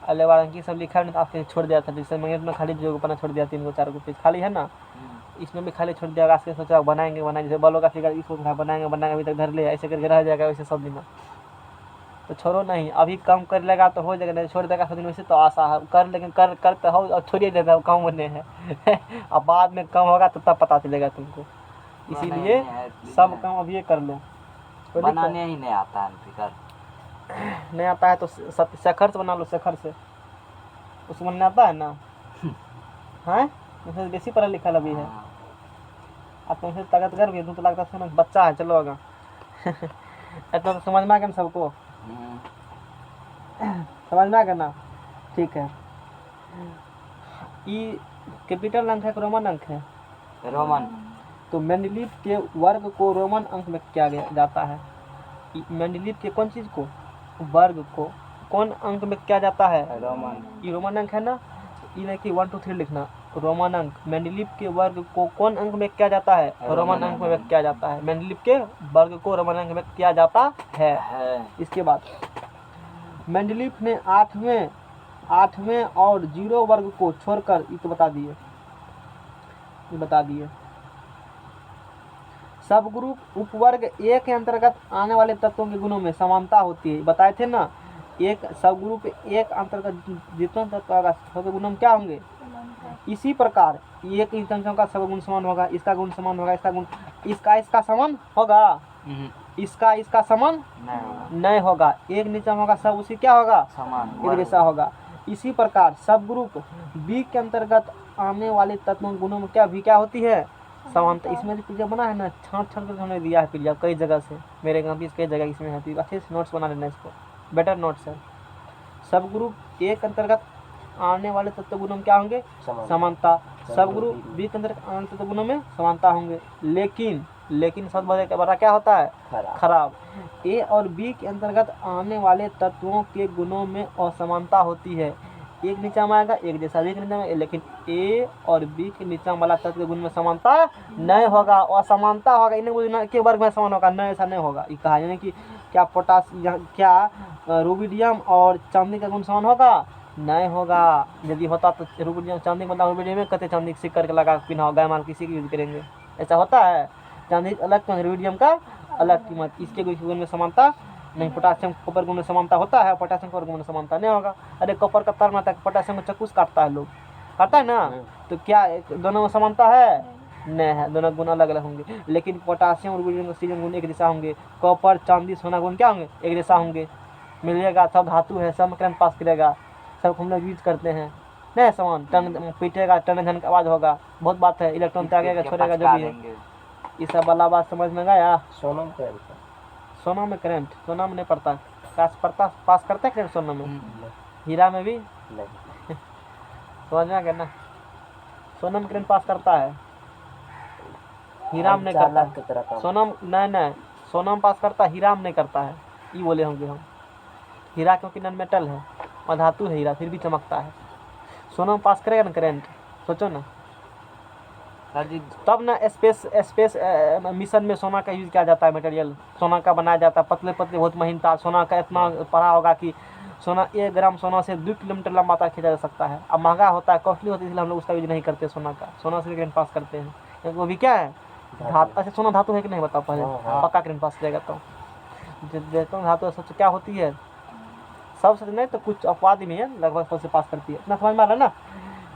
[SPEAKER 1] अगले बार अंकित सब लिखा है ना, आपके छोड़ दिया था, जैसे मैंने में खाली जो पन्ना छोड़ दिया, 3 गो 4 गो पेज खाली है ना, इसमें भी खाली छोड़ दिया। आज के सोचा बनाएंगे जैसे बलों का फिगर इसको बनाएंगे अभी तक धर ले, ऐसे करके रह जाएगा वैसे सब दिन। तो छोड़ो नहीं, अभी कम कर लेगा तो हो जाएगा, नहीं छोड़ देगा सब दिन वैसे तो आशा है कर, लेकिन करते हो और छोड़िए देता है कम होने हैं अब बाद में कम होगा तो तब पता चलेगा तुमको। इसीलिए सब काम अभी कर लो।
[SPEAKER 2] बनाने ही नहीं आता है फिकर,
[SPEAKER 1] नहीं आता है तो शेखर से बना लो, शेखर से उसको बनने आता है ना है, मुझे बेसी पढ़ा लिखा अभी है। अब तुमसे ताकतवर भी तो लगता है बच्चा है, चलो आगा इतना तो समझ में आ गया ना सबको? समझ में आ गया ना? ठीक है। ये कैपिटल अंक है कि रोमन अंक है?
[SPEAKER 2] रोमन।
[SPEAKER 1] तो मेंडलीफ के वर्ग को रोमन अंक में किया जाता है। मेंडलीफ के कौन चीज़ को? वर्ग को कौन अंक में किया जाता है?
[SPEAKER 2] रोमन।
[SPEAKER 1] ये रोमन अंक है ना, ये नहीं कि 1 2 3 लिखना, रोमन अंक। मेंडलीफ के वर्ग को कौन अंक में किया जाता है? रोमन अंक में किया जाता है। मेंडलीफ के वर्ग को रोमन अंक में किया जाता है। इसके बाद मेंडलीफ ने 8वें और 0 वर्ग को छोड़कर ये तो बता दिए, सब ग्रुप उपवर्ग ए के अंतर्गत आने वाले तत्वों के गुणों में समानता होती है। बताए थे ना, एक सब ग्रुप एक अंतर्गत जितने तत्व होगा सबके गुणों में क्या होंगे। इसी प्रकार एक इंचन का सब गुण समान होगा, इसका गुण समान होगा, इसका गुण इसका समान होगा, इसका समान
[SPEAKER 2] नहीं होगा,
[SPEAKER 1] नहीं होगा। एक नीचा होगा सब उसी क्या होगा,
[SPEAKER 2] समान
[SPEAKER 1] एक जैसा होगा। इसी प्रकार सब ग्रुप बी के अंतर्गत आने वाले तत्वों गुणों में क्या भी क्या होती है, समानता। इसमें जो पीछे बना है ना, छाँट छाँट कर हमने दिया है पीछे कई जगह से, मेरे यहाँ भी कई जगह इसमें है, तो अच्छे से नोट्स बना लेना इसको, बेटर नोट्स है। सब ग्रुप ए के अंतर्गत आने वाले तत्व गुणों में क्या होंगे, समानता। सब ग्रुप बी के अंतर्गत आने तत्व गुणों में समानता होंगे। लेकिन शब्द बदल के बड़ा क्या होता है, खराब। ए और बी के अंतर्गत आने वाले तत्वों के गुणों में असमानता होती है। एक नीचा में आएगा एक जैसा, एक नीचा में, लेकिन ए और बी के नीचा वाला तत्व के गुण में समानता नहीं होगा, असमानता होगा। इन्हें के वर्ग में समान होगा, नहीं ऐसा नहीं होगा। ये कहा यानी कि क्या क्या रूबिडियम और चांदी का गुण समान होगा, नहीं होगा। यदि होता तो रूबिडियम चांदी मतलब रूबिडियम में कहते चांदी सिक्का करके लगा पिना होगा, माल किसी की यूज करेंगे, ऐसा होता है। चांदी अलग तो रूबिडियम का अलग कीमत, इसके गुण में समानता नहीं। पोटासियम कॉपर गुण में समानता होता है, पोटासियम कॉपर गुण में समानता नहीं होगा। अरे कॉपर का तार बनाता है, पोटासियम में चक्कू से काटता है लोग, काटता है ना, तो क्या दोनों में समानता है, नहीं है, दोनों गुण अलग अलग होंगे। लेकिन पोटासियम और ऑक्सीजन गुण एक जैसा होंगे, कॉपर चांदी सोना गुण क्या होंगे, एक जैसा होंगे, मिलेगा। सब धातु है, सब करंट पास करेगा, सब हम लोग यूज करते हैं, नहीं समान। टन पीटेगा, टन धन का आवाज होगा, बहुत बात है। इलेक्ट्रॉन त्यागेगा छोड़ेगा, जो भी है, ये सब वाला बात समझ में गया। सोना में करंट, सोना में नहीं पड़ता, पास करता है करंट सोना में, हीरा में भी समझ में आ गया ना, सोना में करंट पास करता है, हीरा में नहीं करता। सोना नहीं, सोना में पास करता है, हीरा में नहीं करता है, ये बोले होंगे हम। हीरा क्योंकि नॉन मेटल है और धातु है हीरा, फिर भी चमकता है। सोना में पास करेगा ना करंट, सोचो ना। तब ना स्पेस मिशन में सोना का यूज किया जाता है, मटेरियल सोना का बनाया जाता है, पतले पतले बहुत महीन तार। सोना का इतना पड़ा होगा कि सोना 1 ग्राम सोना से 2 किलोमीटर लंबा तार खींचा जा सकता है। अब महंगा होता है, कॉस्टली होता है, इसलिए हम लोग उसका यूज नहीं करते सोना का। सोना से करंट पास करते हैं, वो भी क्या है, धातु। अच्छा सोना धातु है कि नहीं बताओ पहले, पक्का करंट पास करेगा। तो देखो धातु सबसे क्या होती है, सब सच नहीं तो कुछ अपवाद ही नहीं है, लगभग सबसे पास करती है। इतना समझ में आ रहा है ना,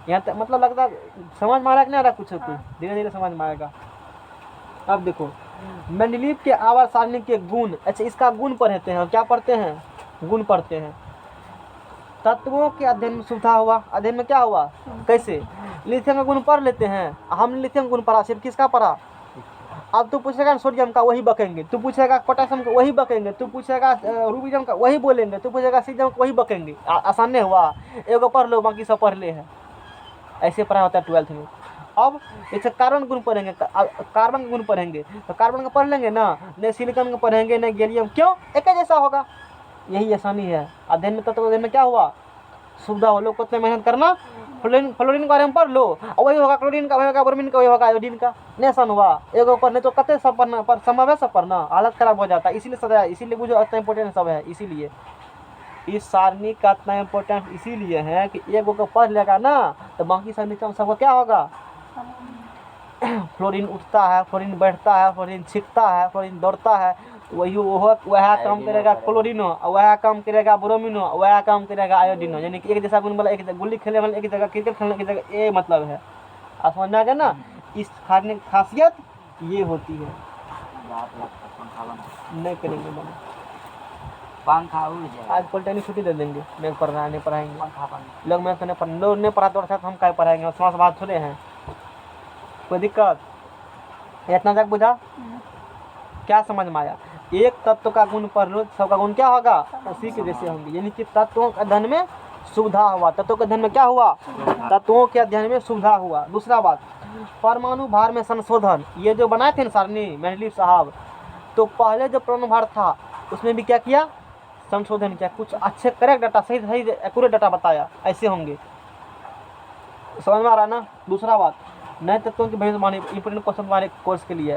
[SPEAKER 1] यहाँ तक मतलब लगता है समझ में आ रहा है कि नहीं आ रहा, कुछ धीरे धीरे समझ में आएगा। अब देखो मेंडलीव के आवर्त सारणी के गुण, अच्छा इसका गुण पढ़ते हैं, क्या पढ़ते हैं, गुण पढ़ते हैं। तत्वों के अध्ययन में सुविधा हुआ, अध्ययन में क्या हुआ, कैसे, लिथियम का गुण पढ़ लेते हैं। हम लिथियम गुण पढ़ा, सिर्फ किसका पढ़ा। अब तू पूछेगा सोडियम का, वही बकेंगे। तू पूछेगा पोटेशियम का, वही बकेंगे। तू पूछेगा रूबिडियम का, वही बोलेंगे। तू पूछेगा सीजियम का, वही बकेंगे। आसान नहीं हुआ, एगो पढ़ लो बाकी सब पढ़ ले है, ऐसे पढ़ा होता है 12th में। अब जैसे कार्बन गुण पढ़ेंगे, कार्बन का गुण पढ़ेंगे तो कार्बन का पढ़ लेंगे ना, नहीं सिलिकॉन का पढ़ेंगे, नहीं गैलियम, क्यों, एक जैसा होगा। यही आसानी है अध्ययन में। तत्व अध्ययन में क्या हुआ, सुविधा हो, लोग को इतने मेहनत करना। फ्लोरीन के बारे में पढ़ लो, वही होगा क्लोरीन का, वही होगा ब्रोमीन का, वही होगा आयोडीन का। नहीं आसान हुआ, एगो पर नहीं तो कते सब पढ़ना, पर संभव है सब पढ़ना, हालत खराब हो जाता है। इसीलिए सजा, इसीलिए मुझे इतना इंपॉर्टेंट सब है। इसीलिए इस सारणी का इतना इम्पोर्टेंट इसीलिए है कि एगो को पढ़ लेगा ना तो बाकी सब नीचे सबको क्या होगा, फ्लोरीन उठता है, फ्लोरीन बैठता है, फ्लोरीन छिपता है, फ्लोरीन दौड़ता है, तो वह काम करेगा क्लोरीनो, वह काम करेगा ब्रोमीनो, वह काम करेगा आयोडीनो। यानी कि एक जैसा गुण वाला, एक गुल्ली खेलने वाला एक जगह, क्रिकेट खेलने की जगह, ये मतलब है। आप समझ में आ गया ना, इस सारणी की खासियत ये होती है। नहीं करेंगे बना
[SPEAKER 2] पंखा उड़ जाए,
[SPEAKER 1] आज पॉलिटेक्निक छुट्टी दे देंगे, नहीं पढ़ना नहीं पढ़ाएंगे लोग। मैं तो नहीं पढ़ा तो हम क्या पढ़ाएंगे, समाज बात थोड़े हैं, कोई दिक्कत। इतना तक बुझा, क्या समझ में आया। एक तत्व का गुण पढ़ लो, सबका गुण क्या होगा, उसी के जैसे होंगे। यानी कि तत्वों के अध्ययन में सुविधा हुआ। तत्वों के अध्ययन में क्या हुआ, तत्वों के अध्ययन में सुविधा हुआ। दूसरा बात, परमाणु भार में संशोधन। ये जो बनाए थे ना सारणी मेंडलीव साहब, तो पहले जो परमाणु भार था उसमें भी क्या किया, संशोधन किया, कुछ अच्छे करेक्ट डाटा, सही सही एक्यूरेट डाटा बताया, ऐसे होंगे। समझ में आ रहा है ना। दूसरा बात, नए तत्वों की भविष्यवाणी, इंपोर्टेंट क्वेश्चन हमारे कोर्स के लिए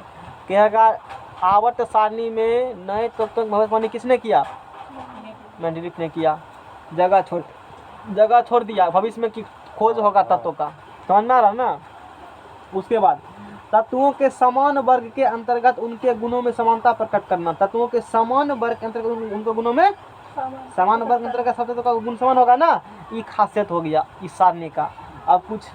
[SPEAKER 1] कहेगा, आवर्त सारणी में नए तत्वों की भविष्यवाणी किसने किया, मेंडलीव ने किया। जगह छोड़ दिया, भविष्य में की खोज होगा तत्वों का। समझ में आ रहा है ना। उसके बाद तत्वों के समान वर्ग के अंतर्गत उनके गुणों में समानता प्रकट करना। तत्वों के समान वर्ग के अंतर्गत उनके गुणों में समान वर्ग के अंतर्गत सब तत्वों का गुण समान होगा ना, ये खासियत हो गया इस सारणी का। अब कुछ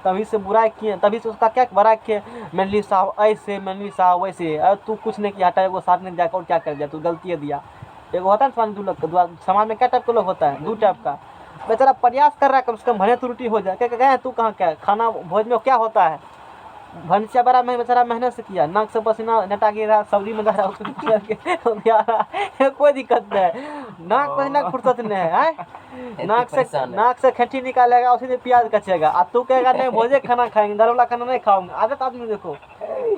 [SPEAKER 1] तभी से बुराई किए, तभी से उसका क्या बुराई किए, मंडली साहब ऐसे, मंडली साहब वैसे। अरे तू कुछ नहीं किया, हटा वो सारणी जाकर और क्या कर दिया, तू गलती दिया। एक होता है समाज, दो लोग समाज में क्या टाइप के लोग होता है, दो टाइप का। बेचारा प्रयास कर रहा है कम से कम भले त्रुटि हो जाए, क्या गए तू कहाँ क्या खाना भोज में क्या होता है, भंसिया बड़ा मैं बेचारा मेहनत से किया, नाक से पसीना नटा गिरा, सब्जी में रहा कोई दिक्कत नहीं, नाक पसीना फुर्सत नहीं है, नाक से खट्टी निकालेगा, उसी में प्याज कचेगा। अब तू कहेगा नहीं भोजे खाना खाएंगे, दाल वाला खाना नहीं खाऊंगा। आदत आदमी देखो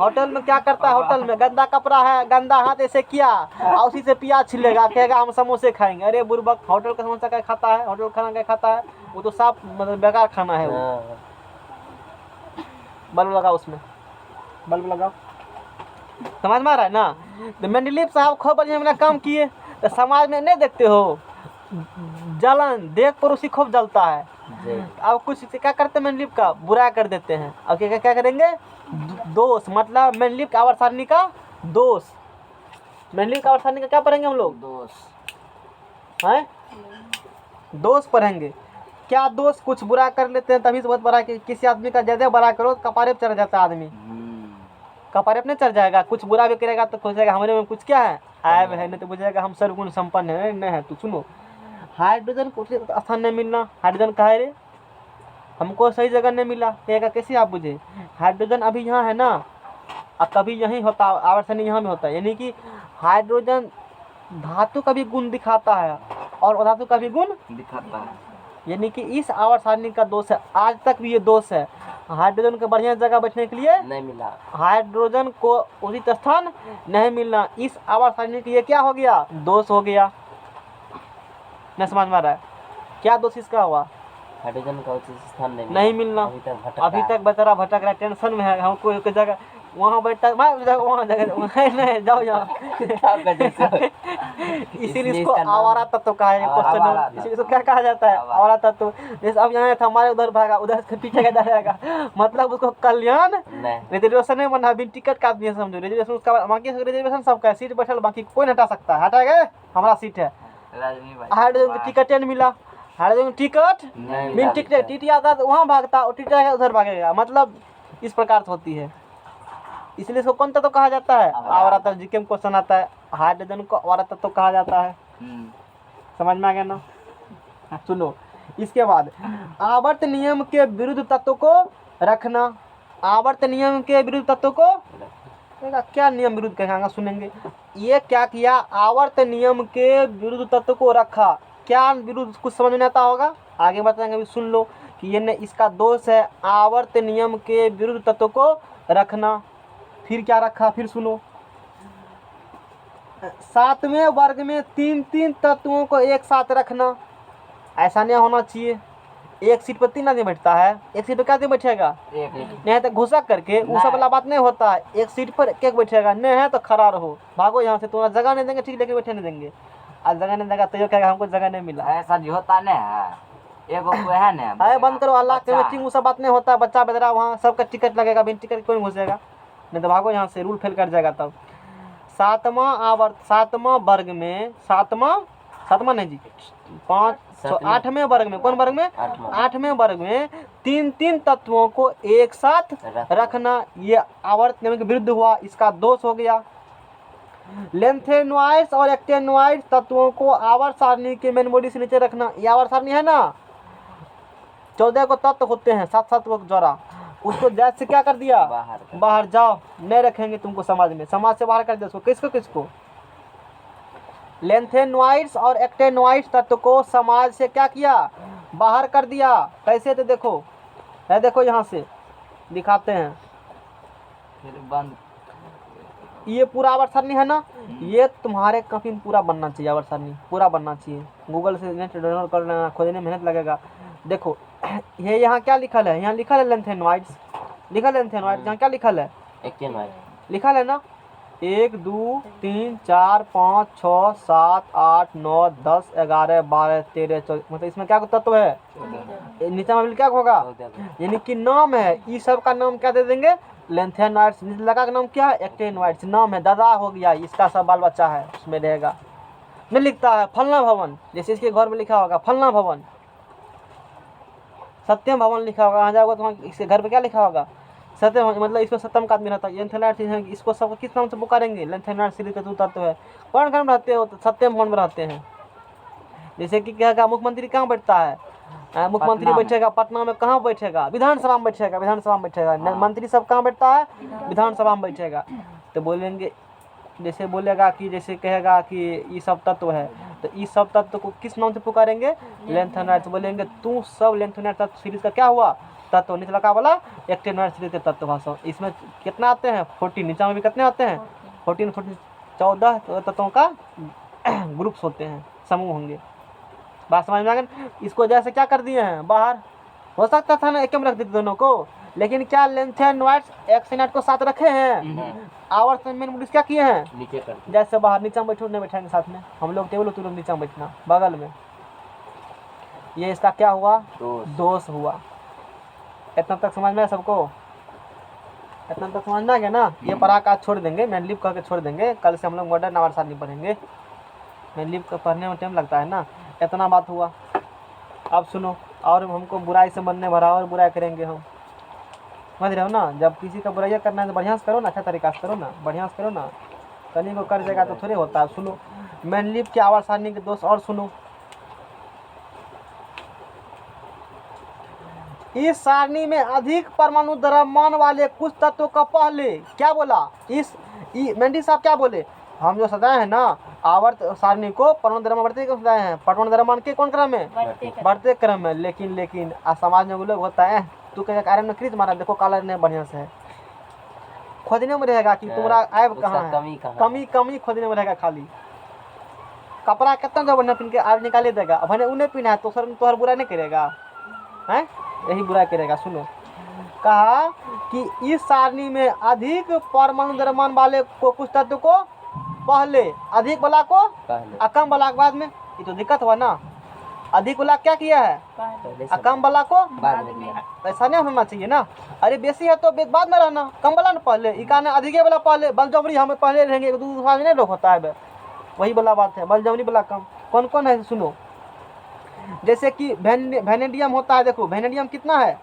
[SPEAKER 1] होटल में क्या करता है, होटल में गंदा कपड़ा है, गंदा हाथ ऐसे किया और उसी से प्याज छिलेगा, कहेगा हम समोसे खाएंगे। अरे बुर्बक, होटल का समोसा क्या खाता है, होटल खाना क्या खाता है, वो तो साफ मतलब बेकार खाना है वो। बल्ब लगाओ उसमें, बल्ब लगाओ, समझ में आ रहा है ना। तो मंडलीप साहब खूब बढ़िया मेरा काम किए, तो समाज में नहीं देखते हो जलन, देख पर उसी खूब जलता है। अब कुछ क्या करते हैं, मंडलीप का बुरा कर देते हैं। अब क्या क्या करेंगे, दोष, मतलब मंडलीप का आवर्त सारणी का दोष, मंडलीप का आवर्त सारणी का क्या पढ़ेंगे हम लोग, दोष है, दोष पढ़ेंगे। क्या दोष, कुछ बुरा कर लेते हैं तभी से बहुत बड़ा, किसी आदमी का ज्यादा बड़ा करो कपारे पे चढ़ जाता है आदमी, कपारे पे नहीं चढ़ जाएगा। कुछ बुरा भी करेगा तो सोचेगा हमारे में कुछ क्या है, आयब है, नहीं तो बुझेगा हम सर्वगुण संपन्न है, नहीं है। तो सुनो, हाइड्रोजन को स्थान नहीं मिलना, हाइड्रोजन कहा है रे, हमको सही जगह नहीं मिला, कहेगा कैसे आप बुझे, हाइड्रोजन अभी यहाँ है ना, और कभी यहीं होता, आवर्तनी यहाँ में होता है। यानी कि हाइड्रोजन धातु का भी गुण दिखाता है और अधातु का भी गुण दिखाता है, यानी कि इस आवर्त सारणी का दोष है, आज तक भी ये दोष है। हाइड्रोजन को बढ़िया जगह बैठने के लिए नहीं मिला, हाइड्रोजन को उचित स्थान नहीं मिलना, इस आवर्त सारणी के लिए क्या हो गया, दोष हो गया। न समझ में आ रहा है, क्या दोष इसका हुआ, हाइड्रोजन का उचित स्थान नहीं मिलना। अभी तक बेचारा भटक रहा है, टेंशन में है, हमको एक जगह वहाँ बैठता है, वहाँ जगह नहीं जाओ यहाँ इसीलिए इसको आवारा तत्व कहा है, क्वेश्चन इसीलिए इसको क्या कहा जाता है, आवारा तत्व। जैसे अब यहाँ था, हमारे उधर भागा, उधर से पीछे का जाएगा, मतलब उसको कल्याण रिजर्वेशन नहीं बना, बिन टिकट का आदमी समझो, रिजर्वेशन उसका, बाकी रिजर्वेशन सबका है, सीट बैठल बाकी कोई नहीं हटा सकता है, हटाएगा हमारा सीट है। हाइड्रोजन की टिकट नहीं मिला, हाइड्रोजन टिकट बिन टिकट, टीटी आता तो वहाँ भागता और टीटी आएगा उधर भागेगा, मतलब इस प्रकार से होती है। इसलिए इसको कौन तत्व कहा जाता है, आवारा तत्व। जीके में क्वेश्चन आता है, हाइड्रोजन को आवारा तत्व कहा जाता है, समझ में आ गया ना। सुनो, इसके बाद आवर्त नियम के विरुद्ध तत्व को रखना, आवर्त नियम के विरुद्ध तत्व को क्या नियम विरुद्ध कहेंगे, सुनेंगे। ये क्या किया, आवर्त नियम के विरुद्ध तत्व को रखा, क्या विरुद्ध कुछ समझ में आता होगा, आगे बताएंगे, अभी सुन लो कि ये ने इसका दोष है, आवर्त नियम के विरुद्ध तत्व को रखना। फिर क्या रखा, फिर सुनो, 7वें वर्ग में 3 तत्वों को एक साथ रखना, ऐसा नहीं होना चाहिए। एक सीट पर 3 आदमी बैठता है, एक सीट पर क्या आदमी बैठेगा, नहीं तो घुसक करके वो सब वाला बात नहीं होता है, एक सीट पर एक बैठेगा, नहीं है तो खड़ा रहो, भागो यहाँ से, तुम्हारा जगह नहीं देंगे, ठीक लेके बैठे नहीं देंगे। आज जगह नहीं देगा तो ये कहेगा हमको जगह नहीं मिला,
[SPEAKER 2] ऐसा जो होता नहीं है, एगो कोई है ना,
[SPEAKER 1] अरे बंद करो, अल्लाह के मीटिंग वो सब बात नहीं होता, बच्चा बेदरा वहाँ सबका टिकट लगेगा, बिन टिकट कोई घुसेगा, नहीं तो भागो यहाँ से, रूल फेल कर जाएगा तब। 7वां वर्ग में, सातवां नहीं जी, 8वें वर्ग में, कौन वर्ग में, 8वें वर्ग में 3 तत्वों को एक साथ रखना, ये आवर्त नियम के विरुद्ध हुआ, इसका दोष हो गया। लेंथेनॉइड्स और एक्टेनॉइड्स तत्वों को आवर्त सारणी के मेन बॉडी से नीचे रखना, ये आवर्त सारणी है ना, 14 को तत्व होते हैं, 7 को जोड़ा, उसको जैसे क्या कर दिया, बाहर जाओ, नहीं रखेंगे तुमको समाज में, समाज से बाहर कर दिया उसको, किसको लेंथेनॉइड्स और एक्टेनॉइड्स तत्व को समाज से क्या किया, बाहर कर दिया। कैसे, तो देखो है, देखो यहाँ से दिखाते हैं,
[SPEAKER 2] फिर बंद,
[SPEAKER 1] ये पूरा आवर्त सारणी है ना, ये तुम्हारे कॉपी में पूरा बनना चाहिए, आवर्त सारणी पूरा बनना चाहिए, गूगल से नेट डाउनलोड कर लेना, खोजने में मेहनत लगेगा। देखो ये यहाँ क्या लिखल है, यहाँ लिखल है लेंथेनॉइड्स, लिखल है लेंथेनॉइड्स, यहाँ क्या लिखल है, लिखल है ना, 1 2 3 4 5 6 7 8 9 10 11 12 13 14, मतलब इसमें क्या तत्व है, नीचे में क्या होगा, यानी कि नाम है, ये सब का नाम क्या दे देंगे, लेंथेनॉइड्स, लगा का नाम क्या है? एक्टिनॉइड्स नाम है, दादा हो गया, इसका सब बाल बच्चा है उसमें रहेगा। नहीं लिखता है फलना भवन, जैसे इसके घर में लिखा होगा फलना भवन, सत्यम भवन लिखा होगा, यहाँ जाओगे तो वहाँ इसके घर पे क्या लिखा होगा? सत्यम, मतलब इसको सत्यम का आदमी रहता है। लेंथेनॉइड्स इसको सब किस नाम से पुकारेंगे? लेंथेनॉइड्स सीरीज का तत्व है। कौन घर में रहते हो? तो सत्यम भवन में रहते हैं। जैसे कि क्या कहा, मुख्यमंत्री कहाँ बैठता है? मुख्यमंत्री
[SPEAKER 2] पटना में।
[SPEAKER 1] बैठेगा पटना में, कहाँ बैठेगा? विधानसभा में बैठेगा, विधानसभा में बैठेगा। मंत्री सब कहाँ बैठता है? विधानसभा में बैठेगा। तो बोलेंगे, जैसे बोलेगा कि, जैसे कहेगा कि ये सब तत्व है, तो ये सब तत्व को किस नाम से पुकारेंगे? लेंथेनॉइड्स। बोलेंगे तू सब लेंथेनॉइड तत्व सीरीज का क्या हुआ? तत्व। निचला का बोला एक्टिनॉइड सीरीज के तत्व भाषा। इसमें कितना आते हैं? 14। नीचा में भी कितने आते हैं? 14 14 तत्वों का ग्रुप्स होते हैं, समूह होंगे। बात समझ में आ गई? इसको जैसे क्या कर दिए हैं बाहर, हो सकता था ना एक में रख देते दोनों को, लेकिन क्या लेंथेनॉइड्स एक्टिनॉइड को साथ रखे हैं? आवर्त में क्या किए हैं?
[SPEAKER 4] नीचे कर दिया।
[SPEAKER 1] जैसे बाहर नीचा में बैठो, नहीं बैठाएंगे साथ में, हम लोग टेबल तुरंत नीचा में बैठना बगल में। ये इसका क्या हुआ? दोष हुआ। इतना तक समझ में सबको? इतना तक समझ में आ गया ना? ये पढ़ा का छोड़ देंगे, मैन लिप कह के छोड़ देंगे। कल से हम लोग मॉडर्न आवर्त नहीं पढ़ेंगे, मैन लिप का पढ़ने में टाइम लगता है ना। इतना बात हुआ। अब सुनो, और हमको बुराई से बनने भरा और बुराई करेंगे हम, समझ रहे हो ना? जब किसी का बुराई करना है तो बढ़िया से करो ना, अच्छा तरीका से करो ना, बढ़िया से करो ना। कहीं को कर देगा तो थोड़े होता है। सुनो, मैन लिप के आवर्त सारणी के दोष और सुनो। इस सारणी में अधिक परमाणु द्रव्यमान वाले कुछ तत्वों का पहले क्या बोला? मेंडी साहब क्या बोले? हम जो सजाए हैं ना आवर्त सारणी को, परमाणु द्रव्यमान बढ़ते क्यों सजाए हैं? परमाणु द्रव्यमान के कौन क्रम में? बढ़ते क्रम में। लेकिन समाज में वो लोग होता है, तू कहेगा आयरन में क्रीज मारा, देखो काला ने बढ़िया से है, खोदने में रहेगा कि तुम्हारा ऐब कहाँ है? कमी खोदने में रहेगा खाली। कपड़ा कितना जो बढ़िया पहन के आज निकाले देगा, अब उन्हें पहना है तो सर तोहर बुरा नहीं करेगा हैं? यही बुरा करेगा। सुनो, कहा कि इस सारणी में अधिक परमाणु द्रव्यमान वाले को कुछ तत्व को पहले, अधिक वाला को और कम वाला के बाद में। ये तो दिक्कत हुआ ना। अधिक वाला क्या किया है और कम वाला को
[SPEAKER 4] बाद में दिया।
[SPEAKER 1] ऐसा नहीं होना चाहिए ना। अरे बेसी है तो बाद में रहना, कम वाला ना पहले, इकाने अधिक वाला पहले, बलजबरी हमें पहले रहेंगे, दूसरा नहीं रोक होता है। वही वाला बात है, बलजबरी वाला कम। कौन कौन है सुनो, जैसे कि वेनेडियम होता है, देखो वेनेडियम कितना है?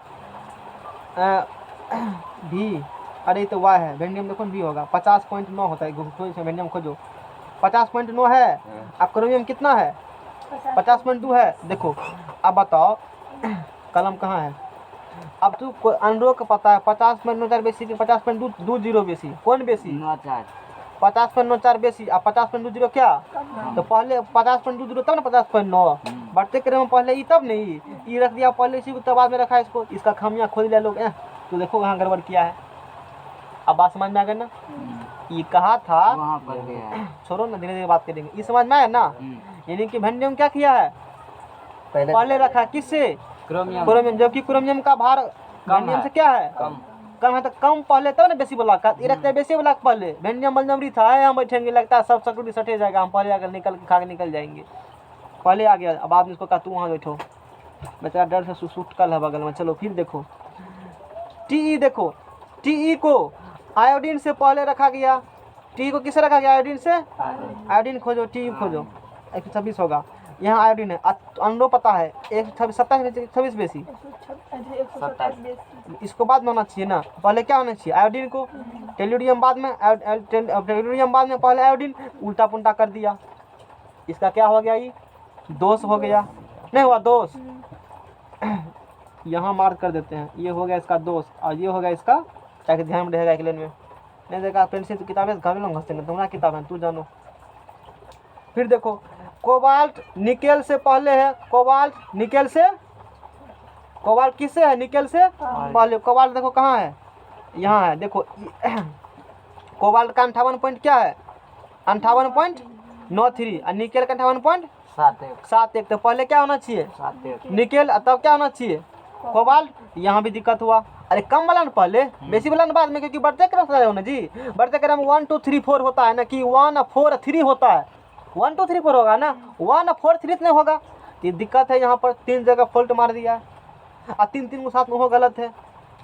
[SPEAKER 1] भी, अरे तो वाह है, वेनेडियम देखो भी होगा 50.9 होता है। वेनेडियम खोजो, 50.9 है। और क्रोमियम कितना है? 50.2 है। देखो अब बताओ कलम कहाँ है? अब तू अनरो का पता है 50.94 बेसी कि 50.20 बेसी? कौन बेसी? 50.94 बेसी और 50.20 क्या? तो पहले 50.20 तब ना 50.9 बढ़ते क्रम में पहले ये तब नहीं ये रख दिया पहले, इसी को तब बाद में रखा इसको। इसका खामियां खोज लिया लोग, तो देखो वहाँ गड़बड़ किया है। अब बात समझ में आ गई ना? ये कहा था
[SPEAKER 2] वहाँ पर गया।
[SPEAKER 1] छोड़ो ना, धीरे धीरे बात करेंगे। ये समझ में आया ना? यानी कि वेनेडियम क्या किया है? पहले रखा किससे? क्रोमियम। जबकि क्रोमियम का भार वेनेडियम से क्या है? कम है। तो कम पहले तब ना बेसी बोला का, ये रखते हैं बेसी बोला पहले। वेनेडियम बलजबरी था, हम बैठेंगे लगता है सब सकूटी सटे जाएगा, हम पहले आकर निकल खा के निकल जाएंगे। पहले आ गया, अब आपने इसको कहा तू वहाँ बैठो, बेचारा डर से सुटकल है बगल में। चलो फिर देखो टीई, देखो टीई को आयोडीन से पहले रखा गया। टी को किससे रखा गया? आयोडीन से। आयोडीन खोजो, टी खोजो, 126 होगा। यहाँ आयोडीन है, अंडो पता है 127 बेसी, इसको बाद में होना चाहिए ना, पहले क्या होना चाहिए? आयोडीन को। टेलुरियम बाद में, टेलुरियम बाद में, पहले आयोडीन, उल्टा पुल्टा कर दिया। इसका क्या हो गया? ये दोष हो गया, नहीं हुआ दोष? यहाँ मार्क कर देते हैं, ये हो गया इसका दोष और ये हो गया इसका, ताकि ध्यान में रहेगा एक लाइन में। नहीं देखा पेंसिल तो किताबें घर में घसते हैं, तुम्हारा किताब है तू जानो। फिर देखो कोबाल्ट निकेल से पहले है। कोबाल्ट निकेल से, कोबाल्ट किससे है? निकेल से पहले। कोबाल्ट देखो कहाँ है? यहाँ है, देखो कोबाल्ट का 58 पॉइंट क्या है? 58.93 और निकेल का 58.71। तो पहले क्या होना चाहिए? निकेल, तब क्या होना चाहिए? कोबाल्ट। यहाँ भी दिक्कत हुआ। अरे कम वाला ना पहले, बेसी वाला ना बाद में, क्योंकि बढ़ते क्रम से होना जी। बढ़ते क्रम 1 2 3 4 होता है ना, कि 1 4 3 होता है। 1 2 3 4 होगा ना, 1 4 3 नहीं होगा। ये दिक्कत है, यहाँ पर 3 जगह फॉल्ट मार दिया है और 3 को साथ में हो गलत है।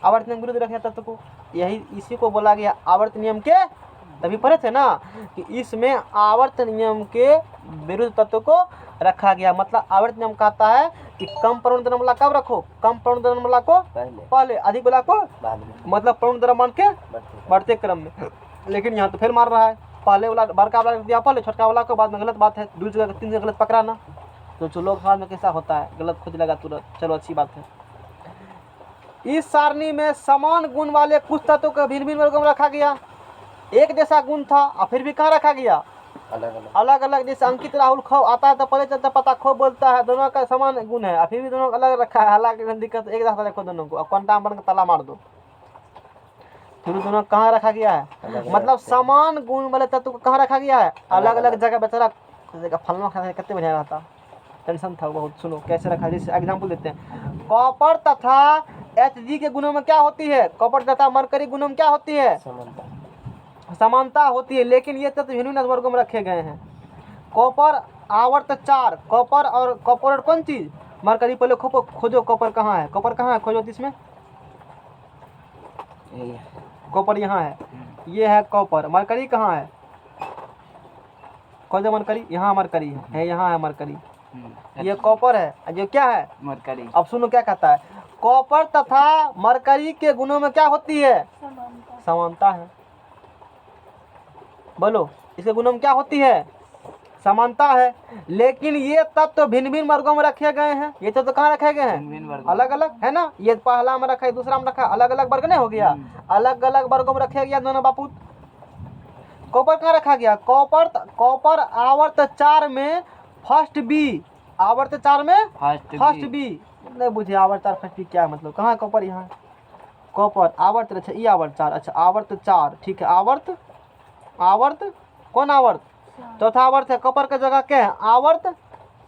[SPEAKER 1] आवर्तन विरुद्ध रखे तत्व को, यही इसी को बोला गया आवर्त नियम के, तभी पढ़े थे ना कि इसमें आवर्त नियम के विरुद्ध तत्व को रखा गया। मतलब आवर्त नियम कहता है कि कम परमाणु द्रव्यमाला कब रखो, कम परमाणु द्रव्यमाला को पहले, अधिक वाला को
[SPEAKER 4] बाद में
[SPEAKER 1] मतलब परमाणु द्रव्यमान के
[SPEAKER 4] बढ़ते
[SPEAKER 1] बढ़ते क्रम में। लेकिन यहाँ तो फिर मार रहा है, पहले वाला बड़का वाला दिया पहले, छोटका वाला को बाद में। गलत बात है, 2 जगह 3 जगह गलत पकड़ाना। तो लोग समाज में कैसा होता है, गलत खोज लगा तुरंत। चलो अच्छी बात है। इस सारणी में समान गुण वाले कुछ तत्वों को भिन्न भिन्न वर्गों में रखा गया। एक जैसा गुण था और फिर भी कहाँ रखा गया,
[SPEAKER 4] अलग अलग
[SPEAKER 1] अलग अलग। जैसे अंकित राहुल खो आता है तो पहले चलता पता खो बोलता है, दोनों का समान गुण है और फिर भी दोनों अलग रखा है। हालांकि दिक्कत एक जैसा रखो दोनों को, क्वांटम बन के ताला मार दो, फिर दोनों कहाँ रखा गया है, मतलब समान गुण वाले तत्व को कहाँ रखा गया है, अलग अलग जगह। बेचारा फलना खाने कितने बढ़िया रहता, टेंशन था बहुत। सुनो कैसे रखा, जैसे एग्जाम्पल देते हैं। कॉपर तथा Hg के गुणों में क्या होती है, कॉपर तथा मरकरी गुणों में क्या होती है, समानता होती है। लेकिन ये तत्व भिन्न भिन्न वर्गों में रखे गए हैं। कॉपर आवर्त 4, कॉपर और कौन चीज, मरकरी। पहले खोजो कॉपर कहाँ है, कॉपर कहाँ है, खोजो इसमें। कॉपर यहाँ है, ये है कॉपर। मरकरी कहाँ है, खोजो मरकरी, यहाँ मरकरी है, यहाँ है मरकरी। ये कॉपर है, जो क्या है,
[SPEAKER 2] मरकरी।
[SPEAKER 1] अब सुनो क्या कहता है, कॉपर तथा मरकरी के गुणों में क्या होती है, समानता है। बोलो इसके गुणों में क्या होती है, समानता है। लेकिन ये तत्व भिन्न भिन्न वर्गों में रखे गए हैं। ये तो कहाँ रखे गए हैं, अलग अलग है ना। ये पहला में रखा है, दूसरा में रखा, अलग अलग वर्ग नहीं हो गया, अलग अलग वर्गों में रखे गया दोनों बापू। कॉपर कहाँ रखा गया, कॉपर आवर्त 4 में फर्स्ट बी, आवर्त 4 में फर्स्ट बी। नहीं बुझे आवर्त 4 फर्स्ट बी क्या है, मतलब कहाँ है कॉपर, यहाँ है कॉपर आवर्त। अच्छा ये आवर्त 4, अच्छा आवर्त 4 ठीक है। आवर्त कौन आवर्त, चौथा आवर्त है। कॉपर का जगह क्या है, आवर्त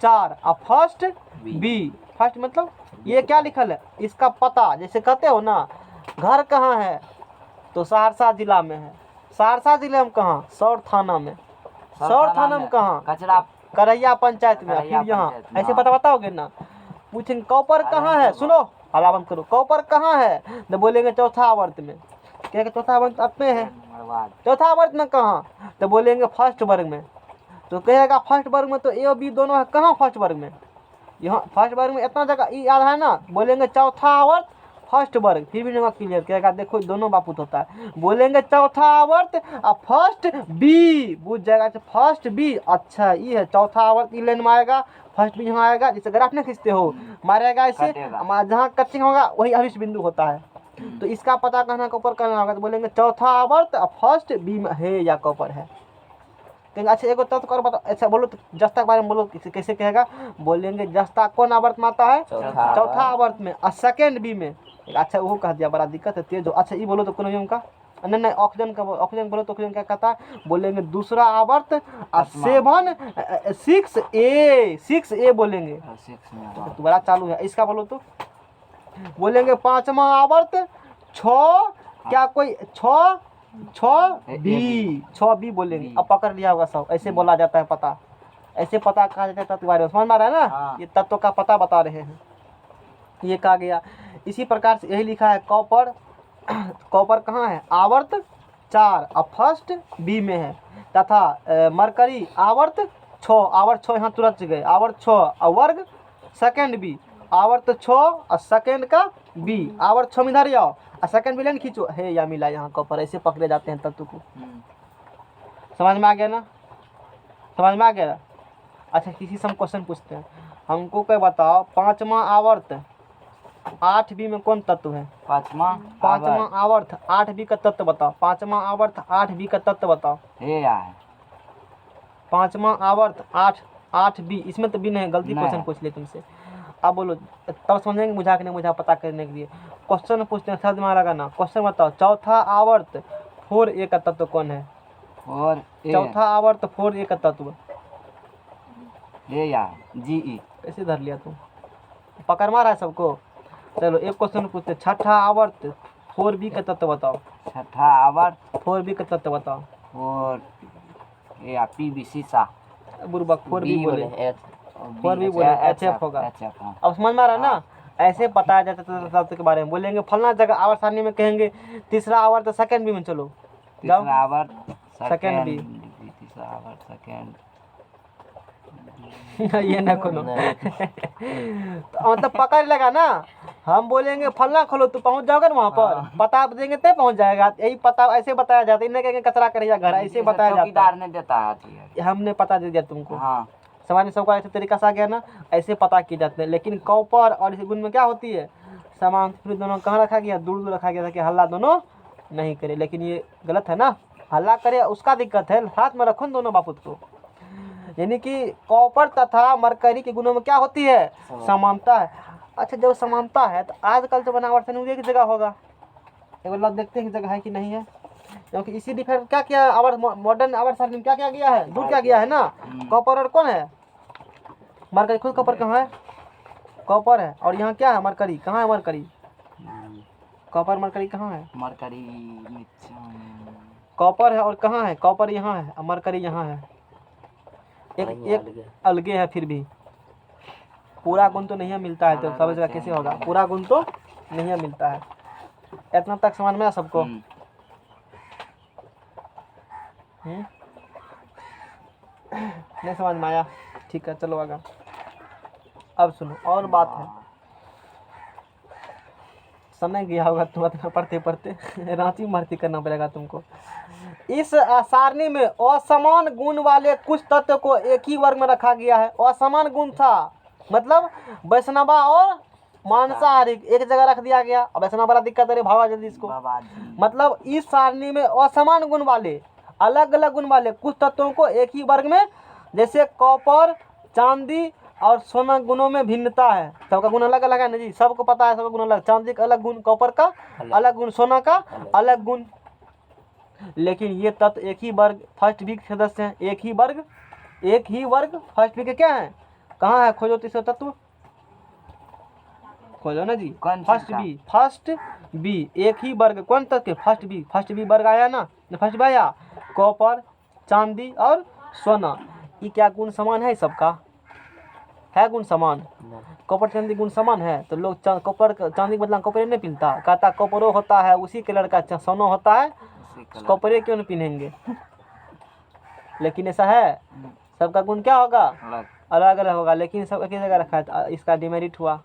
[SPEAKER 1] 4 और फर्स्ट बी। फर्स्ट मतलब ये क्या लिखल है, इसका पता। जैसे कहते हो ना घर कहाँ है, तो सहरसा जिला में है। सहरसा जिले में कहाँ, सौर थाना में। सौर थाना में कहाँ,
[SPEAKER 2] कचरा
[SPEAKER 1] करैया पंचायत में। फिर यहाँ ऐसे पता बताओगे ना, पूछेंगे कॉपर कहाँ है, सुनो हला बंद करो, कॉपर कहाँ है, तो बोलेंगे चौथा आवर्त में। क्या चौथा आवर्त अपने है, चौथा आवर्त में कहाँ, तो बोलेंगे फर्स्ट वर्ग में। तो कहेगा फर्स्ट वर्ग में, तो ए और बी दोनों है कहाँ, फर्स्ट वर्ग में। यहाँ फर्स्ट वर्ग में इतना जगह ई याद है ना, बोलेंगे चौथा आवर्त फर्स्ट वर्ग। फिर भी जगह क्लियर कहेगा, देखो दोनों बापूत होता है। बोलेंगे चौथा आवर्त और फर्स्ट बी, बुझ जाएगा फर्स्ट बी। अच्छा ये है चौथा आवर्त, ई लाइन में आएगा, फर्स्ट बी यहाँ आएगा। जैसे ग्राफ नहीं खींचते हो, मारेगा इसे, जहाँ कटिंग होगा वही अभिष्ट बिंदु होता है। तो इसका पता करना कॉपर करना होगा, तो बोलेंगे चौथा आवर्त और फर्स्ट बी में है या कॉपर है। कहेंगे अच्छा एक तत्व कर बताओ, अच्छा बोलो तो जस्ता के बारे में बोलो, कैसे कहेगा, बोलेंगे जस्ता कौन आवर्त में आता है, चौथा आवर्त में और सेकेंड बी में। अच्छा वो कह दिया, बड़ा दिक्कत है तेज हो। अच्छा ये बोलो तो कौन नियम का, नहीं ऑक्सीजन का, ऑक्सीजन बोलो तो ऑक्सीजन क्या कहता है, बोलेंगे दूसरा आवर्त और 6A बोलेंगे, तो बड़ा चालू है। इसका बोलो तो बोलेंगे पांचवा आवर्त 6 क्या कोई 6B बोलेंगे। अब पकड़ लिया होगा सब, ऐसे बोला जाता है पता, ऐसे पता कहा जाता है तत्व बारे में, समझ में आ रहा है ना।
[SPEAKER 2] हाँ।
[SPEAKER 1] ये तत्व का पता बता रहे हैं, ये कहा गया। इसी प्रकार से यही लिखा है कॉपर, कॉपर कहाँ है, आवर्त 4 और फर्स्ट बी में है। तथा मरकरी आवर्त 6, आवर्त 6 यहाँ तुरंत गए, आवर्त 6 और वर्ग सेकेंड बी, आवर्त 6 और सेकेंड का बी, आवर्त 6 में इधर आओ और सेकेंड बी लाइन खींचो, है या मिला यहाँ कॉपर। ऐसे पकड़े जाते हैं तत्व को, समझ में आ गया ना, समझ में आ गया। अच्छा किसी से हम क्वेश्चन पूछते हैं, हमको क्या बताओ, पांचवा आवर्त 8B में कौन तत्व है, पांचवा आवर्त 8B का तत्व बताओ, पांचवा आवर्त 8B का तत्व बताओ। पांचवा आवर्त 8B, इसमें तो भी नहीं, गलती क्वेश्चन पूछ लिया तुमसे। अब बोलो तब समझेंगे, मुझा के नहीं मुझा पता करने के लिए क्वेश्चन पूछते हैं, शब्द में लगाना। क्वेश्चन बताओ, चौथा आवर्त 4A का तत्व कौन है, चौथा आवर्त 4A का तत्व
[SPEAKER 2] GE।
[SPEAKER 1] कैसे धर लिया तुम, पकड़ मारा है सबको। चलो एक क्वेश्चन पूछते, छठा आवर्त 4B का तत्व बताओ,
[SPEAKER 2] छठा आवर्त
[SPEAKER 1] 4B का तत्व बताओ।
[SPEAKER 2] PVC सा
[SPEAKER 1] बुरबक 4B बोले, 4B बोले, HF होगा।
[SPEAKER 2] HF।
[SPEAKER 1] अब समझ में आ रहा है ना। ऐसे बताया जाता है तत्व के बारे में। बोलेंगे फलना जगह आवर्त सारणी में, कहेंगे तीसरा आवर्त सेकंड बी में। चलो जाओ,
[SPEAKER 2] तीसरा आवर्त
[SPEAKER 1] सेकंड बी।
[SPEAKER 2] तीसरा आवर्त सेकंड
[SPEAKER 1] ये ना खोलो तो मतलब पकड़ लेगा ना। हम बोलेंगे फलना खोलो तो पहुंच जाओगे ना वहाँ पर, पता देंगे तब पहुंच जाएगा। यही पता ऐसे बताया जाता है, इन्हें कहेंगे कचरा करेगा घर, ऐसे बताया जाता
[SPEAKER 2] चौकीदार ने देता है।
[SPEAKER 1] है। हमने पता दे दिया तुमको,
[SPEAKER 2] हाँ
[SPEAKER 1] समझ में सबका ऐसे तरीका से आ गया ना, ऐसे पता किए जाते हैं। लेकिन कॉपर और इस गुण में क्या होती है, समान फिर दोनों कहाँ रखा गया, दूर दूर रखा गया था कि हल्ला दोनों नहीं करे। लेकिन ये गलत है ना, हल्ला करे उसका दिक्कत है, साथ में रखो दोनों बापुत को। यानी कि कॉपर तथा मरकरी के गुणों में क्या होती है, समानता है। अच्छा जब समानता है तो आजकल जो बनावट है की जगह होगा, एक बार देखते हैं कि जगह है कि नहीं है। क्योंकि इसी डिफरेंट क्या किया आवर्त, मॉडर्न आवर्त सारणी में क्या क्या गया है, दूर क्या गया है ना, कॉपर और कौन है, मरकरी। खुद कॉपर कहाँ है, कॉपर है, और यहाँ क्या है मरकरी, कहाँ है मरकरी, कॉपर मरकरी कहाँ है,
[SPEAKER 2] मरकरी
[SPEAKER 1] कॉपर है और कहाँ है, कॉपर यहाँ है और मरकरी यहाँ है। एक अलगे है, फिर भी पूरा गुण तो नहीं मिलता है। तो सब जगह कैसे होगा, पूरा गुण तो नहीं मिलता है। इतना तक समझ में सबको? नहीं समझ में आया? ठीक है चलो आगे। अब सुनो और बात है, समय गया होगा तुम इतना पढ़ते पढ़ते रांची में भर्ती करना पड़ेगा तुमको। इस सारणी में असमान गुण वाले कुछ तत्व को एक ही वर्ग में रखा गया है। असमान गुण था मतलब वैष्णवा और मांसाहारी एक जगह रख दिया गया। अब वैष्णवा बड़ा दिक्कत है, भावा जल्दी इसको। मतलब इस सारणी में असमान गुण वाले, अलग अलग गुण वाले कुछ तत्वों को एक ही वर्ग में, जैसे कॉपर, चांदी और सोना गुणों में भिन्नता है। सबका गुण अलग अलग है ना जी, सबको पता है सबका गुण अलग। चांदी का अलग गुण, कॉपर का अलग गुण, सोना का अलग गुण। लेकिन ये तत्व एक ही वर्ग फर्स्ट बी के सदस्य हैं। एक ही वर्ग फर्स्ट बी के क्या है, कहाँ है, खोजो तीसरा तत्व, खोजो ना जी। फर्स्ट बी एक ही वर्ग, कौन तत्व, फर्स्ट बी वर्ग आया ना, फर्स्ट बी आया, कॉपर, चांदी और सोना। ये क्या गुण समान है सबका, है गुण समान, कॉपर चांदी गुण समान है। तो लोग कॉपर चांदी के बदला कॉपर नहीं पहनता, कहता कॉपरो होता है उसी कलर का, सोना होता है कॉपरे क्यों नहीं पहनेंगे। लेकिन ऐसा है, सबका गुण क्या होगा, अलग अलग होगा। लेकिन सब एक ही जगह रखा है, इसका डिमेरिट हुआ,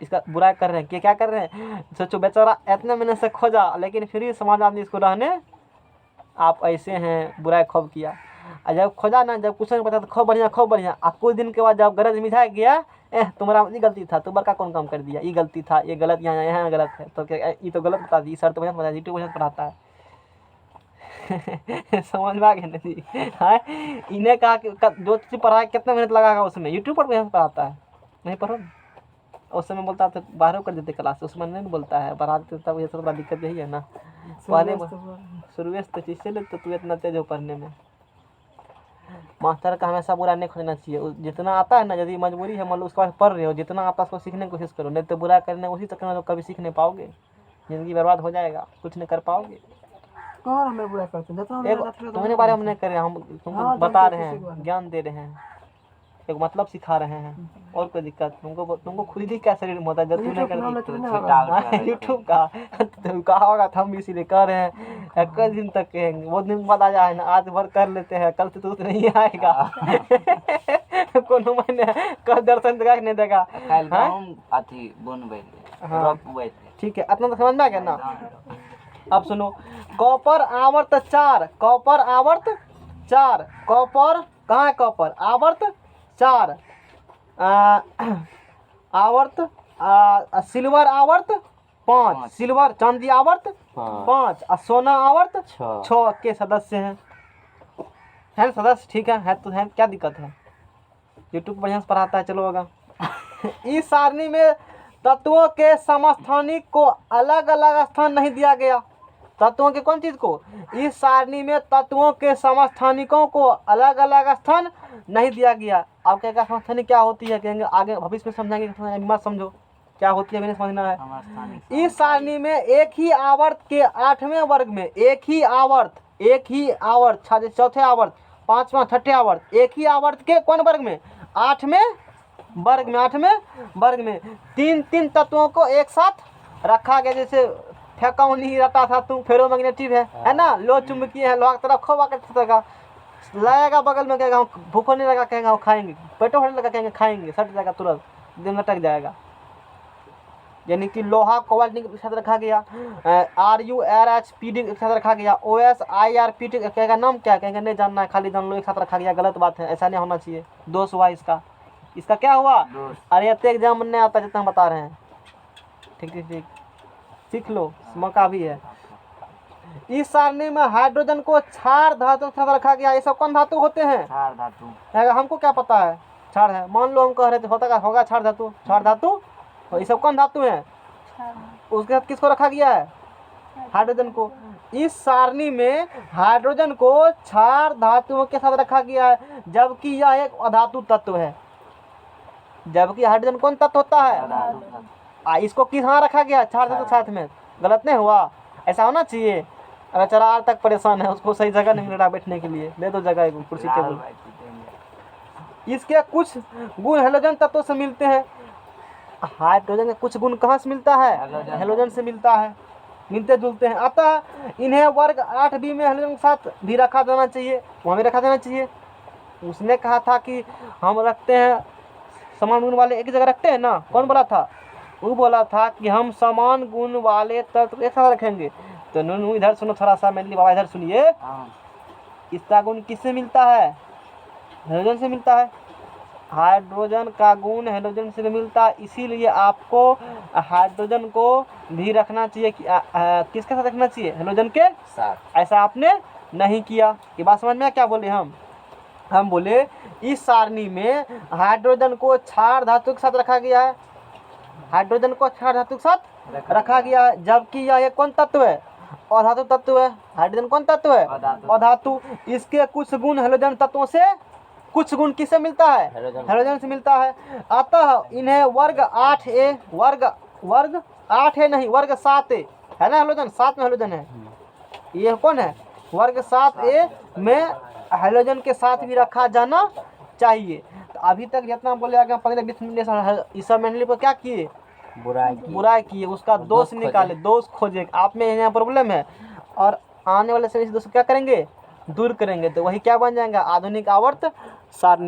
[SPEAKER 1] इसका बुराई कर रहे हैं। क्या कर रहे हैं, सोचो बेचारा इतने महीने से खोजा, लेकिन फिर भी समाज आदमी इसको रहने, आप ऐसे हैं, बुराई खूब किया। और जब खोजा ना, जब कुछ नहीं पता तो खूब बढ़िया। और कुछ दिन के बाद जब गरज मिझा गया, तुम्हारा ये गलती था, तो बड़का कौन काम कर दिया, ये गलती था, ये गलत, यहाँ गलत है, तो क्या ये तो गलत बता दी, सर तो बढ़िया बता दी, बढ़िया पढ़ाता है। समझ में आ गया नहीं है। इन्हें कहा कि जो चीज़ पढ़ाए कितना मेहनत लगागा उसमें, यूट्यूब पर बढ़िया पढ़ाता है, नहीं पढ़ो। उस समय बोलता था बाहर कर देते क्लास, उसमें नहीं बोलता है, पढ़ा देते तब। ये सब बड़ा दिक्कत यही है ना, पहले शुरू से तो इसलिए तो तू इतना तेज हो पढ़ने में। मास्टर का हमेशा बुरा नहीं खोजना चाहिए। जितना आता है ना, यदि मजबूरी है मान लो उसके बाद पढ़ रहे हो, जितना आता है उसको सीखने की कोशिश करो, नहीं तो बुरा करने उसी चक्कर में तो कभी सीख नहीं पाओगे, जिंदगी बर्बाद हो जाएगा, कुछ नहीं कर पाओगे।
[SPEAKER 3] कौन हमें बुरा करते हैं,
[SPEAKER 1] तुम्हारे बारे में नहीं कर रहे, हम तुमको बता रहे हैं, ज्ञान दे रहे हैं, एक मतलब सिखा रहे हैं। और कोई दिक्कत तुमको खुद ही क्या शरीर में होता है जब तुमने कर यूट्यूब का तो कहा होगा तो हम इसीलिए कह रहे हैं। एक दिन तक कहेंगे, बहुत दिन बाद आ जाए ना, आज भर कर लेते हैं, कल से तो नहीं आएगा। कोनो महीने कल दर्शन देगा कि नहीं देगा, ठीक है। इतना तो समझ में आ गया ना। अब सुनो, कॉपर आवर्त 4, कॉपर आवर्त 4, कॉपर कहाँ है, कॉपर आवर्त 4, आवर्त सिल्वर आवर्त 5, सिल्वर चांदी आवर्त 5 और सोना आवर्त 6 के सदस्य हैं। है सदस्य, ठीक है तो है, क्या दिक्कत है, यूट्यूब बढ़िया से पढ़ाता है। चलो होगा। इस सारणी में तत्वों के समस्थानिक को अलग अलग स्थान नहीं दिया गया। तत्वों के कौन चीज को, इस सारणी में तत्वों के समस्थानिकों को अलग अलग स्थान नहीं दिया गया। अब क्या समस्थानिक क्या होती है, कहेंगे आगे भविष्य में समझाएंगे, मत समझो क्या होती है, मैंने समझना है। इस सारणी में एक ही आवर्त के 8वें वर्ग में, एक ही आवर्त, चौथे आवर्त, 5वां, छठे आवर्त, एक ही आवर्त के कौन वर्ग में, 8वें वर्ग में, 8वें वर्ग में 3 तत्वों को एक साथ रखा गया। जैसे फेंकाऊ नहीं रहता था तू, फेरोमैग्नेटिक है ना, लो चुंबकीय है, लोहा की तरफ खोवा कर लगाएगा बगल में, कहेगा भूखो नहीं लगा, कहेगा खाएंगे, पेटो भरने लगा कहेंगे खाएंगे, सट जाएगा तुरंत, दिन लटक जाएगा। यानी कि लोहा कोबाल्ट निकल के साथ रखा गया, RuRH के साथ रखा गया, OSIRP कहेगा नाम क्या, कहेंगे नहीं जानना है, खाली जान लो एक साथ रखा गया, गलत बात है, ऐसा नहीं होना चाहिए, दोष हुआ इसका। इसका क्या हुआ? अरे इतने एग्जाम नहीं आता जितना हम बता रहे हैं। ठीक ठीक ठीक, सीख लो, मौका भी है। इस सारणी में हाइड्रोजन को क्षार धातु के साथ रखा गया। ये सब कौन धातु होते हैं?
[SPEAKER 2] क्षार धातु।
[SPEAKER 1] हमको क्या पता है क्षार है, मान लो हम कह रहे थे होगा क्षार धातु, क्षार धातु। और ये सब कौन धातु है? उसके साथ किसको रखा गया है? हाइड्रोजन को। इस सारणी में हाइड्रोजन को क्षार धातुओं के साथ रखा गया है, जबकि यह एक अधातु तत्व है। जबकि हाइड्रोजन कौन तत्व होता है? इसको किहाँ रखा गया? क्षार धातु के साथ में। गलत नहीं हुआ, ऐसा होना चाहिए। अगर चला आज तक परेशान है, उसको सही जगह नहीं मिल रहा बैठने के लिए, दे दो जगह कुर्सी टेबल। इसके कुछ गुण हेलोजन तत्वों से मिलते हैं। हाइड्रोजन के कुछ गुण कहाँ से मिलता है? हेलोजन से मिलता है, मिलते जुलते हैं। अतः इन्हें वर्ग 8b में हेलोजन के साथ भी रखा देना चाहिए, वहाँ भी रखा देना चाहिए। उसने कहा था कि हम रखते हैं समान गुण वाले एक जगह रखते हैं ना, कौन बोला था? वो बोला था कि हम समान गुण वाले तत्व एक साथ रखेंगे। तो नूनू इधर सुनो थोड़ा सा, मेरे लिए बाबा इधर सुनिए। इसका गुण किससे मिलता है? हेलोजन से मिलता है। हाइड्रोजन का गुण हेलोजन से मिलता है, इसीलिए आपको हाइड्रोजन को भी रखना चाहिए कि किसके साथ रखना चाहिए? हेलोजन के साथ। ऐसा आपने नहीं किया। ये बात समझ में क्या बोले हम बोले इस सारणी में हाइड्रोजन को क्षार धातु के साथ रखा गया है। हाइड्रोजन को क्षार धातु के साथ रखा गया है, जबकि यह एक कौन तत्व है? अधातु तत्व है। हाइड्रोजन कौन तत्व है? अधातु। इसके कुछ गुण हेलोजन तत्वों से, कुछ गुण किससे मिलता है? हेलोजन से मिलता है। अतः इन्हें वर्ग 8a, वर्ग 8a नहीं, वर्ग 7a है ना, हेलोजन 7 में हेलोजन है। ये कौन है? वर्ग 7a में हेलोजन के साथ भी रखा जाना चाहिए। तो अभी तक जितना बोले आगे 15-20 मिनट ईसा मेंडली पर क्या किए? बुराई किए, उसका दोष निकाले, दोष खोजे। आप में यहाँ प्रॉब्लम है और आने वाले समय इस दोष को क्या करेंगे? दूर करेंगे। तो वही क्या बन जाएगा? आधुनिक आवर्त सारणी।